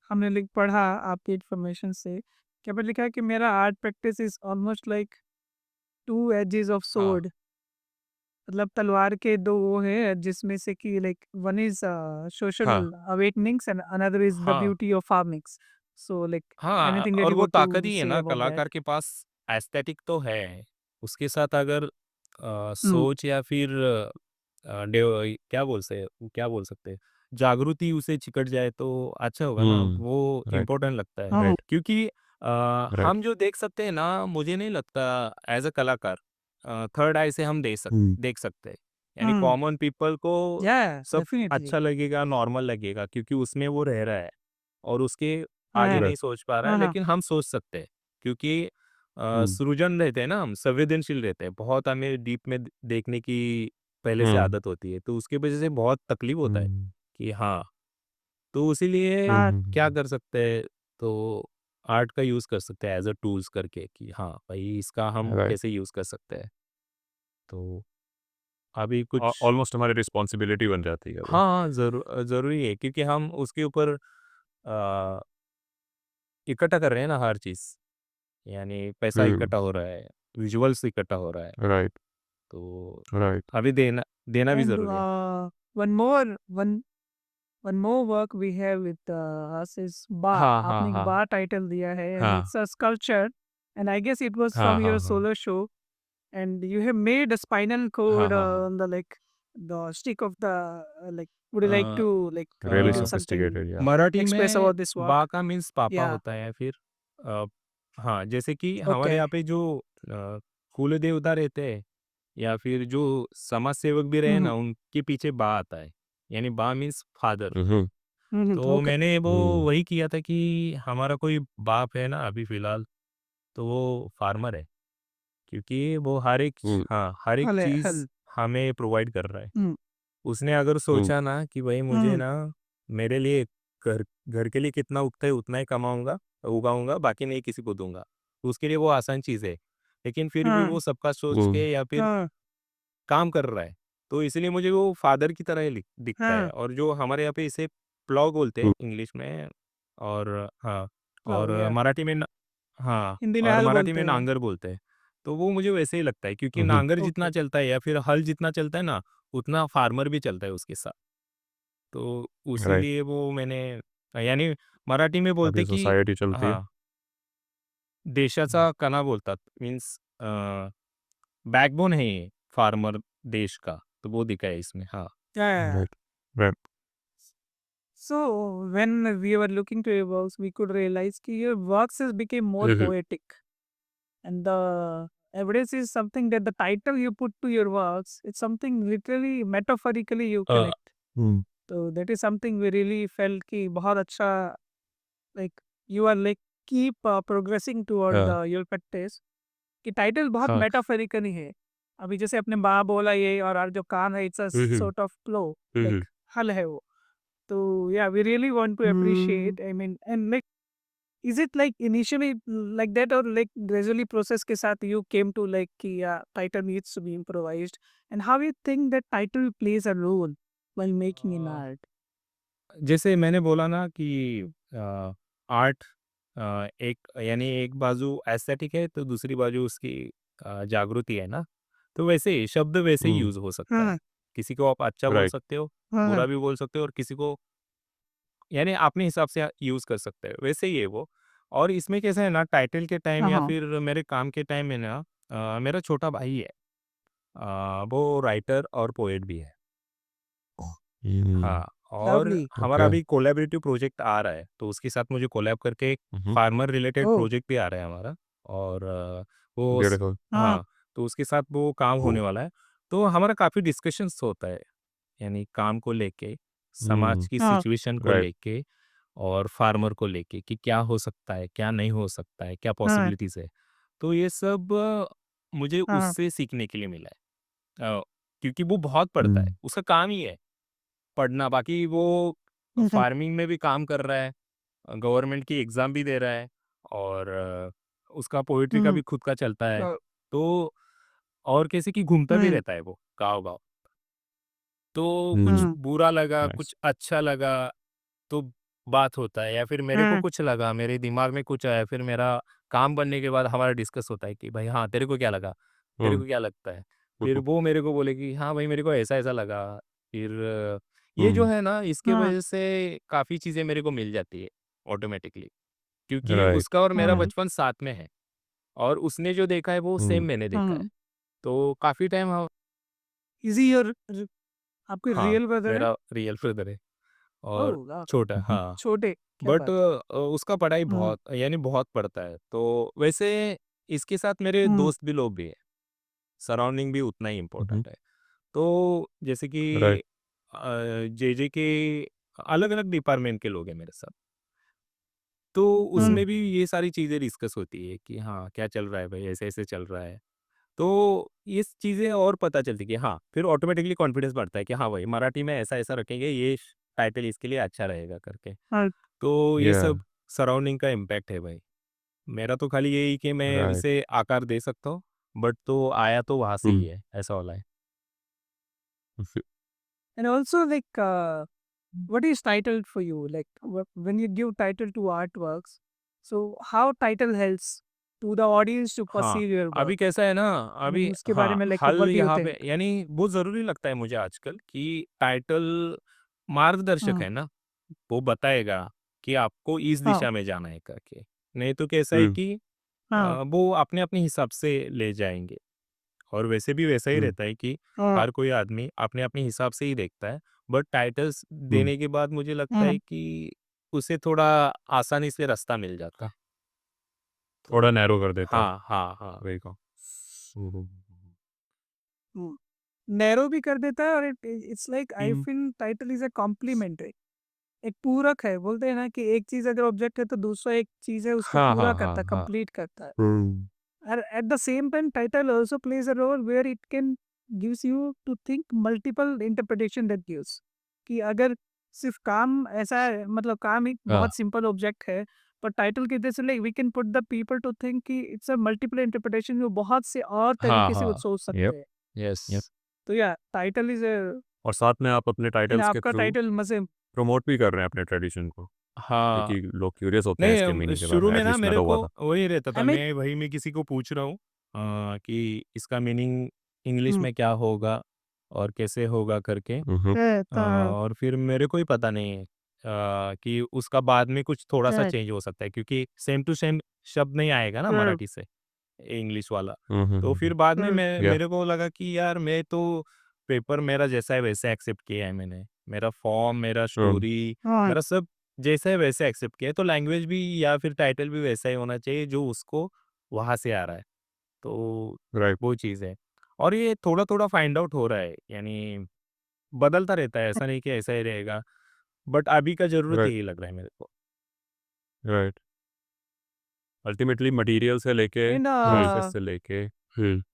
Speaker 1: हमने लिख पढ़ा आपकी इन्फॉर्मेशन से कि आपने लिखा है कि मेरा art practice is almost like two edges of
Speaker 2: हाँ,
Speaker 1: सोर्ड, मतलब तलवार के 2 वो हैं जिसमें से कि लाइक वन इज़ सोशल
Speaker 2: हाँ,
Speaker 1: अवेकनिंग्स एंड अनदर इज़ द
Speaker 2: हाँ,
Speaker 1: beauty of farmings. So like
Speaker 2: हाँ,
Speaker 1: एनीथिंग दैट
Speaker 2: और
Speaker 1: यू
Speaker 2: वो
Speaker 1: वांट
Speaker 2: ताकत
Speaker 1: टू
Speaker 2: ही है
Speaker 1: से
Speaker 2: ना,
Speaker 1: अबाउट दैट?
Speaker 2: कलाकार के पास एस्थेटिक तो है, उसके साथ अगर
Speaker 1: हुँ,
Speaker 2: सोच या फिर क्या बोल सकते हैं, जागृति उसे चिकट जाए तो अच्छा होगा ना,
Speaker 3: हुँ,
Speaker 2: वो
Speaker 3: राइट,
Speaker 2: इम्पोर्टेंट लगता है।
Speaker 1: हाँ,
Speaker 3: राइट,
Speaker 2: क्योंकि
Speaker 3: राइट।
Speaker 2: हम जो देख सकते हैं ना, मुझे नहीं लगता एज़ अ कलाकार थर्ड आई से हम देख सकते हैं। यानी
Speaker 1: Hmm.
Speaker 2: कॉमन पीपल को
Speaker 1: Yeah,
Speaker 2: सब
Speaker 1: definitely.
Speaker 2: अच्छा लगेगा, नॉर्मल लगेगा क्योंकि उसमें वो रह रहा है और उसके आगे
Speaker 1: हाँ,
Speaker 2: नहीं
Speaker 3: राइट।
Speaker 2: सोच पा रहा है,
Speaker 1: हाँ, हाँ,
Speaker 2: लेकिन हम सोच सकते हैं क्योंकि
Speaker 3: हुँ,
Speaker 2: सृजन रहते हैं ना, हम संवेदनशील रहते हैं। बहुत हमें डीप में देखने की पहले से
Speaker 3: हुँ,
Speaker 2: आदत होती है, तो उसकी वजह से बहुत तकलीफ होता है
Speaker 3: हुँ,
Speaker 2: कि हाँ, तो इसीलिए
Speaker 3: हुँ,
Speaker 1: हाँ,
Speaker 3: हुँ,
Speaker 2: क्या
Speaker 3: हुँ,
Speaker 2: कर सकते हैं, तो आर्ट का यूज़ कर सकते हैं एज़ अ टूल्स करके कि हाँ, भाई इसका हम
Speaker 3: राइट।
Speaker 2: कैसे यूज़ कर सकते हैं। तो अभी
Speaker 3: ऑ
Speaker 2: कुछ
Speaker 3: ऑलमोस्ट हमारी रिस्पॉन्सिबिलिटी बन जाती है वो।
Speaker 2: हाँ, हाँ, ज़रूरी है क्योंकि हम उसके ऊपर इकट्ठा कर रहे हैं ना हर चीज़। यानी पैसा
Speaker 3: हुँ,
Speaker 2: इकट्ठा हो रहा है, विजुअल्स इकट्ठा हो रहा है,
Speaker 3: राइट,
Speaker 2: तो
Speaker 3: राइट।
Speaker 2: अभी देना देना भी
Speaker 1: and
Speaker 2: ज़रूरी है।
Speaker 1: one more one more work we have with us is bar.
Speaker 2: हाँ, हाँ,
Speaker 1: आपने एक
Speaker 2: हाँ।
Speaker 1: bar title दिया है and
Speaker 2: हाँ,
Speaker 1: it's a sculpture and I guess it was
Speaker 2: हाँ,
Speaker 1: from your
Speaker 2: हाँ, हाँ।
Speaker 1: solo show and you have made a spinal
Speaker 2: हाँ,
Speaker 1: cord
Speaker 2: हाँ, हाँ।
Speaker 1: on the like the stick of the like would you like
Speaker 2: a
Speaker 1: to like
Speaker 3: really
Speaker 1: detail
Speaker 2: a,
Speaker 1: something
Speaker 3: sophisticated या
Speaker 2: मराठी
Speaker 1: express
Speaker 2: में
Speaker 1: about this
Speaker 2: बा
Speaker 1: work?
Speaker 2: का मीन्स पापा
Speaker 1: Yeah.
Speaker 2: होता है फिर अ, हाँ, जैसे कि हमारे
Speaker 1: Okay.
Speaker 2: यहाँ पे जो कुल देवता रहते हैं या फिर जो समाज सेवक भी रहे
Speaker 1: Mm-hmm.
Speaker 2: ना, उनके पीछे बा आता है। यानी बा मीन्स फादर।
Speaker 3: उहुँ,
Speaker 1: Mm-hmm.
Speaker 2: तो
Speaker 1: Okay.
Speaker 2: मैंने वो
Speaker 3: हुँ,
Speaker 2: वही किया था कि हमारा कोई बाप है ना अभी फ़िलहाल, तो वो फार्मर है। क्योंकि वो
Speaker 3: हुँ,
Speaker 2: हर एक
Speaker 1: हल है
Speaker 2: चीज़
Speaker 1: हल.
Speaker 2: हमें प्रोवाइड कर रहा है।
Speaker 1: Mm.
Speaker 2: उसने अगर
Speaker 3: हुँ,
Speaker 2: सोचा ना कि भई मुझे
Speaker 1: Mm.
Speaker 2: ना मेरे लिए घर घर के लिए कितना उगता है उतना ही कमाऊँगा, उगाऊँगा, बाकी नहीं किसी को दूँगा। तो उसके लिए वो आसान चीज़ है। लेकिन फिर भी
Speaker 1: हाँ,
Speaker 2: वो सबका सोच
Speaker 3: हुँ,
Speaker 2: के या फिर
Speaker 1: हाँ,
Speaker 2: काम कर रहा है। तो इसलिए मुझे वो फादर की तरह ही दिखता है
Speaker 1: हाँ.
Speaker 2: और जो हमारे यहाँ पे इसे प्लॉग बोलते
Speaker 3: हुँ,
Speaker 2: हैं इंग्लिश में और हाँ,
Speaker 1: प्लाव
Speaker 2: और
Speaker 1: या
Speaker 2: मराठी में हाँ,
Speaker 1: हिंदी में
Speaker 2: और
Speaker 1: हल
Speaker 2: मराठी
Speaker 1: बोलते
Speaker 2: में
Speaker 1: हैं.
Speaker 2: नांगर बोलते हैं। तो वो मुझे वैसे ही लगता है क्योंकि
Speaker 3: उहुँ,
Speaker 2: नांगर जितना
Speaker 1: ओके.
Speaker 2: चलता है या फिर हल जितना चलता है ना, उतना फार्मर भी चलता है उसके साथ। तो
Speaker 3: राइट।
Speaker 2: उसीलिए वो मैंने यानी मराठी में बोलते
Speaker 3: अभी
Speaker 2: कि
Speaker 3: सोसाइटी चलती है।
Speaker 2: हाँ, देशाचा कणा बोलतात मीन्स बैकबोन है ये फार्मर देश का, तो वो दिखा है इसमें। हाँ।
Speaker 1: Yeah.
Speaker 3: Right, right.
Speaker 1: So when we were looking to your works, we could realize कि your works has became more
Speaker 3: उहुँ,
Speaker 1: poetic, and the evidence is something that the title you put to your works, it's something literally metaphorically you
Speaker 2: a,
Speaker 1: connect.
Speaker 3: Hmm,
Speaker 1: So that is something we really felt कि बहुत अच्छा like you are like keep progressing toward
Speaker 2: हाँ,
Speaker 1: the your practice कि टाइटल बहुत
Speaker 2: हाँ।
Speaker 1: मेटाफोरिकली है। अभी जैसे अपने बा बोला ये और जो कान है इट्स अ
Speaker 3: उहुँ,
Speaker 1: सॉर्ट ऑफ प्लो
Speaker 3: उहुँ,
Speaker 1: लाइक हल है वो। तो yeah we really want to appreciate I mean and like is it like initially like that और लाइक ग्रेजुअली प्रोसेस के साथ यू केम टू लाइक कि yeah title needs to be improvised and how you think that title plays a role while making in
Speaker 2: a,
Speaker 1: art?
Speaker 2: जैसे मैंने बोला ना कि आर्ट एक यानी एक बाजू एस्थेटिक है तो दूसरी बाजू उसकी जागृति है ना, तो वैसे ही शब्द वैसे ही
Speaker 3: हुँ,
Speaker 2: यूज़ हो सकता है।
Speaker 1: हाँ,
Speaker 2: किसी को आप अच्छा बोल
Speaker 3: राइट।
Speaker 2: सकते हो,
Speaker 1: हाँ,
Speaker 2: बुरा भी बोल सकते हो और किसी को यानी अपने हिसाब से यूज़ कर सकते हो, वैसे ही है वो। और इसमें कैसा है ना टाइटल के टाइम
Speaker 1: हाँ,
Speaker 2: या
Speaker 1: हाँ,
Speaker 2: फिर मेरे काम के टाइम में ना मेरा छोटा भाई है। वो राइटर और पोएट भी है।
Speaker 3: हुँ,
Speaker 2: हाँ, और
Speaker 1: लवली,
Speaker 2: हमारा
Speaker 3: ओके।
Speaker 2: अभी कोलैबोरेटिव प्रोजेक्ट आ रहा है, तो उसके साथ मुझे कोलैब करके एक
Speaker 3: उहुँ,
Speaker 2: फार्मर रिलेटेड
Speaker 1: ओह!
Speaker 2: प्रोजेक्ट भी आ रहा है हमारा और वो स
Speaker 3: ब्यूटीफुल।
Speaker 1: हाँ,
Speaker 2: हाँ, तो उसके साथ वो काम होने वाला है। तो हमारा काफ़ी डिस्कशंस होता है, यानी काम को लेके, समाज
Speaker 3: हुँ,
Speaker 2: की
Speaker 1: हाँ,
Speaker 2: सिचुएशन को
Speaker 3: राइट।
Speaker 2: लेके और फार्मर को लेके कि क्या हो सकता है, क्या नहीं हो सकता है, क्या
Speaker 1: हाँ,
Speaker 2: पॉसिबिलिटीज़ है। तो ये सब मुझे
Speaker 1: हाँ,
Speaker 2: उससे सीखने के लिए मिला है। क्योंकि वो बहुत पढ़ता है,
Speaker 3: हुँ,
Speaker 2: उसका काम ही है। पढ़ना, बाकी वो
Speaker 1: हुँ, हुँ,
Speaker 2: फार्मिंग में भी काम कर रहा है, गवर्नमेंट की एग्ज़ाम भी दे रहा है और उसका पोएट्री का
Speaker 1: हुँ,
Speaker 2: भी खुद का चलता है।
Speaker 1: अ,
Speaker 2: तो और कैसे कि घूमता भी
Speaker 1: हुँ,
Speaker 2: रहता है वो गाँव-गाँव। तो कुछ
Speaker 3: हुँ,
Speaker 1: हुँ,
Speaker 2: बुरा लगा,
Speaker 3: नाइस।
Speaker 2: कुछ अच्छा लगा, तो बात होता है या फिर मेरे को
Speaker 1: हुँ,
Speaker 2: कुछ लगा, मेरे दिमाग में कुछ आया, फिर मेरा काम बनने के बाद हमारा डिस्कस होता है कि भाई हाँ, तेरे को क्या लगा? तेरे
Speaker 3: हुँ,
Speaker 2: को क्या लगता है? फिर
Speaker 3: हुँ,
Speaker 2: वो मेरे को बोलेगी, हाँ भाई मेरे को ऐसा-ऐसा लगा। फिर ये जो
Speaker 3: हुँ,
Speaker 2: है ना इसके
Speaker 1: हाँ,
Speaker 2: वजह से काफ़ी चीज़ें मेरे को मिल जाती है ऑटोमैटिकली क्योंकि
Speaker 3: राइट।
Speaker 2: उसका और मेरा
Speaker 1: हाँ,
Speaker 3: हुँ,
Speaker 2: बचपन साथ में है और उसने जो देखा है वो सेम
Speaker 3: हुँ,
Speaker 2: मैंने देखा है।
Speaker 1: हाँ।
Speaker 2: तो काफ़ी टाइम
Speaker 1: इज़ ही योर र आपके
Speaker 2: हाँ,
Speaker 1: रियल ब्रदर है?
Speaker 2: मेरा रियल ब्रदर है और
Speaker 1: ओह वाह!
Speaker 2: छोटा, हाँ।
Speaker 1: छोटे, क्या
Speaker 2: बट
Speaker 1: बात है।
Speaker 2: उसका पढ़ाई
Speaker 1: हुँ,
Speaker 2: बहुत यानी बहुत पड़ता है। तो वैसे इसके साथ मेरे
Speaker 1: हुँ,
Speaker 2: दोस्त भी लोग भी हैं, सराउंडिंग भी उतना ही
Speaker 3: हुँ,
Speaker 2: इम्पोर्टेंट है। तो जैसे कि
Speaker 3: राइट।
Speaker 2: जे के अलग-अलग डिपार्टमेंट के लोग हैं मेरे साथ। तो
Speaker 1: हुँ,
Speaker 2: उसमें भी ये सारी चीज़ें डिस्कस होती है कि हाँ, क्या चल रहा है भाई, ऐसे-ऐसे चल रहा है। तो ये चीज़ें और पता चलती है कि हाँ, फिर ऑटोमेटिकली कॉन्फिडेंस बढ़ता है कि हाँ भाई, मराठी में ऐसा-ऐसा रखेंगे, ये टाइटल इसके लिए अच्छा रहेगा करके।
Speaker 1: हाँ,
Speaker 2: तो ये
Speaker 3: या
Speaker 2: सब सराउंडिंग का इम्पैक्ट है भाई। मेरा तो खाली यही कि मैं
Speaker 3: राइट।
Speaker 2: इसे आकार दे सकता हूँ, बट तो आया तो वहाँ से ही
Speaker 3: हुँ,
Speaker 2: है, ऐसा वाला है।
Speaker 3: फ़ि
Speaker 1: and also like what is title for you? Like when you give title to artworks, so how title helps to the audience to
Speaker 2: हाँ,
Speaker 1: perceive your
Speaker 2: अभी
Speaker 1: work?
Speaker 2: कैसा है ना,
Speaker 1: Like
Speaker 2: अभी
Speaker 1: उसके बारे
Speaker 2: हाँ,
Speaker 1: में like
Speaker 2: हल
Speaker 1: what do you
Speaker 2: यहाँ पे
Speaker 1: think?
Speaker 2: यानी बहुत ज़रूरी लगता है मुझे आजकल कि टाइटल मार्गदर्शक
Speaker 1: हुँ,
Speaker 2: है ना, वो बताएगा कि आपको इस
Speaker 1: हाँ,
Speaker 2: दिशा में जाना है करके। नहीं तो कैसा है
Speaker 3: हुँ,
Speaker 2: कि
Speaker 1: हाँ,
Speaker 2: वो अपने-अपने हिसाब से ले जाएँगे और वैसे भी वैसा ही
Speaker 3: हुँ,
Speaker 2: रहता है कि
Speaker 1: हाँ,
Speaker 2: हर कोई आदमी अपने-अपने हिसाब से ही देखता है। बट टाइटल्स
Speaker 3: हुँ,
Speaker 2: देने के बाद मुझे लगता
Speaker 1: हुँ,
Speaker 2: है कि उसे थोड़ा आसानी से रास्ता मिल जाता है।
Speaker 3: थोड़ा
Speaker 2: तो
Speaker 3: नैरो कर देता है,
Speaker 2: हाँ, हाँ, हाँ।
Speaker 3: वही का। हुँ, हुँ, हुँ,
Speaker 1: हुँ। नैरो भी कर देता है और it's like I
Speaker 3: hmm,
Speaker 1: feel title is a complementary. एक पूरक है, बोलते हैं ना कि एक चीज़ अगर ऑब्जेक्ट है तो दूसरा एक चीज़ है उसको
Speaker 3: हाँ,
Speaker 1: पूरा
Speaker 3: हाँ, हाँ,
Speaker 1: करता है,
Speaker 3: हाँ।
Speaker 1: कंप्लीट करता है।
Speaker 3: हुँ,
Speaker 1: And at the same time, title also plays a role where it can gives you to think multiple interpretation that gives कि अगर सिर्फ काम ऐसा है मतलब काम एक
Speaker 3: हाँ,
Speaker 1: बहुत सिंपल ऑब्जेक्ट है पर टाइटल की वजह से like we can put the people to think कि इट्स अ मल्टीपल इंटरप्रिटेशन जो बहुत से और
Speaker 2: हाँ,
Speaker 1: तरीके से वो
Speaker 2: हाँ।
Speaker 1: सोच
Speaker 3: यप,
Speaker 1: सकते हैं
Speaker 3: यप।
Speaker 2: यस।
Speaker 1: तो या टाइटल इज
Speaker 3: और साथ में आप अपने
Speaker 1: इन
Speaker 3: टाइटल्स के
Speaker 1: आपका
Speaker 3: थ्रू
Speaker 1: टाइटल मजे
Speaker 3: प्रमोट भी कर रहे हैं अपने ट्रेडिशन को,
Speaker 2: हाँ।
Speaker 3: क्योंकि लोग क्यूरियस होते हैं
Speaker 2: नहीं
Speaker 3: इसके मीनिंग के बारे
Speaker 2: शुरू
Speaker 3: में,
Speaker 2: में ना
Speaker 3: एटलीस्ट मैं
Speaker 2: मेरे
Speaker 3: तो
Speaker 2: को
Speaker 3: हुआ था।
Speaker 2: वही रहता
Speaker 1: आई
Speaker 2: था,
Speaker 1: मीन
Speaker 2: मैं किसी को पूछ रहा हूँ कि इसका मीनिंग इंग्लिश में क्या होगा और कैसे होगा करके।
Speaker 3: हुँ, हुँ,
Speaker 2: और फिर मेरे को ही पता नहीं है कि उसका बाद में कुछ थोड़ा-सा चेंज हो सकता है क्योंकि सेम टू सेम शब्द नहीं आएगा ना मराठी से, इंग्लिश वाला।
Speaker 3: हुँ, हुँ,
Speaker 2: तो
Speaker 3: हुँ,
Speaker 2: फिर
Speaker 3: हुँ,
Speaker 2: बाद में मैं
Speaker 3: या
Speaker 2: मेरे को लगा कि यार मैं तो पेपर मेरा जैसा है वैसा एक्सेप्ट किया है मैंने। मेरा फॉर्म, मेरा
Speaker 3: हुँ,
Speaker 2: स्टोरी, मेरा सब जैसा है वैसे एक्सेप्ट किया है, तो लैंग्वेज भी या फिर टाइटल भी वैसा ही होना चाहिए जो उसको वहाँ से आ रहा है। तो
Speaker 3: राइट,
Speaker 2: वो चीज़ है। और ये थोड़ा-थोड़ा फाइंड आउट हो रहा है, यानी बदलता रहता है, ऐसा नहीं कि ऐसा ही रहेगा। बट अभी का ज़रूरत
Speaker 3: राइट,
Speaker 2: यही लग रहा है मेरे को।
Speaker 3: राइट। अल्टीमेटली मटेरियल से लेके,
Speaker 1: इन
Speaker 3: प्रोसेस से लेके,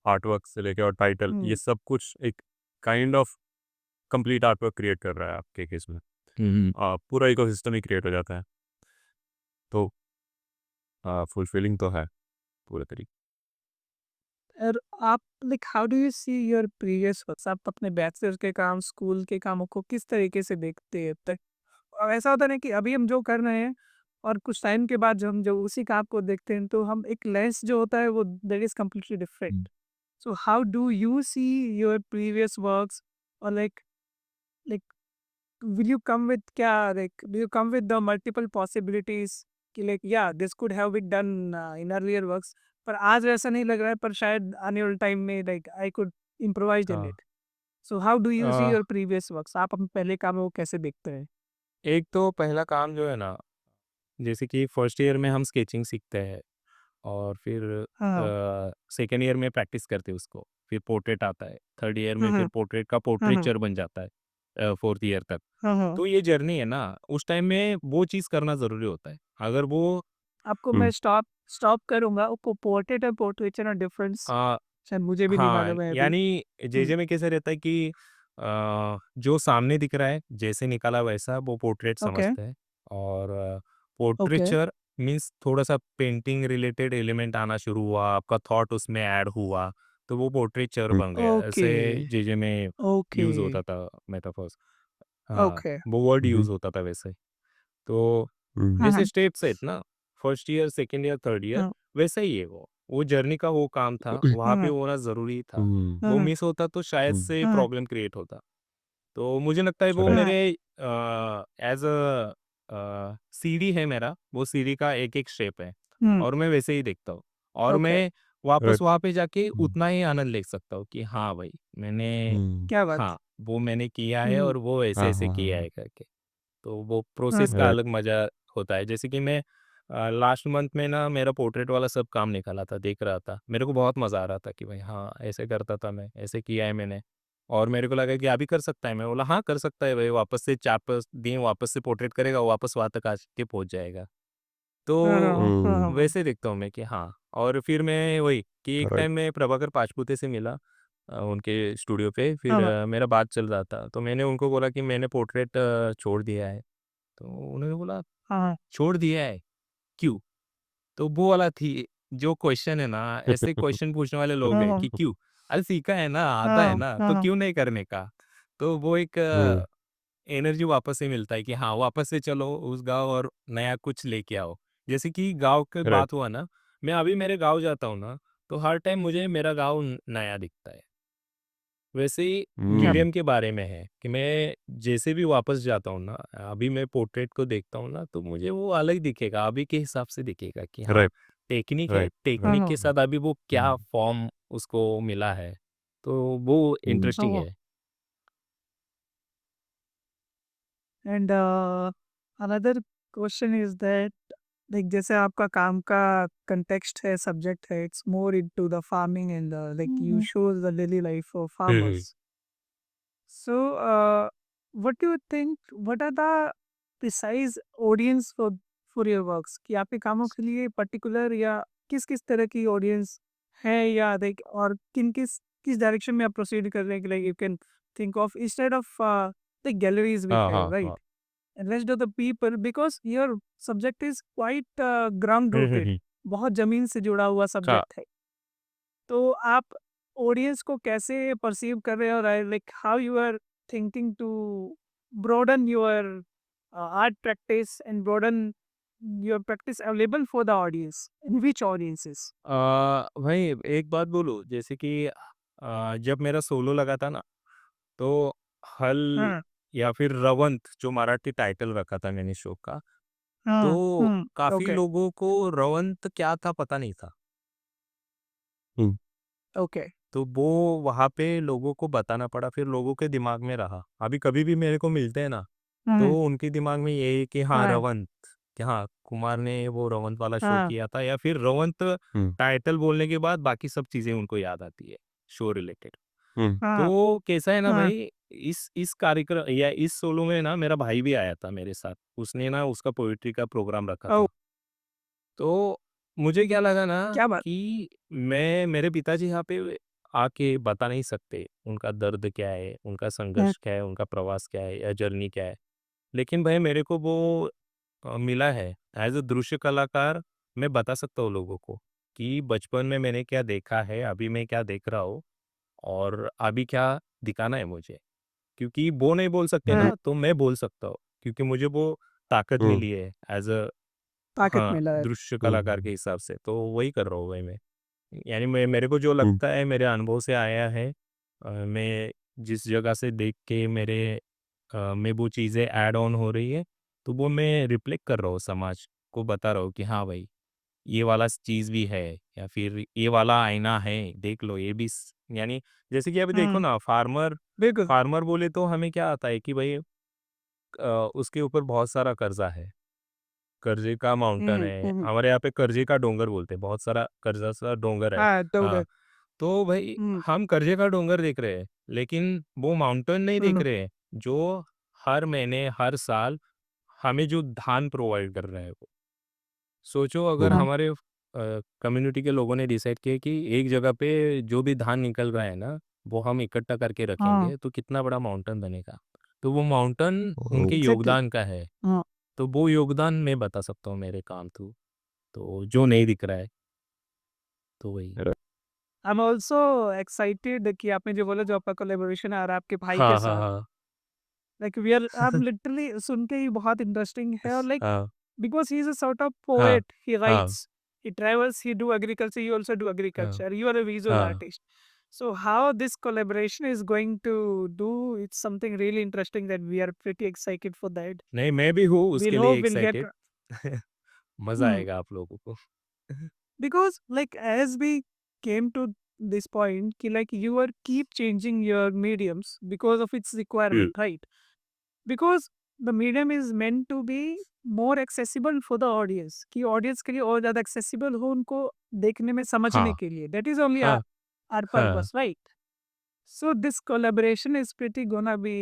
Speaker 3: आर्टवर्क से लेके और टाइटल, ये सब कुछ एक kind of complete artwork create कर रहा है आपके केस में।
Speaker 2: हुँ,
Speaker 3: पूरा इकोसिस्टम ही क्रिएट हो जाता है। तो फुलफिलिंग तो है पूरे तरीके।
Speaker 1: और आप like how do you see your previous works आप अपने बैचलर के काम स्कूल के कामों को किस तरीके से देखते हैं तक और ऐसा होता है ना कि अभी हम जो कर रहे हैं और कुछ टाइम के बाद जो हम जो उसी काम को देखते हैं तो हम एक लेंस जो होता है वो that is completely different
Speaker 2: hmm.
Speaker 1: So how do you see your previous works और like will you come with क्या like do you come with the multiple possibilities कि like yeah this could have been done in earlier works पर आज वैसा नहीं लग रहा है पर शायद आने वाले टाइम में like I could improvise in
Speaker 2: हाँ।
Speaker 1: it so how do you see
Speaker 2: a,
Speaker 1: your previous works आप अपने पहले कामों को कैसे देखते हैं
Speaker 2: एक तो पहला काम जो है ना, जैसे कि फर्स्ट ईयर में हम स्केचिंग सीखते हैं और फिर
Speaker 1: हाँ
Speaker 2: सेकंड ईयर में प्रैक्टिस करते हैं उसको, फिर पोर्ट्रेट आता है, थर्ड ईयर में फिर
Speaker 1: हाँ
Speaker 2: पोर्ट्रेट का
Speaker 1: हाँ
Speaker 2: पोर्ट्रेचर बन जाता है फोर्थ ईयर तक।
Speaker 1: हाँ हाँ
Speaker 2: तो ये जर्नी है ना, उस टाइम में वो चीज़ करना ज़रूरी होता है। अगर वो
Speaker 1: आपको मैं
Speaker 3: हुँ,
Speaker 1: स्टॉप स्टॉप करूंगा वो पोर्ट्रेट और पोर्ट्रेचर और डिफरेंस
Speaker 2: अ,
Speaker 1: शायद मुझे भी नहीं
Speaker 2: हाँ,
Speaker 1: मालूम है अभी
Speaker 2: यानी
Speaker 1: हम्म
Speaker 2: जेजे में कैसे रहता है कि जो सामने दिख रहा है, जैसे निकाला वैसा वो पोर्ट्रेट
Speaker 1: ओके
Speaker 2: समझते हैं और
Speaker 1: ओके
Speaker 2: पोर्ट्रेचर मीन्स थोड़ा-सा पेंटिंग रिलेटेड एलिमेंट आना शुरू हुआ, आपका थॉट उसमें ऐड हुआ, तो वो पोर्ट्रेचर
Speaker 3: हुँ,
Speaker 2: बन गया।
Speaker 1: ओके
Speaker 2: ऐसे जेजे में
Speaker 1: ओके
Speaker 2: यूज़ होता था मेटाफर्स। हाँ,
Speaker 1: ओके
Speaker 2: वो वर्ड
Speaker 3: हुँ,
Speaker 2: यूज़ होता था वैसे। तो
Speaker 3: हुँ,
Speaker 1: हाँ
Speaker 2: जैसे
Speaker 1: हाँ
Speaker 2: स्टेप्स हैं ना, first year, second year, third year,
Speaker 1: हाँ
Speaker 2: वैसा ही है वो। वो जर्नी का वो काम था, वहाँ पे
Speaker 1: हाँ
Speaker 2: होना ज़रूरी था।
Speaker 3: हुँ,
Speaker 2: वो
Speaker 1: हाँ
Speaker 2: मिस होता तो शायद
Speaker 3: हुँ,
Speaker 2: से
Speaker 1: हाँ
Speaker 2: प्रॉब्लम क्रिएट होता। तो मुझे लगता है वो
Speaker 3: राइट,
Speaker 1: हाँ
Speaker 2: मेरे एज़ सीढ़ी है मेरा, वो सीढ़ी का एक-एक स्टेप है
Speaker 1: हुँ,
Speaker 2: और मैं वैसे ही देखता हूँ। और
Speaker 1: ओके,
Speaker 2: मैं वापस
Speaker 3: राइट,
Speaker 2: वहाँ पे जाके
Speaker 3: हुँ,
Speaker 2: उतना ही आनंद ले सकता हूँ कि हाँ भाई, मैंने
Speaker 3: हुँ,
Speaker 1: क्या बात!
Speaker 2: हाँ, वो मैंने किया है
Speaker 1: हुँ,
Speaker 2: और वो
Speaker 3: हाँ,
Speaker 2: ऐसे-ऐसे
Speaker 3: हाँ, हाँ,
Speaker 2: किया
Speaker 3: हाँ,
Speaker 2: है करके। तो वो प्रोसेस का
Speaker 3: राइट
Speaker 2: अलग मज़ा होता है। जैसे कि मैं लास्ट मंथ में ना मेरा पोर्ट्रेट वाला सब काम निकाला था, देख रहा था। मेरे को बहुत मज़ा आ रहा था कि भाई हाँ, ऐसे करता था मैं, ऐसे किया है मैंने। और मेरे को लगा कि अभी कर सकता है। मैं बोला हाँ, कर सकता है भाई, वापस से 4-5 दिन वापस से पोर्ट्रेट करेगा, वापस वहाँ तक आके पहुँच जाएगा। तो वैसे देखता हूँ मैं कि हाँ। और फिर मैं वही कि एक
Speaker 3: राइट
Speaker 2: टाइम मैं प्रभाकर पाचपुते से मिला उनके स्टूडियो पे, फिर मेरा बात चल रहा था। तो मैंने उनको बोला कि मैंने पोर्ट्रेट छोड़ दिया है। तो उन्होंने बोला, "छोड़ दिया है? क्यों?" तो वो वाला थी जो क्वेश्चन है ना, ऐसे क्वेश्चन पूछने वाले लोग हैं कि क्यों? अरे सीखा है ना, आता है ना, तो क्यों नहीं करने का? तो वो एक
Speaker 3: हुँ,
Speaker 2: एनर्जी वापस से मिलता है कि हाँ, वापस से चलो उस गाँव और नया कुछ लेके आओ। जैसे कि गाँव की
Speaker 3: राइट
Speaker 2: बात हुआ ना, मैं अभी मेरे गाँव जाता हूँ ना, तो हर टाइम मुझे मेरा गाँव नया दिखता है। वैसे ही
Speaker 3: हुँ,
Speaker 2: गिलियम के बारे में है कि मैं जैसे भी वापस जाता हूँ ना, अभी मैं पोर्ट्रेट को देखता हूँ ना, तो मुझे वो अलग दिखेगा, अभी के हिसाब से दिखेगा कि हाँ,
Speaker 3: राइट
Speaker 2: टेक्निक है,
Speaker 3: राइट राइट
Speaker 2: टेक्निक के साथ अभी वो क्या
Speaker 3: हुँ,
Speaker 2: फॉर्म उसको मिला है, तो वो
Speaker 3: हुँ,
Speaker 2: इंटरेस्टिंग है।
Speaker 1: And another question is that like जैसे आपका काम का कंटेक्स्ट है, सब्जेक्ट है, it's more into the farming and like you shows the daily life of
Speaker 3: hmm,
Speaker 1: farmers. So, what do you think? What are the precise audience for your works? कि आपके कामों के लिए पर्टिकुलर या किस किस तरह की ऑडियंस है या लाइक और किस डायरेक्शन में आप प्रोसीड कर रहे हैं कि like you can think of instead of the galleries we
Speaker 3: हाँ,
Speaker 1: हैव
Speaker 3: हाँ, हाँ।
Speaker 1: Right and rest of the people because your subject is quite ground
Speaker 3: hmm, hmm,
Speaker 1: rooted.
Speaker 3: हुँ।
Speaker 1: बहुत जमीन से जुड़ा हुआ
Speaker 3: हाँ,
Speaker 1: सब्जेक्ट है. तो आप ऑडियंस को कैसे परसीव कर रहे हो और like how you are thinking to broaden your art practice and broaden your practice available for the audience in which audiences.
Speaker 2: भाई एक बात बोलूँ, जैसे कि जब मेरा सोलो लगा था ना, तो हल
Speaker 1: हाँ
Speaker 2: या फिर रवंत जो मराठी टाइटल रखा था मैंने शो का,
Speaker 1: हाँ
Speaker 2: तो काफ़ी
Speaker 1: ओके
Speaker 2: लोगों को रवंत क्या था पता नहीं था।
Speaker 3: हुँ,
Speaker 1: ओके
Speaker 2: तो वो वहाँ पे लोगों को बताना पड़ा, फिर लोगों के दिमाग में रहा। अभी कभी भी मेरे को मिलते हैं ना, तो
Speaker 1: हम्म
Speaker 2: उनके दिमाग में यही है कि हाँ,
Speaker 1: हाँ
Speaker 2: रवंत, कि हाँ, कुमार ने वो रवंत वाला शो
Speaker 1: हाँ
Speaker 2: किया था, या फिर रवंत
Speaker 3: हुँ,
Speaker 2: टाइटल बोलने के बाद बाकी सब चीज़ें उनको याद आती है, शो रिलेटेड।
Speaker 3: हुँ,
Speaker 1: हाँ
Speaker 2: तो कैसा है ना
Speaker 1: हाँ
Speaker 2: भाई, इस कार्यक्रम या इस सोलो में ना मेरा भाई भी आया था मेरे साथ। उसने ना उसका पोएट्री का प्रोग्राम रखा
Speaker 1: ओ
Speaker 2: था। तो मुझे क्या लगा ना
Speaker 1: क्या बात
Speaker 2: कि मैं मेरे पिताजी यहाँ पे आके बता नहीं सकते उनका दर्द क्या है, उनका
Speaker 1: हम्म
Speaker 2: संघर्ष क्या है, उनका प्रवास क्या है या जर्नी क्या है। लेकिन भाई मेरे को वो मिला है एज़ अ दृश्य कलाकार। मैं बता सकता हूँ लोगों को कि बचपन में मैंने क्या देखा है, अभी मैं क्या देख रहा हूँ और अभी क्या दिखाना है मुझे। क्योंकि वो नहीं बोल सकते
Speaker 1: हम्म,
Speaker 2: ना, तो मैं बोल सकता हूँ क्योंकि मुझे वो ताकत
Speaker 3: हुँ,
Speaker 2: मिली है एज़ अ
Speaker 1: ताकत
Speaker 2: हाँ,
Speaker 1: मिला है.
Speaker 2: दृश्य
Speaker 3: हुँ,
Speaker 2: कलाकार के
Speaker 3: हुँ,
Speaker 2: हिसाब से, तो वही कर रहा हूँ भाई मैं। यानी मैं मेरे को जो
Speaker 3: हुँ,
Speaker 2: लगता है मेरे अनुभव से आया है, मैं जिस जगह से देख के में वो चीज़ें ऐड ऑन हो रही है, तो वो मैं रिफ्लेक्ट कर रहा हूँ समाज को बता रहा हूँ कि हाँ भाई, ये वाला चीज़ भी है या फिर ये वाला आईना है, देख लो ये भी यानी जैसे कि अभी देखो
Speaker 1: हम्म
Speaker 2: ना फार्मर
Speaker 1: बिल्कुल.
Speaker 2: फार्मर बोले तो हमें क्या आता है कि भाई उसके ऊपर बहुत सारा कर्जा है। कर्जे का माउंटेन है,
Speaker 1: हम्म.
Speaker 2: हमारे यहाँ पे कर्जे का डोंगर बोलते हैं, बहुत सारा कर्जा सा डोंगर है।
Speaker 1: हाँ
Speaker 2: हाँ,
Speaker 1: डोगर.
Speaker 2: तो भाई
Speaker 1: हम्म
Speaker 2: हम कर्जे का डोंगर देख रहे हैं, लेकिन वो माउंटेन नहीं देख
Speaker 1: हम्म
Speaker 2: रहे हैं, जो हर महीने, हर साल हमें जो धान प्रोवाइड कर रहा है वो। सोचो अगर
Speaker 3: हुँ,
Speaker 1: हाँ
Speaker 2: हमारे कम्युनिटी के लोगों ने डिसाइड किया कि एक जगह पे जो भी धान निकल रहा है ना, वो हम इकट्ठा करके
Speaker 1: हाँ
Speaker 2: रखेंगे, तो कितना बड़ा माउंटेन बनेगा। तो वो माउंटेन
Speaker 3: ओह!
Speaker 2: उनके
Speaker 1: एग्जैक्टली.
Speaker 2: योगदान का है।
Speaker 1: हाँ.
Speaker 2: तो वो योगदान मैं बता सकता हूँ मेरे काम थ्रू, तो जो नहीं दिख रहा है, तो वही।
Speaker 3: र
Speaker 1: आई एम ऑल्सो एक्साइटेड कि आपने जो बोला जो आपका कोलेबोरेशन आ रहा है आपके भाई के
Speaker 2: हाँ, हाँ,
Speaker 1: साथ.
Speaker 2: हाँ।
Speaker 1: लाइक वी आर आप लिटरली सुन के ही बहुत इंटरेस्टिंग है और लाइक
Speaker 2: हाँ,
Speaker 1: because he is a sort of
Speaker 2: हाँ,
Speaker 1: poet, he
Speaker 2: हाँ,
Speaker 1: writes, he travels, he do agriculture, you also do
Speaker 2: हाँ,
Speaker 1: agriculture, you are a visual
Speaker 2: हाँ।
Speaker 1: artist. So how this collaboration is going to do, it's something really interesting that we are pretty excited for that.
Speaker 2: नहीं, मैं भी हूँ उसके
Speaker 1: We'll
Speaker 2: लिए
Speaker 1: hope we'll get
Speaker 2: एक्साइटेड। मज़ा
Speaker 1: hmm.
Speaker 2: आएगा आप लोगों को।
Speaker 1: Because like as we came to this point ki like you are keep changing your mediums because of its
Speaker 3: hmm,
Speaker 1: requirement, right? Because the medium is meant to be more accessible for the audience, कि audience के लिए और ज़्यादा accessible हो उनको देखने में समझने
Speaker 3: हाँ
Speaker 1: के लिए. That is only
Speaker 3: हाँ
Speaker 1: our
Speaker 3: हाँ
Speaker 1: purpose, right? So this collaboration is pretty gonna be,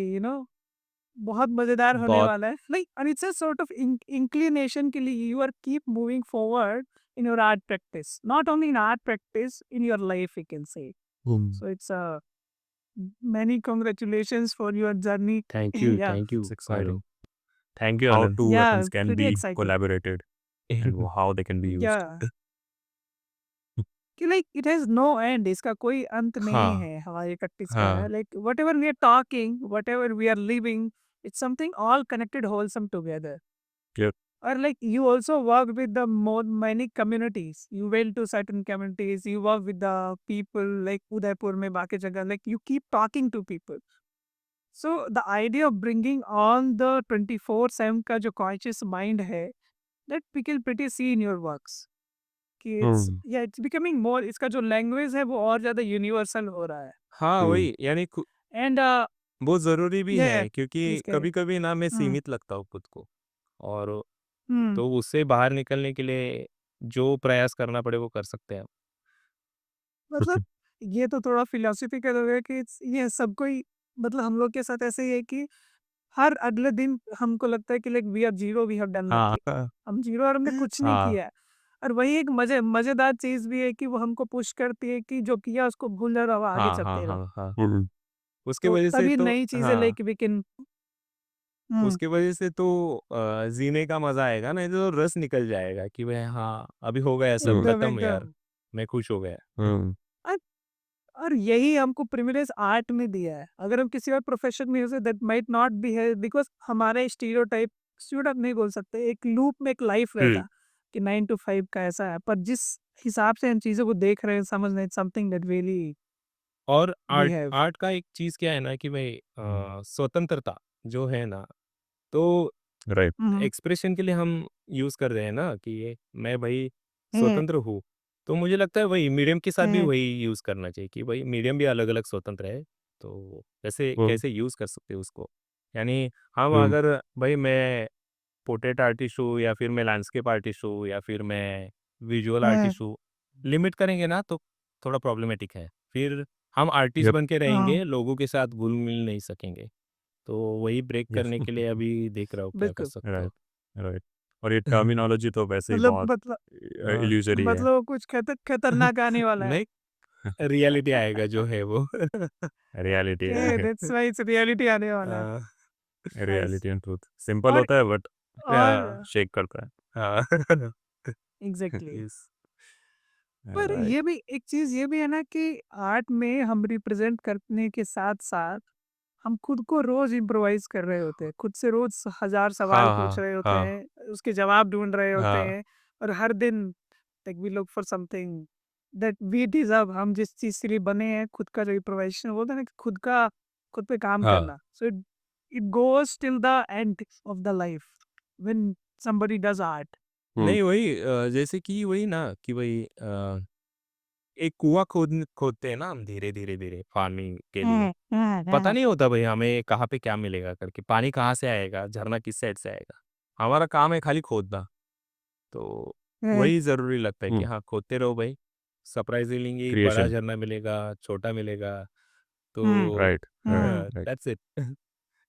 Speaker 1: बहुत मजेदार होने
Speaker 2: बहुत
Speaker 1: वाला है. Like, and it's a sort of inclination के लिए you are keep moving forward in your art practice. Not only in art practice, in your life, you can say. So it's a many congratulations for your journey.
Speaker 2: Thank you
Speaker 1: Yeah,
Speaker 2: thank you
Speaker 3: it's exciting
Speaker 2: Anand thank you
Speaker 3: how
Speaker 2: Anand
Speaker 3: two
Speaker 1: yeah,
Speaker 3: weapons can
Speaker 1: pretty
Speaker 3: be
Speaker 1: exciting.
Speaker 3: collaborated and how they can be used.
Speaker 1: Yeah, कि like it has no end. इसका कोई अंत नहीं
Speaker 2: हाँ
Speaker 1: है हमारी practice का.
Speaker 2: हाँ
Speaker 1: Like whatever we are talking, whatever we are living, it's something all connected, wholesome together.
Speaker 3: Yep.
Speaker 1: Or like you also work with the more many communities. You went to certain communities. You work with the people like Udaipur में बाकी जगह. Like you keep talking to people. So the idea of bringing on the 24/7 का जो conscious mind है, that we can pretty see in your works. कि it's becoming more. इसका जो language है वो और ज़्यादा universal हो रहा है.
Speaker 2: हाँ वही यानी
Speaker 1: And
Speaker 2: वो ज़रूरी भी
Speaker 1: yeah,
Speaker 2: है क्योंकि
Speaker 1: please carry.
Speaker 2: कभी-कभी ना मैं
Speaker 1: हम्म
Speaker 2: सीमित लगता हूँ खुद को और
Speaker 1: हम्म
Speaker 2: तो उससे बाहर निकलने के लिए जो प्रयास करना पड़े वो कर सकते हैं हम।
Speaker 1: मतलब ये तो थोड़ा फिलोसफिकल हो गया कि ये सबको ही, मतलब हम लोग के साथ ऐसे ही है कि हर अगले दिन हमको लगता है कि like we are zero, we have done
Speaker 2: हाँ
Speaker 1: नथिंग. हम जीरो और हमने कुछ नहीं
Speaker 2: हाँ
Speaker 1: किया है. और वही एक मजेदार चीज भी है कि वो हमको पुश करती है कि जो किया उसको भूल ना रहो, आगे
Speaker 2: हाँ हाँ
Speaker 1: चलते रहो.
Speaker 2: हाँ हाँ उसके
Speaker 1: तो
Speaker 2: वजह से
Speaker 1: तभी
Speaker 2: तो
Speaker 1: नई चीजें
Speaker 2: हाँ
Speaker 1: लाइक वी कैन.
Speaker 2: उसके वजह से तो जीने का मजा आएगा नहीं तो रस निकल जाएगा कि भाई हाँ अभी हो गया सब
Speaker 1: एकदम
Speaker 2: खत्म यार
Speaker 1: एकदम.
Speaker 2: मैं खुश हो गया
Speaker 1: और और यही हमको प्रिविलेज आर्ट में दिया है. अगर हम किसी और प्रोफेशन में होते दैट माइट नॉट बी है, बिकॉज हमारे स्टीरियोटाइप नहीं बोल सकते, एक लूप में एक लाइफ रहता कि 9 to 5 का ऐसा है. पर जिस हिसाब से हम चीज़ों को देख रहे हैं, समझ रहे हैं, समथिंग दैट रियली
Speaker 2: और
Speaker 1: वी
Speaker 2: आर्ट
Speaker 1: हैव.
Speaker 2: आर्ट का एक चीज क्या है ना कि भाई स्वतंत्रता जो है ना तो
Speaker 3: राइट
Speaker 2: एक्सप्रेशन के लिए हम यूज कर रहे हैं ना कि ये मैं भाई स्वतंत्र हूँ तो मुझे लगता है वही मीडियम के साथ भी वही यूज करना चाहिए कि भाई मीडियम भी अलग अलग स्वतंत्र है तो कैसे कैसे यूज कर सकते हैं उसको यानी हम अगर भाई मैं पोर्ट्रेट आर्टिस्ट हूँ या फिर मैं लैंडस्केप आर्टिस्ट हूँ या फिर मैं विजुअल आर्टिस्ट हूँ लिमिट करेंगे ना तो थोड़ा प्रॉब्लमेटिक है फिर हम आर्टिस्ट
Speaker 3: यप
Speaker 2: बन के रहेंगे लोगों के साथ घुल मिल नहीं सकेंगे तो वही ब्रेक
Speaker 3: यस
Speaker 2: करने के लिए अभी देख रहा हूँ क्या कर
Speaker 1: बिल्कुल.
Speaker 2: सकते हो
Speaker 3: राइट राइट और ये टर्मिनोलॉजी तो वैसे ही बहुत
Speaker 1: मतलब
Speaker 2: हाँ,
Speaker 3: इल्यूजरी है
Speaker 1: मतलब कुछ खतरनाक आने वाला है.
Speaker 2: रियलिटी आएगा जो है वो
Speaker 3: reality
Speaker 1: Okay, that's why it's reality आने वाला है.
Speaker 2: हाँ,
Speaker 1: Nice.
Speaker 3: Reality and truth simple
Speaker 1: और
Speaker 3: होता है बट
Speaker 2: हाँ,
Speaker 3: शेक करता है
Speaker 2: हाँ,
Speaker 1: एग्जैक्टली.
Speaker 2: yes,
Speaker 1: पर
Speaker 3: राइट
Speaker 1: ये भी एक चीज ये भी है ना कि आर्ट में हम रिप्रेजेंट करने के साथ साथ हम खुद को रोज इम्प्रोवाइज कर रहे होते हैं, खुद से रोज हजार सवाल
Speaker 2: हाँ
Speaker 1: पूछ
Speaker 2: हाँ
Speaker 1: रहे होते
Speaker 2: हाँ
Speaker 1: हैं, उसके जवाब ढूंढ रहे होते
Speaker 2: हाँ
Speaker 1: हैं. और हर दिन like we look for something that we deserve. हम जिस चीज के लिए बने हैं, खुद का जो इम्प्रोवाइजेशन बोलते हैं ना कि खुद पे काम
Speaker 2: हाँ
Speaker 1: करना. So it goes till the end of the life when somebody does art.
Speaker 2: नहीं वही जैसे कि वही ना कि वही एक कुआं खोदते हैं ना हम धीरे धीरे धीरे फार्मिंग के लिए पता नहीं होता भाई हमें कहाँ पे क्या मिलेगा करके पानी कहाँ से आएगा झरना किस साइड से आएगा हमारा काम है खाली खोदना तो वही जरूरी लगता है कि हाँ खोदते रहो भाई सरप्राइजिंगली बड़ा
Speaker 3: क्रिएशन
Speaker 2: झरना मिलेगा छोटा मिलेगा तो
Speaker 3: right right right
Speaker 2: that's it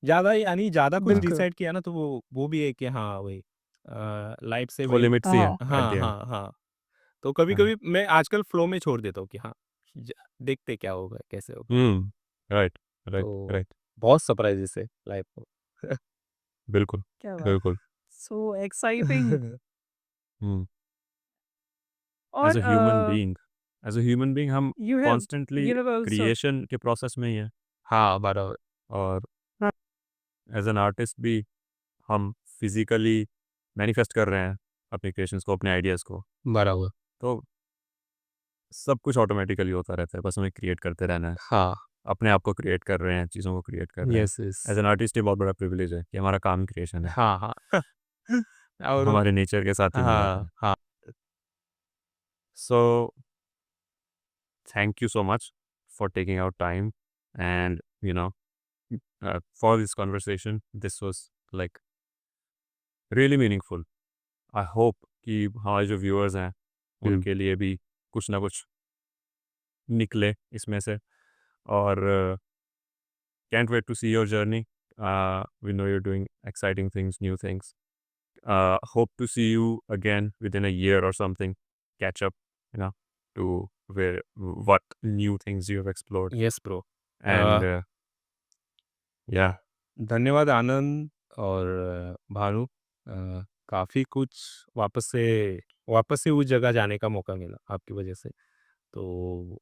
Speaker 2: ज्यादा यानी ज्यादा कुछ
Speaker 1: बिल्कुल.
Speaker 2: डिसाइड किया ना तो वो भी है कि हाँ वही लाइफ से
Speaker 3: वो
Speaker 2: वही
Speaker 3: लिमिट्स ही है एट द
Speaker 2: हाँ
Speaker 3: एंड
Speaker 2: हाँ हाँ तो कभी कभी मैं आजकल फ्लो में छोड़ देता हूँ कि हाँ देखते क्या होगा कैसे होगा
Speaker 3: राइट राइट
Speaker 2: तो
Speaker 3: राइट
Speaker 2: बहुत सरप्राइजेस है लाइफ को
Speaker 3: बिल्कुल
Speaker 1: क्या बात.
Speaker 3: बिल्कुल
Speaker 1: सो एक्साइटिंग.
Speaker 3: एज
Speaker 1: और
Speaker 3: अ ह्यूमन बीइंग हम
Speaker 1: you have
Speaker 3: constantly
Speaker 1: you have also.
Speaker 3: Creation के प्रोसेस में ही है
Speaker 2: हाँ बराबर
Speaker 3: और एज एन आर्टिस्ट भी हम फिजिकली मैनिफेस्ट कर रहे हैं अपने क्रिएशंस को अपने आइडियाज़ को
Speaker 2: बराबर
Speaker 3: तो सब कुछ ऑटोमेटिकली होता रहता है बस हमें क्रिएट करते रहना है
Speaker 2: हाँ
Speaker 3: अपने आप को क्रिएट कर रहे हैं चीज़ों को क्रिएट कर रहे हैं
Speaker 2: yes yes
Speaker 3: as an artist ये बहुत बड़ा प्रिविलेज है कि हमारा काम क्रिएशन है
Speaker 2: हाँ हाँ और
Speaker 3: हमारे नेचर के साथ ही मिल जाता
Speaker 2: हाँ
Speaker 3: है
Speaker 2: हाँ
Speaker 3: so thank you so much for taking out time and for this conversation. This was like really meaningful. I hope कि हमारे जो viewers हैं उनके लिए भी कुछ ना कुछ निकले इसमें से, और can't wait to see your journey. We know you're doing exciting things, new things. Hope to see you again within a year or something. Catch up, to what new things you have explored.
Speaker 2: Yes bro.
Speaker 3: And yeah,
Speaker 2: धन्यवाद आनंद और भानु। काफ़ी कुछ वापस से उस जगह जाने का मौका मिला आपकी वजह से। तो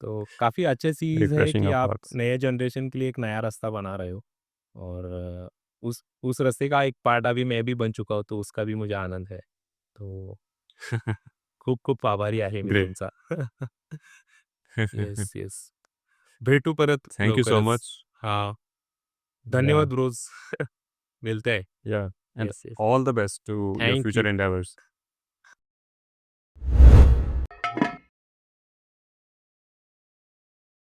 Speaker 2: तो काफ़ी अच्छी चीज़ है
Speaker 3: refreshing
Speaker 2: कि
Speaker 3: our
Speaker 2: आप
Speaker 3: thoughts.
Speaker 2: नए जनरेशन के लिए एक नया रास्ता बना रहे हो, और उस रास्ते का एक पार्ट अभी मैं भी बन चुका हूँ, तो उसका भी मुझे आनंद है। तो खूप खूप आभारी आहे मी
Speaker 3: Great.
Speaker 2: तुमचा। Yes, yes. भेटू परत
Speaker 3: Thank you so
Speaker 2: लवकरच।
Speaker 3: much.
Speaker 2: हां,
Speaker 3: Yeah,
Speaker 2: धन्यवाद ब्रोज। मिलते हैं।
Speaker 3: yeah. And
Speaker 2: yes, yes.
Speaker 3: all the best to your
Speaker 2: thank
Speaker 3: future
Speaker 2: you.
Speaker 3: endeavors.